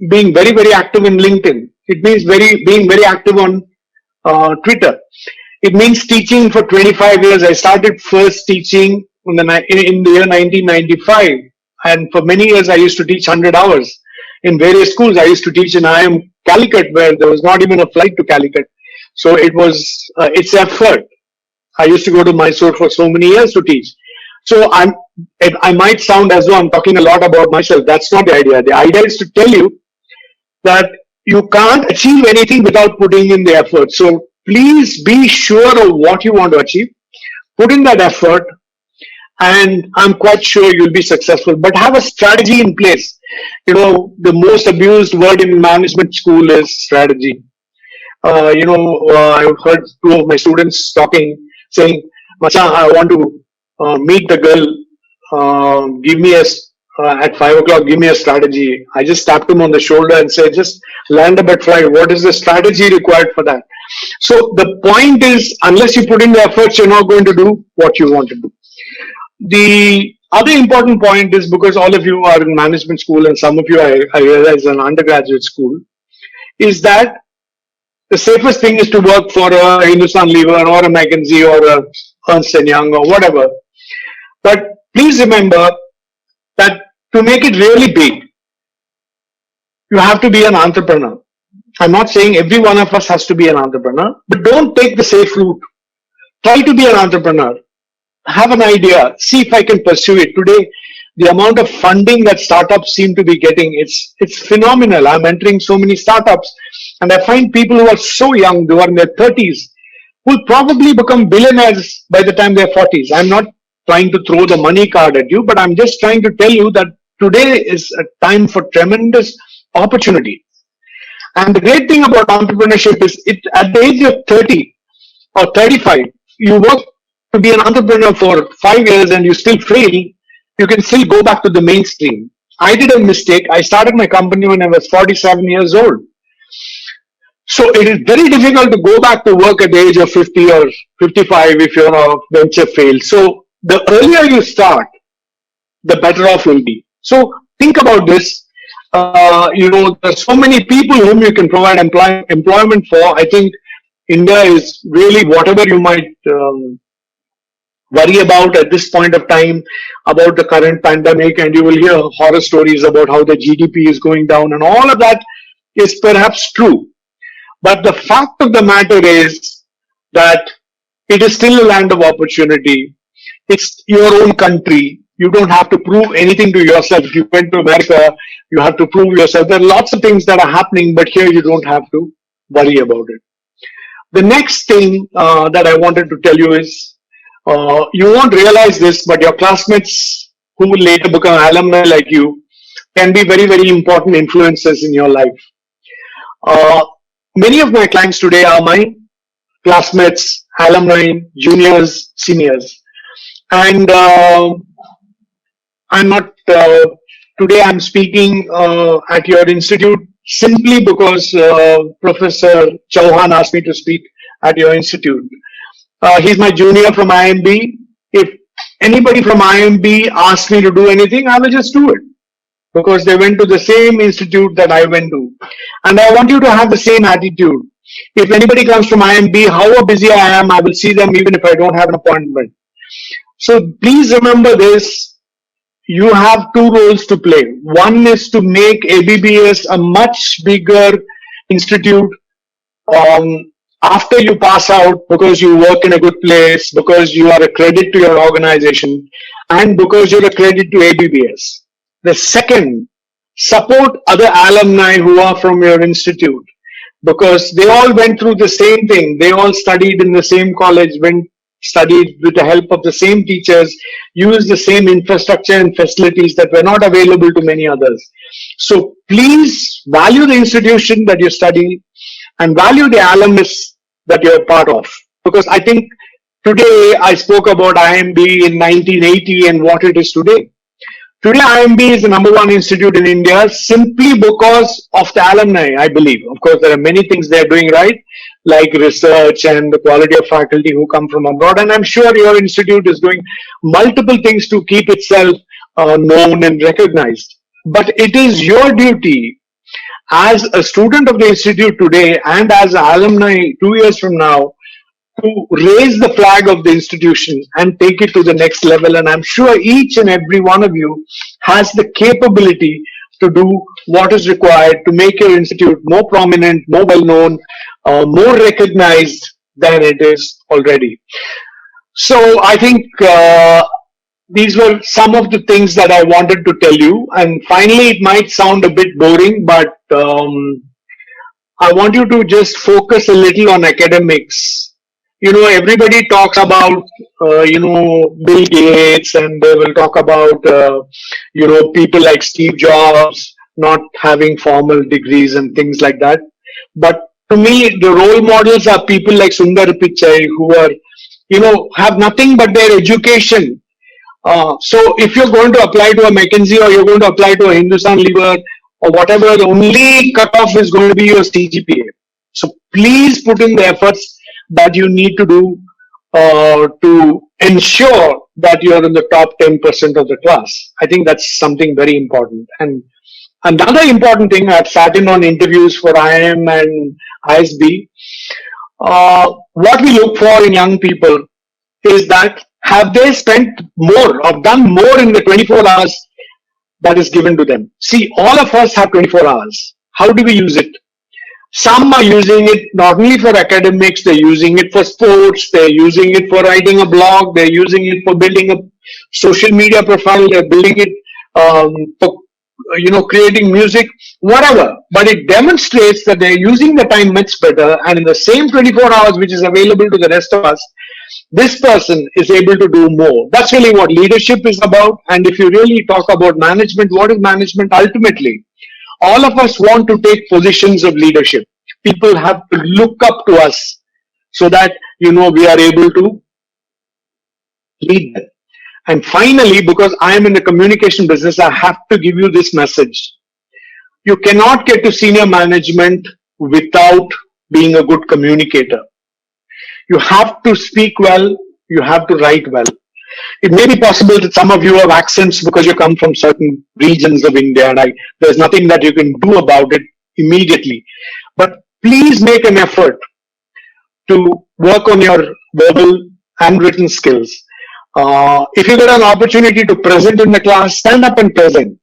being very, very active in LinkedIn. It means being very active on Twitter. It means teaching for 25 years. I started first teaching in the year 1995. And for many years, I used to teach 100 hours in various schools. I used to teach in IIM Calicut, where there was not even a flight to Calicut. So it's effort. I used to go to Mysore for so many years to teach. So I might sound as though I'm talking a lot about myself. That's not the idea. The idea is to tell you that you can't achieve anything without putting in the effort. So please be sure of what you want to achieve. Put in that effort, and I'm quite sure you'll be successful. But have a strategy in place. The most abused word in management school is strategy. I've heard two of my students saying, Macha, I want to meet the girl, at 5 o'clock, give me a strategy. I just tapped him on the shoulder and said, just land up at 5. What is the strategy required for that? So the point is, unless you put in the efforts, you're not going to do what you want to do. The other important point is, because all of you are in management school and some of you I realize in undergraduate school, is that the safest thing is to work for a Hindustan Lever or a McKinsey or a Ernst & Young or whatever. But please remember that to make it really big, you have to be an entrepreneur. I'm not saying every one of us has to be an entrepreneur, but don't take the safe route. Try to be an entrepreneur. Have an idea. See if I can pursue it. Today, the amount of funding that startups seem to be getting, it's phenomenal. I'm entering so many startups, and I find people who are so young, who are in their 30s, will probably become billionaires by the time they're 40s. I'm not trying to throw the money card at you, but I'm just trying to tell you that today is a time for tremendous opportunity. And the great thing about entrepreneurship is at the age of 30 or 35, you work to be an entrepreneur for 5 years and you still fail, you can still go back to the mainstream. I did a mistake. I started my company when I was 47 years old. So it is very difficult to go back to work at the age of 50 or 55 if your venture fails. So the earlier you start, the better off you'll be. So think about this. There's so many people whom you can provide employment for. I think India is really, whatever you might worry about at this point of time about the current pandemic, and you will hear horror stories about how the GDP is going down, and all of that is perhaps true. But the fact of the matter is that it is still a land of opportunity. It's your own country. You don't have to prove anything to yourself. If you went to America, you have to prove yourself. There are lots of things that are happening, but here you don't have to worry about it. The next thing that I wanted to tell you is, you won't realize this, but your classmates who will later become alumni like you can be very, very important influences in your life. Many of my clients today are my classmates, alumni, juniors, seniors. And I'm not, today I'm speaking at your institute simply because Professor Chauhan asked me to speak at your institute. He's my junior from IMB. If anybody from IMB asks me to do anything, I will just do it, because they went to the same institute that I went to. And I want you to have the same attitude. If anybody comes from IMB, however busy I am, I will see them even if I don't have an appointment. So please remember this. You have two roles to play. One is to make ABBS a much bigger institute after you pass out, because you work in a good place, because you are a credit to your organization, and because you're a credit to ABBS. The second, support other alumni who are from your institute, because they all went through the same thing. They all studied in the same college, studied with the help of the same teachers, used the same infrastructure and facilities that were not available to many others. So please value the institution that you study and value the alumnus that you're part of. Because I think today I spoke about IMB in 1980 and what it is today. Today, IMB is the #1 institute in India simply because of the alumni, I believe. Of course, there are many things they're doing right, like research and the quality of faculty who come from abroad. And I'm sure your institute is doing multiple things to keep itself known and recognized. But it is your duty as a student of the institute today and as an alumni 2 years from now to raise the flag of the institution and take it to the next level. And I'm sure each and every one of you has the capability to do what is required to make your institute more prominent, more well-known, more recognized than it is already. So I think these were some of the things that I wanted to tell you. And finally, it might sound a bit boring, but I want you to just focus a little on academics. Everybody talks about, Bill Gates, and they will talk about, people like Steve Jobs not having formal degrees and things like that. But to me, the role models are people like Sundar Pichai, who are, have nothing but their education. So if you're going to apply to a McKinsey or you're going to apply to a Hindustan Lever or whatever, the only cutoff is going to be your CGPA. So please put in the efforts that you need to do to ensure that you're in the top 10% of the class. I think that's something very important. And another important thing, I've sat in on interviews for IIM and ISB. What we look for in young people is that have they spent more or done more in the 24 hours that is given to them. See, all of us have 24 hours. How do we use it? Some are using it not only for academics, they're using it for sports, they're using it for writing a blog, they're using it for building a social media profile, they're building it for creating music, whatever. But it demonstrates that they're using the time much better, and in the same 24 hours which is available to the rest of us, this person is able to do more. That's really what leadership is about. And if you really talk about management, what is management ultimately? All of us want to take positions of leadership. People have to look up to us so that, we are able to lead them. And finally, because I am in the communication business, I have to give you this message. You cannot get to senior management without being a good communicator. You have to speak well, you have to write well. It may be possible that some of you have accents because you come from certain regions of India, and there's nothing that you can do about it immediately. But please make an effort to work on your verbal and written skills. If you get an opportunity to present in the class, stand up and present.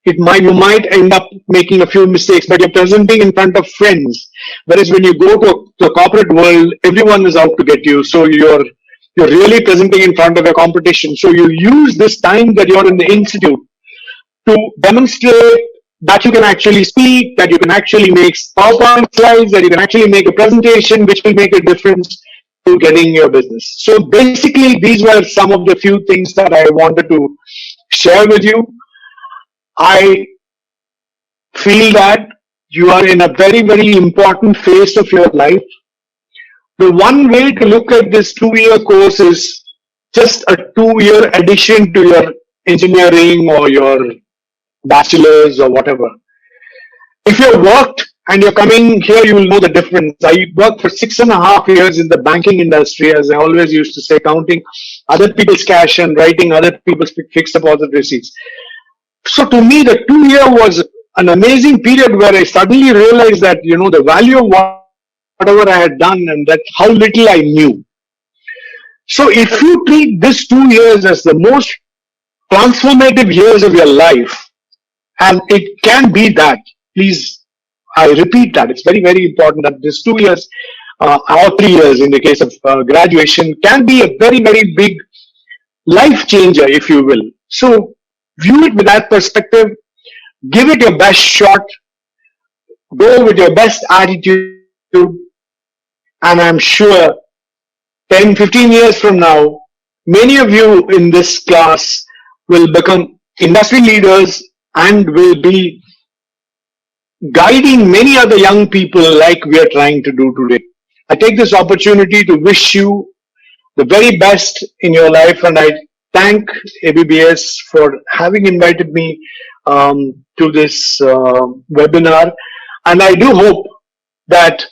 You might end up making a few mistakes, but you're presenting in front of friends. Whereas when you go to the corporate world, everyone is out to get you. So you're really presenting in front of a competition. So you use this time that you're in the institute to demonstrate that you can actually speak, that you can actually make PowerPoint slides, that you can actually make a presentation which will make a difference to getting your business. So basically, these were some of the few things that I wanted to share with you. I feel that you are in a very, very important phase of your life. The one way to look at this 2-year course is just a 2-year addition to your engineering or your bachelor's or whatever. If you've worked and you're coming here, you will know the difference. I worked for 6.5 years in the banking industry, as I always used to say, counting other people's cash and writing other people's fixed deposit receipts. So to me, the 2-year was an amazing period where I suddenly realized that, the value of whatever I had done and that how little I knew. So if you treat this 2 years as the most transformative years of your life, and it can be that, please, I repeat that, it's very, very important that this 2 years or 3 years in the case of graduation can be a very, very big life changer, if you will. So view it with that perspective, give it your best shot, go with your best attitude, and I'm sure 10, 15 years from now, many of you in this class will become industry leaders and will be guiding many other young people like we are trying to do today. I take this opportunity to wish you the very best in your life, and I thank ABBS for having invited me to this webinar, and I do hope that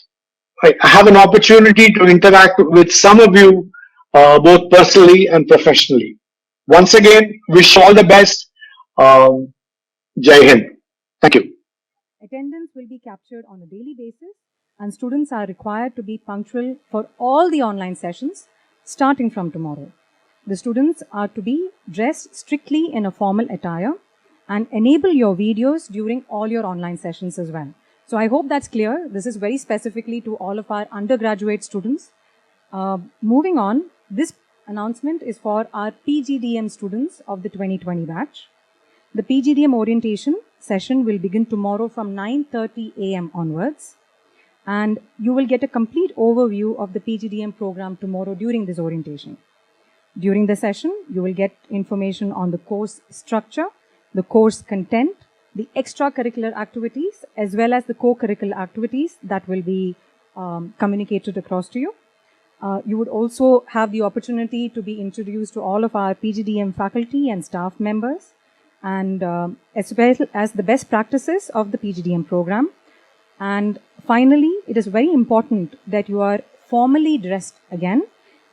I have an opportunity to interact with some of you both personally and professionally. Once again, wish you all the best. Jai Hind. Thank you. Attendance will be captured on a daily basis, and students are required to be punctual for all the online sessions starting from tomorrow. The students are to be dressed strictly in a formal attire and enable your videos during all your online sessions as well. So I hope that's clear. This is very specifically to all of our undergraduate students. Moving on, this announcement is for our PGDM students of the 2020 batch. The PGDM orientation session will begin tomorrow from 9:30 a.m. onwards. And you will get a complete overview of the PGDM program tomorrow during this orientation. During the session, you will get information on the course structure, the course content, the extracurricular activities, as well as the co-curricular activities that will be communicated across to you. You would also have the opportunity to be introduced to all of our PGDM faculty and staff members, and as well as the best practices of the PGDM program. And finally, it is very important that you are formally dressed again,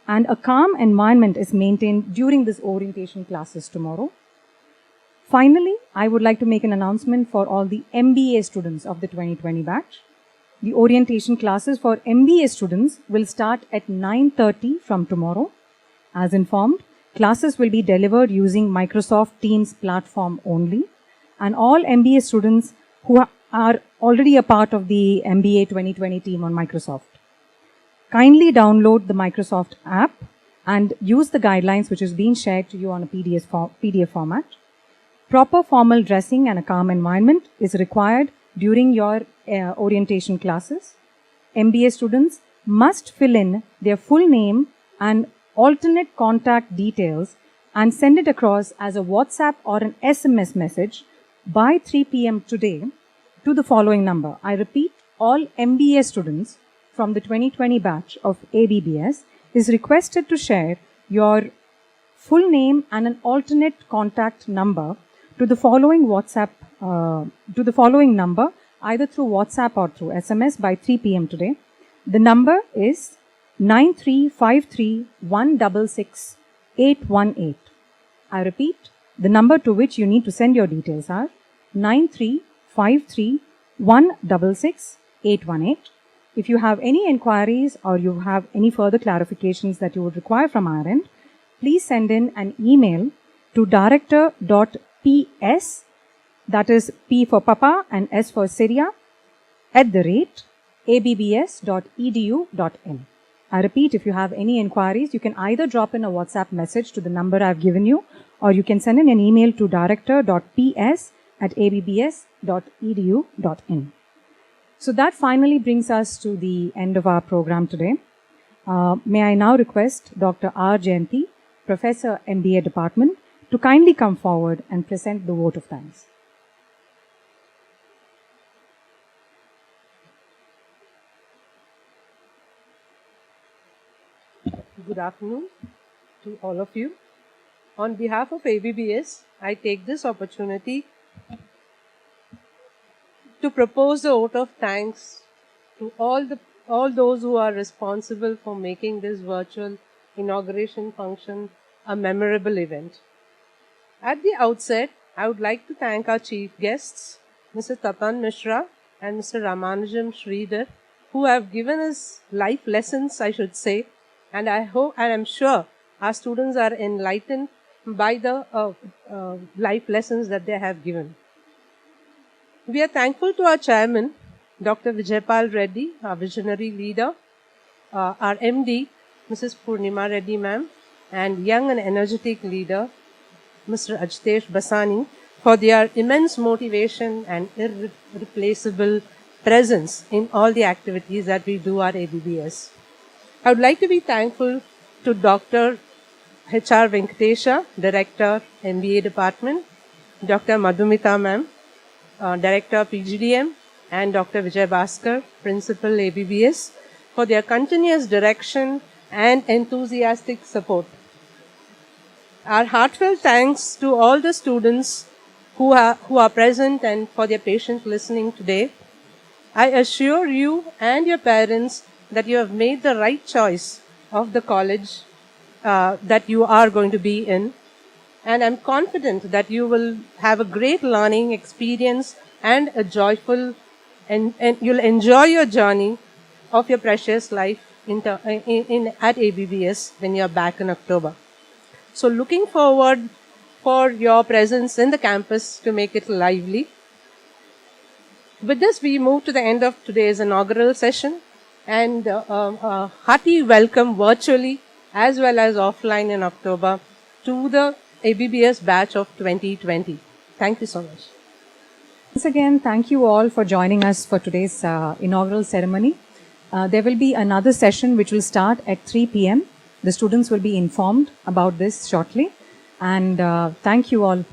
and a calm environment is maintained during this orientation classes tomorrow. Finally, I would like to make an announcement for all the MBA students of the 2020 batch. The orientation classes for MBA students will start at 9:30 from tomorrow. As informed, classes will be delivered using Microsoft Teams platform only, and all MBA students who are already a part of the MBA 2020 team on Microsoft. Kindly download the Microsoft app and use the guidelines which is being shared to you on a PDF format. Proper formal dressing and a calm environment is required during your orientation classes. MBA students must fill in their full name and alternate contact details and send it across as a WhatsApp or an SMS message by 3 p.m. today to the following number. I repeat, all MBA students from the 2020 batch of ABBS is requested to share your full name and an alternate contact number to the following number, either through WhatsApp or through SMS by 3 p.m. today. The number is 9353166818. I repeat, the number to which you need to send your details are 9353166818. If you have any inquiries or you have any further clarifications that you would require from our end, please send in an email to director.ps, that is P for Papa and S for Syria, @abbs.edu.in. I repeat, if you have any inquiries, you can either drop in a WhatsApp message to the number I've given you, or you can send in an email to director.ps@abbs.edu.in. So that finally brings us to the end of our program today. May I now request Dr. R. Jayanti, Professor, MBA Department, to kindly come forward and present the vote of thanks. Good afternoon to all of you. On behalf of ABBS, I take this opportunity to propose the vote of thanks to all those who are responsible for making this virtual inauguration function a memorable event. At the outset, I would like to thank our chief guests, Mr. Tapan Mishra and Mr. Ramanujam Sridhar, who have given us life lessons, I should say, and I hope and I'm sure our students are enlightened by the life lessons that they have given. We are thankful to our chairman, Dr. Vijaypal Reddy, our visionary leader, our MD, Mrs. Purnima Reddy ma'am, and young and energetic leader, Mr. Ajith Basani, for their immense motivation and irreplaceable presence in all the activities that we do at ABBS. I would like to be thankful to Dr. H.R. Venkatesha, Director, MBA Department, Dr. Madhumita ma'am, Director, Bjdm, and Dr. Vijay Bhaskar, Principal, ABBS, for their continuous direction and enthusiastic support. Our heartfelt thanks to all the students who are present and for their patient listening today. I assure you and your parents that you have made the right choice of the college that you are going to be in. And I'm confident that you will have a great learning experience and a joyful, and you'll enjoy your journey of your precious life at ABBS when you're back in October. So looking forward for your presence in the campus to make it lively. With this, we move to the end of today's inaugural session, and a hearty welcome virtually as well as offline in October to the ABBS batch of 2020. Thank you so much. Once again, thank you all for joining us for today's inaugural ceremony. There will be another session which will start at 3 p.m. The students will be informed about this shortly. And thank you all.